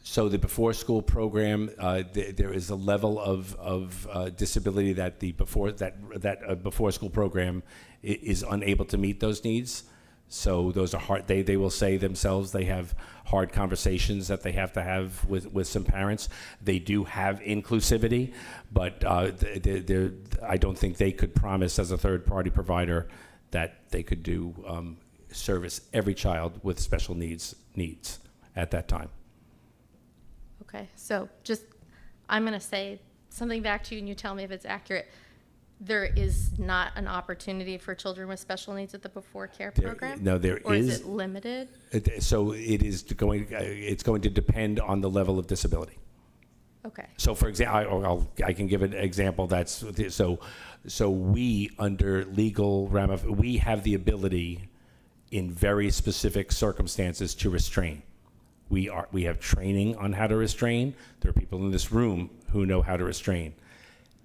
Speaker 3: So the before-school program, there is a level of disability that the before-school program is unable to meet those needs. So those are hard. They will say themselves they have hard conversations that they have to have with some parents. They do have inclusivity, but I don't think they could promise as a third-party provider that they could do service every child with special needs at that time.
Speaker 13: Okay, so just, I'm going to say something back to you and you tell me if it's accurate. There is not an opportunity for children with special needs at the Before Care program?
Speaker 3: No, there
Speaker 13: Or
Speaker 3: is.
Speaker 13: is it limited?
Speaker 3: So it's going to depend on the level of disability.
Speaker 13: Okay.
Speaker 3: So for example, I can give an example that's, so we under legal we have the ability in very specific circumstances to restrain. We have training on how to restrain. There are people in this room who know how to restrain.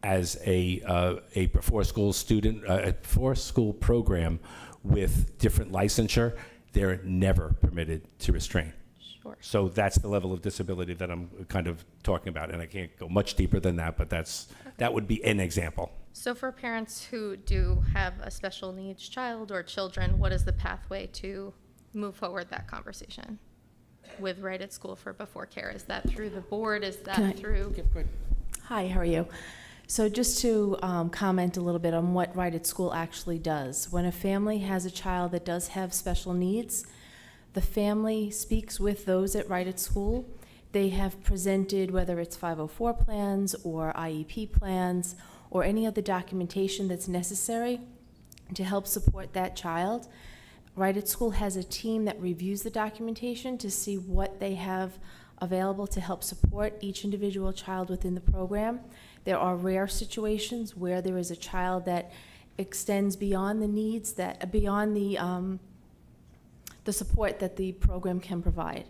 Speaker 3: As a before-school student, a before-school program with different licensure, they're never permitted to restrain.
Speaker 13: Sure.
Speaker 3: So that's the level of disability that I'm kind of talking about, and I can't go much deeper than that, but that would be an example.
Speaker 13: So for parents who do have a special needs child or children, what is the pathway to move forward that conversation with Right at School for Before Care? Is that through the board? Is that through?
Speaker 14: Hi, how are you? So just to comment a little bit on what Right at School actually does. When a family has a child that does have special needs, the family speaks with those at Right at School. They have presented, whether it's 504 plans or IEP plans or any other documentation that's necessary to help support that child. Right at School has a team that reviews the documentation to see what they have available to help support each individual child within the program. There are rare situations where there is a child that extends beyond the needs, beyond the support that the program can provide.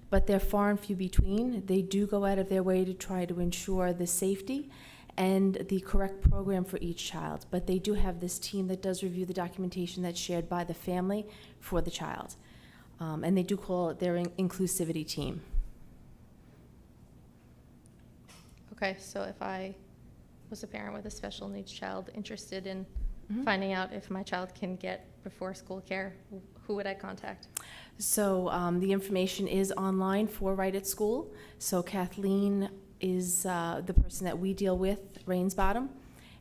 Speaker 14: But they're far and few between. They do go out of their way to try to ensure the safety and the correct program for each child. But they do have this team that does review the documentation that's shared by the family for the child. And they do call it their inclusivity team.
Speaker 13: Okay, so if I was a parent with a special needs child interested in finding out if my child can get before school care, who would I contact?
Speaker 14: So the information is online for Right at School. So Kathleen is the person that we deal with, Rainsbottom,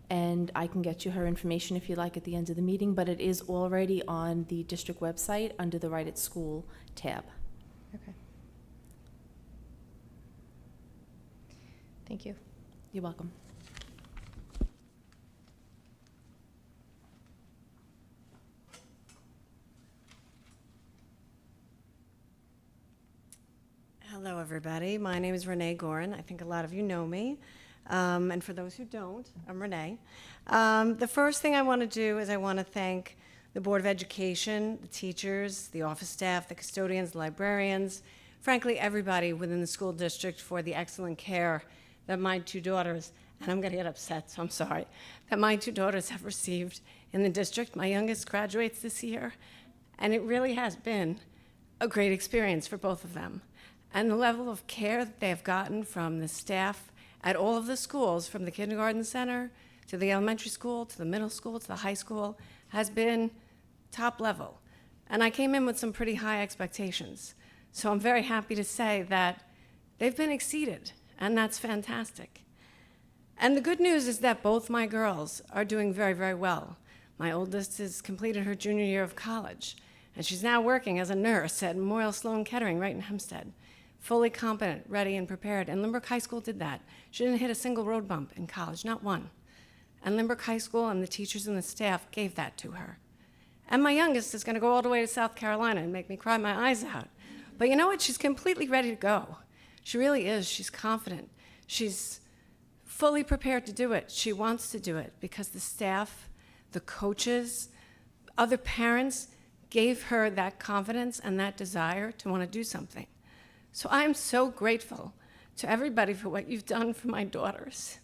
Speaker 14: and I can get you her information if you like at the end of the meeting, but it is already on the district website under the Right at School tab.
Speaker 13: Okay. Thank you.
Speaker 14: You're welcome.
Speaker 15: Hello, everybody. My name is Renee Gorin. I think a lot of you know me. And for those who don't, I'm Renee. The first thing I want to do is I want to thank the Board of Education, the teachers, the office staff, the custodians, the librarians, frankly, everybody within the school district for the excellent care that my two daughters, and I'm going to get upset, so I'm sorry, that my two daughters have received in the district. My youngest graduates this year, and it really has been a great experience for both of them. And the level of care that they have gotten from the staff at all of the schools, from the kindergarten center to the elementary school, to the middle school, to the high school, has been top level. And I came in with some pretty high expectations. So I'm very happy to say that they've been exceeded, and that's fantastic. And the good news is that both my girls are doing very, very well. My oldest has completed her junior year of college, and she's now working as a nurse at Memorial Sloan Kettering right in Hempstead. Fully competent, ready, and prepared. And Lynbrook High School did that. She didn't hit a single road bump in college, not one. And Lynbrook High School and the teachers and the staff gave that to her. And my youngest is going to go all the way to South Carolina and make me cry my eyes out. But you know what? She's completely ready to go. She really is. She's confident. She's fully prepared to do it. She wants to do it because the staff, the coaches, other parents gave her that confidence and that desire to want to do something. So I'm so grateful to everybody for what you've done for my daughters.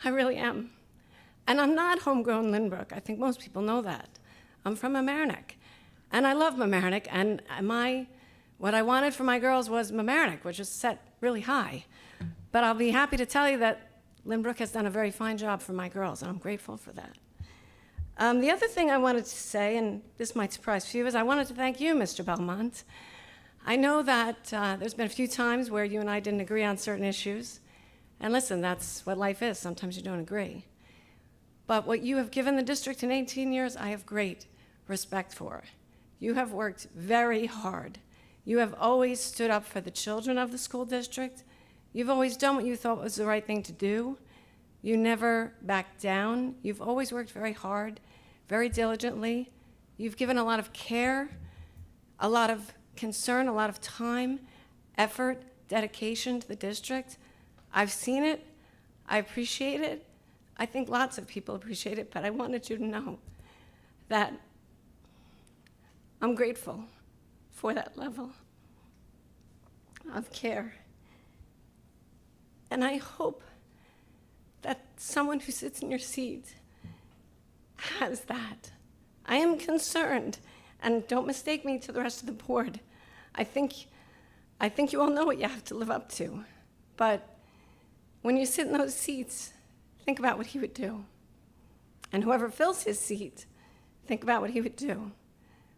Speaker 15: I really am. And I'm not homegrown Lynbrook. I think most people know that. I'm from Mamaroneck. And I love Mamaroneck. And what I wanted for my girls was Mamaroneck, which is set really high. But I'll be happy to tell you that Lynbrook has done a very fine job for my girls, and I'm grateful for that. The other thing I wanted to say, and this might surprise you, is I wanted to thank you, Mr. Belmont. I know that there's been a few times where you and I didn't agree on certain issues. And listen, that's what life is. Sometimes you don't agree. But what you have given the district in 18 years, I have great respect for. You have worked very hard. You have always stood up for the children of the school district. You've always done what you thought was the right thing to do. You never backed down. You've always worked very hard, very diligently. You've given a lot of care, a lot of concern, a lot of time, effort, dedication to the district. I've seen it. I appreciate it. I think lots of people appreciate it, but I wanted you to know that I'm grateful for that level of care. And I hope that someone who sits in your seat has that. I am concerned, and don't mistake me to the rest of the board. I think you all know what you have to live up to. But when you sit in those seats, think about what he would do. And whoever fills his seat, think about what he would do.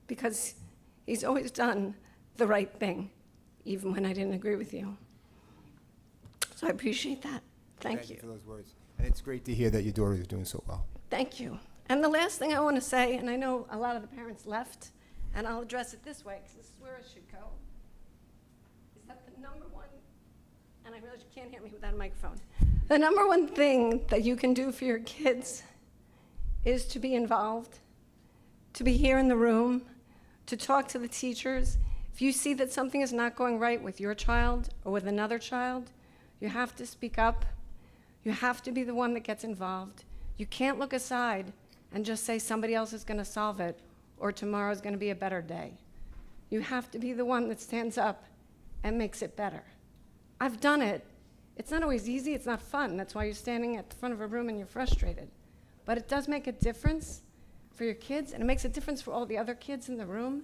Speaker 15: Because he's always done the right thing, even when I didn't agree with you. So I appreciate that. Thank you.
Speaker 1: For those words. And it's great to hear that your daughter is doing so well.
Speaker 15: Thank you. And the last thing I want to say, and I know a lot of the parents left, and I'll address it this way, because this is where it should go, is that the number one, and I realize you can't hear me without a microphone, the number one thing that you can do for your kids is to be involved, to be here in the room, to talk to the teachers. If you see that something is not going right with your child or with another child, you have to speak up. You have to be the one that gets involved. You can't look aside and just say somebody else is going to solve it or tomorrow is going to be a better day. You have to be the one that stands up and makes it better. I've done it. It's not always easy. It's not fun. That's why you're standing at the front of a room and you're frustrated. But it does make a difference for your kids, and it makes a difference for all the other kids in the room.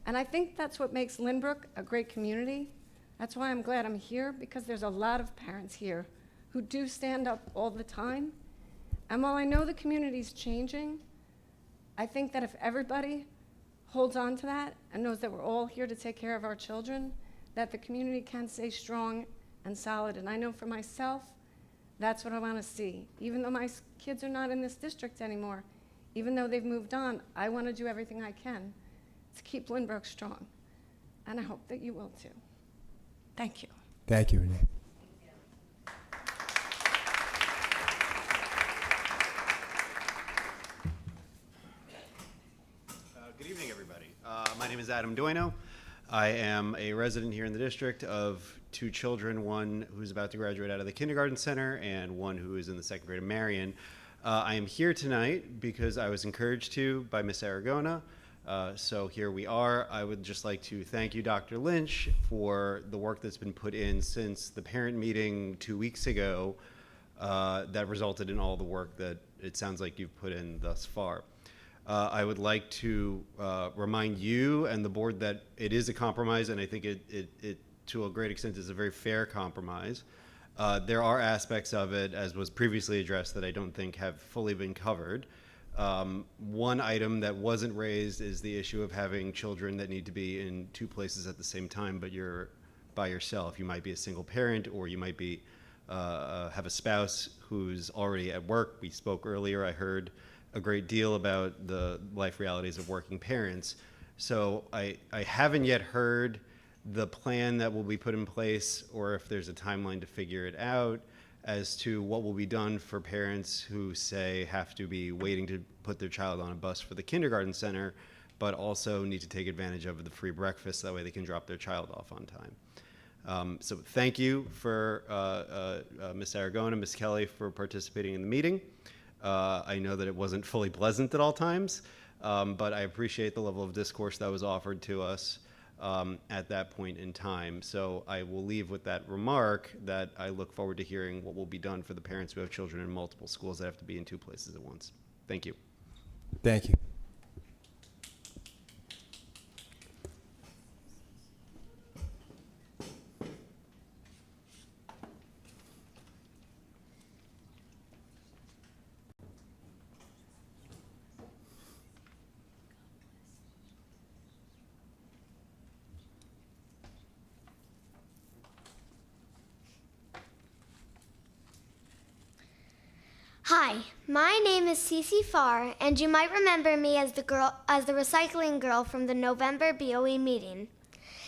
Speaker 15: And I think that's what makes Lynbrook a great community. That's why I'm glad I'm here, because there's a lot of parents here who do stand up all the time. And while I know the community's changing, I think that if everybody holds on to that and knows that we're all here to take care of our children, that the community can stay strong and solid. And I know for myself, that's what I want to see. Even though my kids are not in this district anymore, even though they've moved on, I want to do everything I can to keep Lynbrook strong. And I hope that you will too. Thank you.
Speaker 1: Thank you, Renee.
Speaker 16: name is Adam Duino. I am a resident here in the district of 2 children, one who's about to graduate out of the kindergarten center and one who is in the 2nd grade of Marion. I am here tonight because I was encouraged to by Miss Aragona. So here we are. I would just like to thank you, Dr. Lynch, for the work that's been put in since the parent meeting 2 weeks ago that resulted in all the work that it sounds like you've put in thus far. I would like to remind you and the board that it is a compromise, and I think it to a great extent is a very fair compromise. There are aspects of it, as was previously addressed, that I don't think have fully been covered. One item that wasn't raised is the issue of having children that need to be in 2 places at the same time, but you're by yourself. You might be a single parent, or you might be have a spouse who's already at work. We spoke earlier, I heard a great deal about the life realities of working parents. So I haven't yet heard the plan that will be put in place, or if there's a timeline to figure it out, as to what will be done for parents who, say, have to be waiting to put their child on a bus for the kindergarten center, but also need to take advantage of the free breakfast, that way they can drop their child off on time. So thank you for Ms. Aragona, Ms. Kelly, for participating in the meeting. I know that it wasn't fully pleasant at all times, but I appreciate the level of discourse that was offered to us at that point in time. So I will leave with that remark that I look forward to hearing what will be done for the parents who have children in multiple schools that have to be in 2 places at once. Thank you.
Speaker 1: Thank you.
Speaker 17: Hi, my name is Cece Farr, and you might remember me as the recycling girl from the November BOE meeting.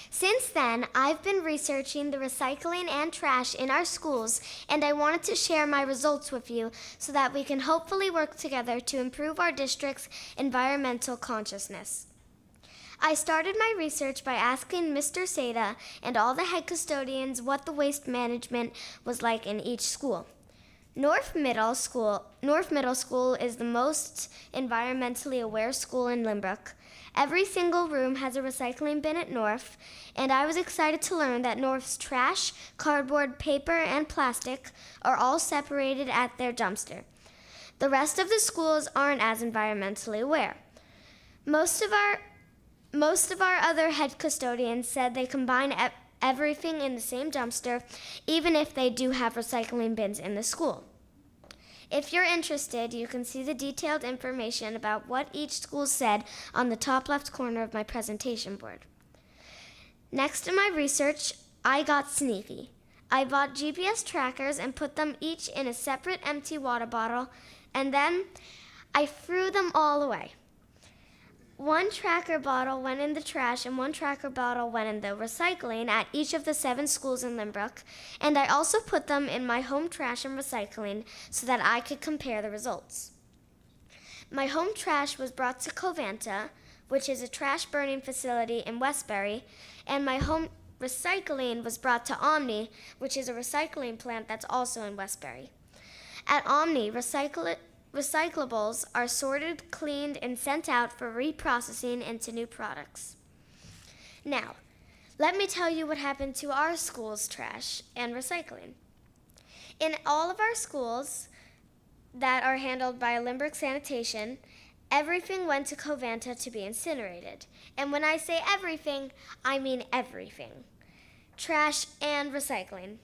Speaker 17: Since then, I've been researching the recycling and trash in our schools, and I wanted to share my results with you so that we can hopefully work together to improve our district's environmental consciousness. I started my research by asking Mr. Seda and all the head custodians what the waste management was like in each school. North Middle School is the most environmentally aware school in Lynbrook. Every single room has a recycling bin at North, and I was excited to learn that North's trash, cardboard, paper, and plastic are all separated at their dumpster. The rest of the schools aren't as environmentally aware. Most of our other head custodians said they combine everything in the same dumpster, even if they do have recycling bins in the school. If you're interested, you can see the detailed information about what each school said on the top left corner of my presentation board. Next to my research, I got sneaky. I bought GPS trackers and put them each in a separate empty water bottle, and then I threw them all away. 1 tracker bottle went in the trash and 1 tracker bottle went in the recycling at each of the 7 schools in Lynbrook, and I also put them in my home trash and recycling so that I could compare the results. My home trash was brought to Covanta, which is a trash burning facility in Westbury, and my home recycling was brought to Omni, which is a recycling plant that's also in Westbury. At Omni, recyclables are sorted, cleaned, and sent out for reprocessing into new products. Now, let me tell you what happened to our school's trash and recycling. In all of our schools that are handled by Lynbrook Sanitation, everything went to Covanta to be incinerated. And when I say everything, I mean everything. Trash and recycling.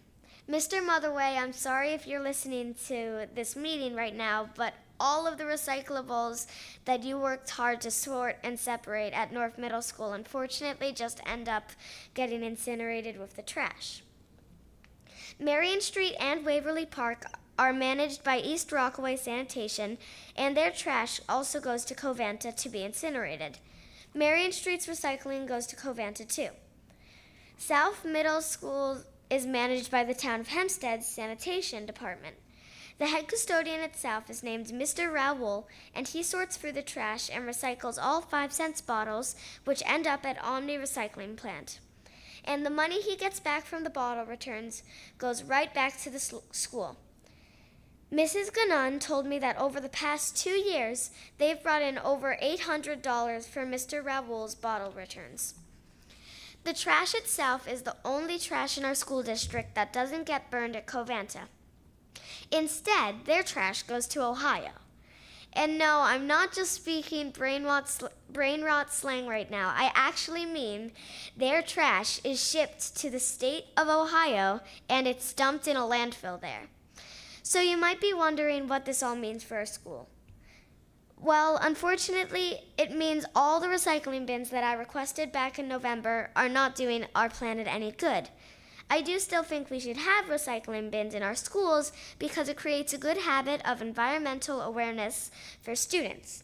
Speaker 17: Mr. Motherway, I'm sorry if you're listening to this meeting right now, but all of the recyclables that you worked hard to sort and separate at North Middle School unfortunately just end up getting incinerated with the trash. Marion Street and Waverly Park are managed by East Rockaway Sanitation, and their trash also goes to Covanta to be incinerated. Marion Street's recycling goes to Covanta too. South Middle School is managed by the Town of Hempstead's Sanitation Department. The head custodian itself is named Mr. Raoul, and he sorts through the trash and recycles all 5-cent bottles, which end up at Omni Recycling Plant. And the money he gets back from the bottle returns goes right back to the school. Mrs. Ganon told me that over the past 2 years, they've brought in over $800 for Mr. Raoul's bottle returns. The trash itself is the only trash in our school district that doesn't get burned at Covanta. Instead, their trash goes to Ohio. And no, I'm not just speaking brain rot slang right now. I actually mean their trash is shipped to the state of Ohio and it's dumped in a landfill there. So you might be wondering what this all means for our school. Well, unfortunately, it means all the recycling bins that I requested back in November are not doing our planet any good. I do still think we should have recycling bins in our schools because it creates a good habit of environmental awareness for students.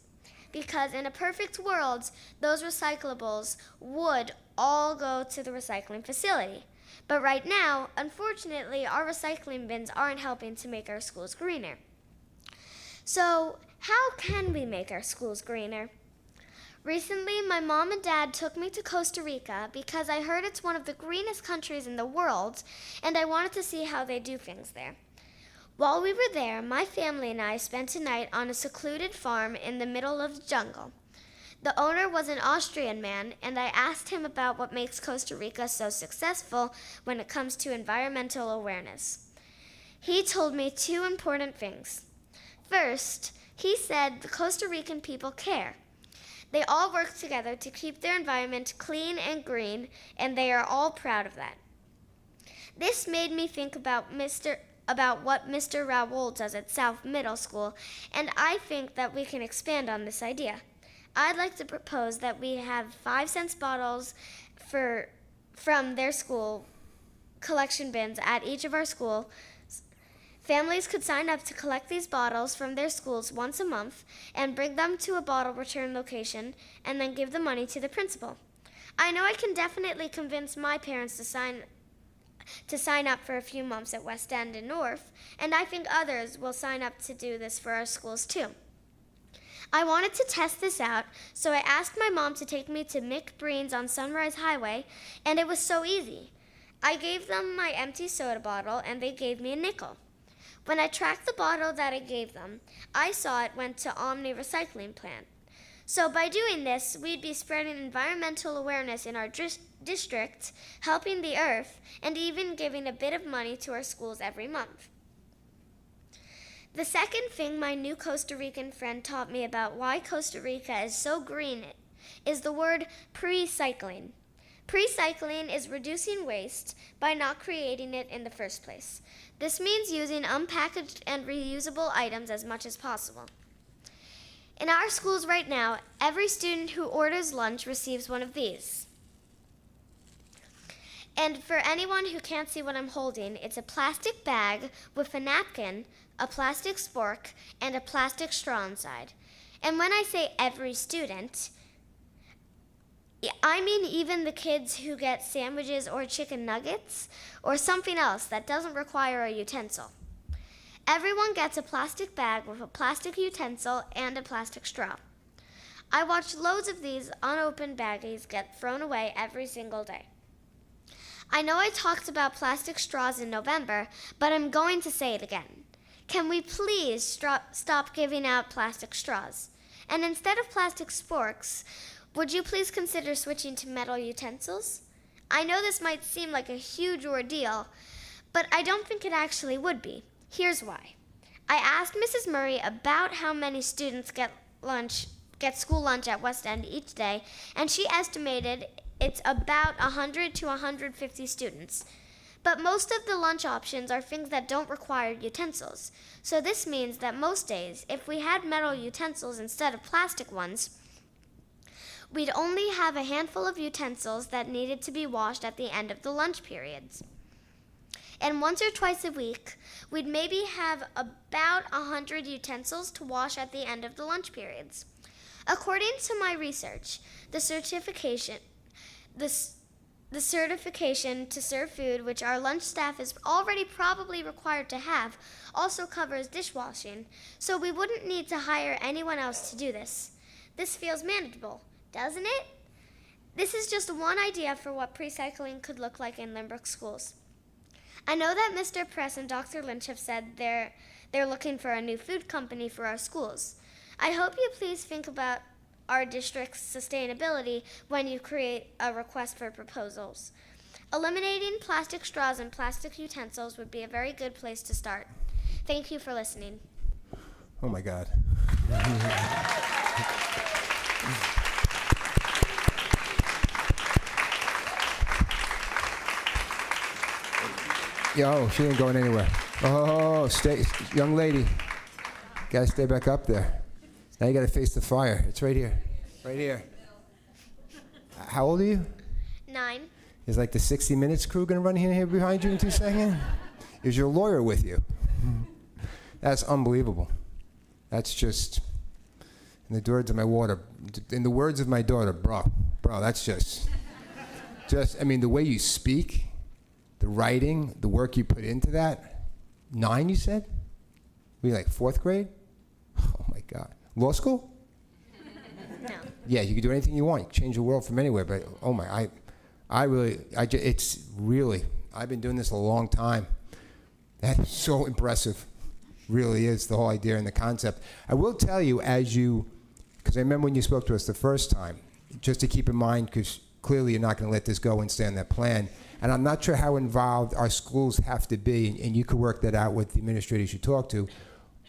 Speaker 17: Because in a perfect world, those recyclables would all go to the recycling facility. But right now, unfortunately, our recycling bins aren't helping to make our schools greener. So, how can we make our schools greener? Recently, my mom and dad took me to Costa Rica because I heard it's one of the greenest countries in the world, and I wanted to see how they do things there. While we were there, my family and I spent a night on a secluded farm in the middle of the jungle. The owner was an Austrian man, and I asked him about what makes Costa Rica so successful when it comes to environmental awareness. He told me 2 important things. First, he said the Costa Rican people care. They all work together to keep their environment clean and green, and they are all proud of that. This made me think about what Mr. Raoul does at South Middle School, and I think that we can expand on this idea. I'd like to propose that we have 5-cent bottles from their school collection bins at each of our schools. Families could sign up to collect these bottles from their schools once a month and bring them to a bottle return location and then give the money to the principal. I know I can definitely convince my parents to sign up for a few months at West End and North, and I think others will sign up to do this for our schools too. I wanted to test this out, so I asked my mom to take me to Mick Breen's on Sunrise Highway, and it was so easy. I gave them my empty soda bottle, and they gave me a nickel. When I tracked the bottle that I gave them, I saw it went to Omni Recycling Plant. So by doing this, we'd be spreading environmental awareness in our district, helping the earth, and even giving a bit of money to our schools every month. The second thing my new Costa Rican friend taught me about why Costa Rica is so green is the word pre-cycling. Pre-cycling is reducing waste by not creating it in the first place. This means using unpackaged and reusable items as much as possible. In our schools right now, every student who orders lunch receives one of these. And for anyone who can't see what I'm holding, it's a plastic bag with a napkin, a plastic spork, and a plastic straw inside. And when I say every student, I mean even the kids who get sandwiches or chicken nuggets or something else that doesn't require a utensil. Everyone gets a plastic bag with a plastic utensil and a plastic straw. I watch loads of these unopened baggies get thrown away every single day. I know I talked about plastic straws in November, but I'm going to say it again. Can we please stop giving out plastic straws? And instead of plastic sporks, would you please consider switching to metal utensils? I know this might seem like a huge ordeal, but I don't think it actually would be. Here's why. I asked Mrs. Murray about how many students get school lunch at West End each day, and she estimated it's about 100 to 150 students. But most of the lunch options are things that don't require utensils. So this means that most days, if we had metal utensils instead of plastic ones, we'd only have a handful of utensils that needed to be washed at the end of the lunch periods. And once or twice a week, we'd maybe have about 100 utensils to wash at the end of the lunch periods. According to my research, the the certification to serve food, which our lunch staff is already probably required to have, also covers dishwashing, so we wouldn't need to hire anyone else to do this. This feels manageable, doesn't it? This is just one idea for what pre-cycling could look like in Lynbrook schools. I know that Mr. Press and Dr. Lynch have said they're looking for a new food company for our schools. I hope you please think about our district's sustainability when you create a request for proposals. Eliminating plastic straws and plastic utensils would be a very good place to start. Thank you for listening.
Speaker 1: Oh my God. Yo, she ain't going anywhere. Oh, stay, young lady. Gotta stay back up there. Now you gotta face the fire. It's right here. Right here. How old are you?
Speaker 17: 9.
Speaker 1: Is like the 60 Minutes crew gonna run here behind you in 2 seconds? Is your lawyer with you? That's unbelievable. That's just, in the words of my daughter, bro, that's just, I mean, the way you speak, the writing, the work you put into that. 9, you said? Were you like 4th grade? Oh my God. Law school?
Speaker 17: No.
Speaker 1: Yeah, you can do anything you want. You can change the world from anywhere, but oh my, it's really, I've been doing this a long time. That's so impressive. Really is, the whole idea and the concept. I will tell you, because I remember when you spoke to us the first time, just to keep in mind, because clearly you're not going to let this go and stay on that plan. And I'm not sure how involved our schools have to be, and you could work that out with the administrators you talk to.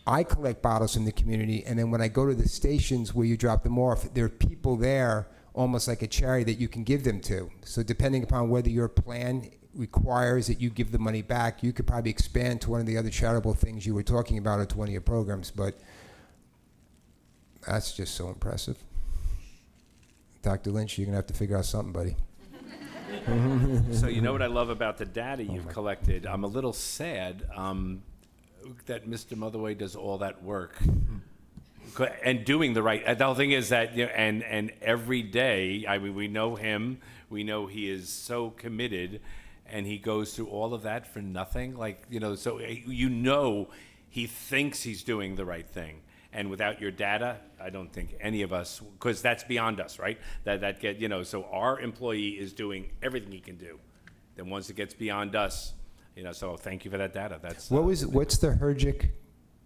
Speaker 1: I collect bottles from the community, and then when I go to the stations where you drop them off, there are people there, almost like a charity, that you can give them to. So depending upon whether your plan requires that you give the money back, you could probably expand to one of the other charitable things you were talking about or to one of your programs, but that's just so impressive. Dr. Lynch, you're going to have to figure out something, buddy.
Speaker 3: So you know what I love about the data you've collected? I'm a little sad that Mr. Motherway does all that work and doing the right. The whole thing is that, you know, and every day, I mean, we know him. We know he is so committed, and he goes through all of that for nothing. Like, you know, so you know he thinks he's doing the right thing. And without your data, I don't think any of us, because that's beyond us, right? So our employee is doing everything he can do. Then once it gets beyond us, you know, so thank you for that data. That's
Speaker 1: what's the Hergic?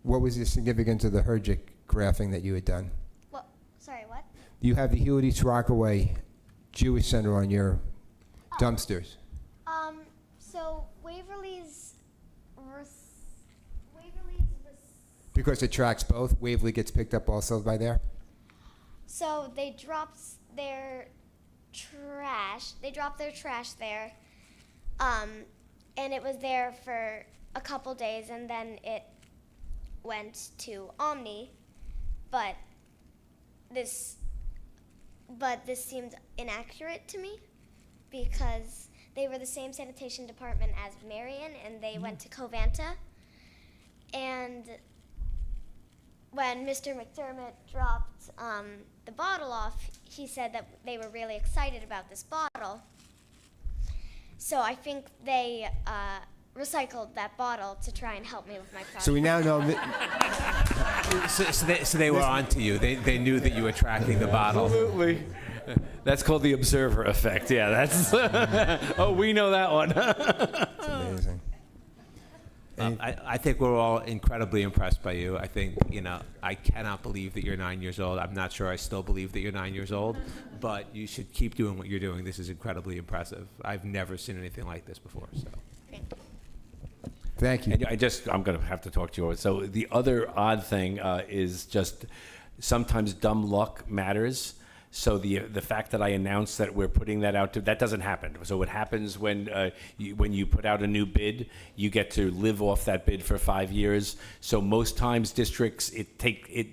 Speaker 1: What was the significance of the Hergic graphing that you had done?
Speaker 17: Well, sorry, what?
Speaker 1: You have the Hewlett East Rockaway Jewish Center on your dumpsters.
Speaker 17: So Waverly's
Speaker 1: Because it tracks both, Waverly gets picked up also by there?
Speaker 17: So they dropped their trash. They dropped their trash there, and it was there for a couple days, and then it went to Omni. But this seemed inaccurate to me because they were the same sanitation department as Marion, and they went to Covanta, and when Mr. McDermott dropped the bottle off, he said that they were really excited about this bottle. So I think they recycled that bottle to try and help me with my project.
Speaker 1: So we now know
Speaker 2: So they were on to you. They knew that you were tracking the bottle.
Speaker 3: Absolutely. That's called the observer effect. Yeah, that's. Oh, we know that one.
Speaker 1: It's amazing.
Speaker 2: I think we're all incredibly impressed by you. I think, you know, I cannot believe that you're 9 years old. I'm not sure I still believe that you're 9 years old, but you should keep doing what you're doing. This is incredibly impressive. I've never seen anything like this before. So.
Speaker 1: Thank you.
Speaker 3: And I'm going to have to talk to you. So the other odd thing is just sometimes dumb luck matters. So the fact that I announced that we're putting that out, that doesn't happen. So what happens when you put out a new bid, you get to live off that bid for 5 years. So most times districts,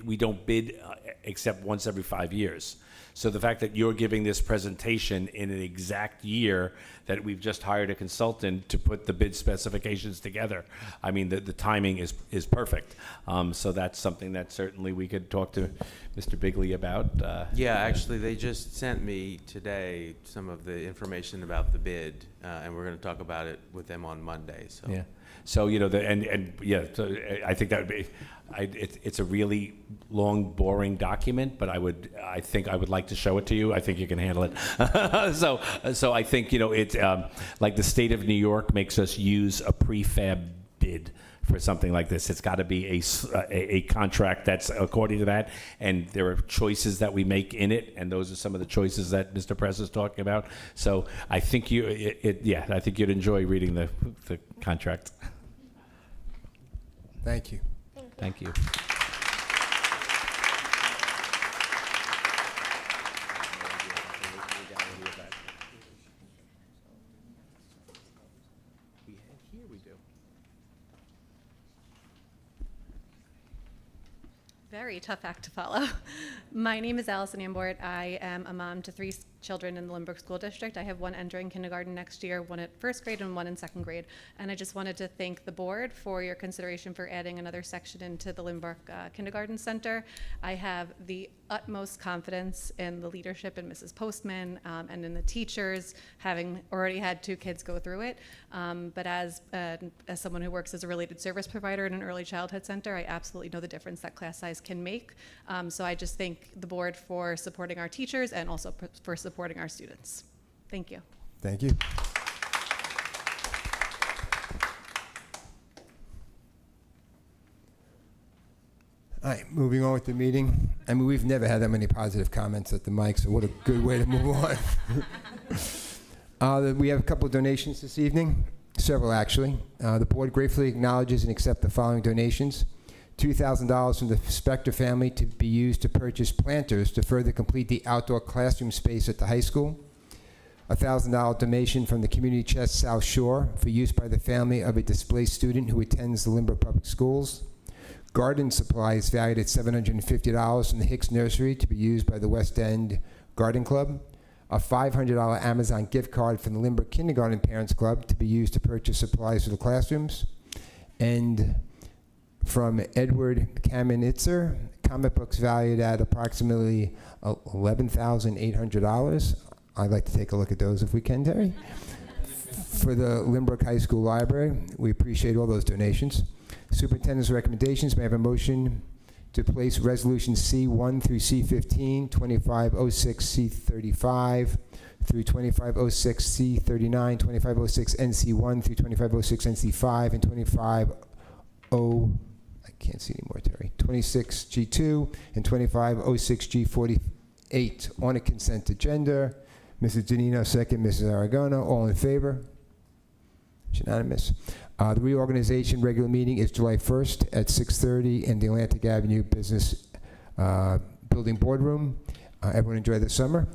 Speaker 3: we don't bid except once every 5 years. So the fact that you're giving this presentation in an exact year that we've just hired a consultant to put the bid specifications together, I mean, the timing is perfect. So that's something that certainly we could talk to Mr. Bigley about.
Speaker 10: Yeah, actually, they just sent me today some of the information about the bid, and we're going to talk about it with them on Monday. So.
Speaker 3: Yeah. So, you know, so I think that would be, it's a really long, boring document, but I think I would like to show it to you. I think you can handle it. So I think, you know, it's like the state of New York makes us use a prefab bid for something like this. It's got to be a contract that's according to that, and there are choices that we make in it, and those are some of the choices that Mr. Press is talking about. So I think I think you'd enjoy reading the contract.
Speaker 1: Thank you.
Speaker 3: Thank you.
Speaker 18: Very tough act to follow. My name is Allison Ambort. I am a mom to 3 children in the Lynbrook School District. I have one entering kindergarten next year, one at first grade and one in second grade. And I just wanted to thank the board for your consideration for adding another section into the Lynbrook Kindergarten Center. I have the utmost confidence in the leadership in Mrs. Postman and in the teachers, having already had 2 kids go through it. But as someone who works as a related service provider in an early childhood center, I absolutely know the difference that class size can make. So I just thank the board for supporting our teachers and also for supporting our students. Thank you.
Speaker 1: Thank you. All right, moving on with the meeting. I mean, we've never had that many positive comments at the mic, so what a good way to move on. We have a couple of donations this evening, several actually. The board gratefully acknowledges and accepts the following donations. $2,000 from the Spector family to be used to purchase planters to further complete the outdoor classroom space at the high school. A $1,000 donation from the Community Chest South Shore for use by the family of a displaced student who attends the Lynbrook Public Schools. Garden supplies valued at $750 from the Hicks Nursery to be used by the West End Garden Club. A $500 Amazon gift card from the Lynbrook Kindergarten Parents Club to be used to purchase supplies for the classrooms. And from Edward Kamenitzer, comic books valued at approximately $11,800. I'd like to take a look at those if we can, Terry. For the Lynbrook High School Library, we appreciate all those donations. Superintendent's recommendations, may I have a motion to place resolution C1 through C15, 2506C35 through 2506C39, 2506 NC1 through 2506 NC5, and 26G2 and 2506G48 on a consent agenda. Mrs. Janino, second. Mrs. Aragona, all in favor? It's unanimous. The reorganization regular meeting is July 1st at 6:30 in the Atlantic Avenue Business Building Boardroom. Everyone enjoy the summer.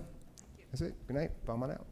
Speaker 1: That's it. Good night. Belmont out.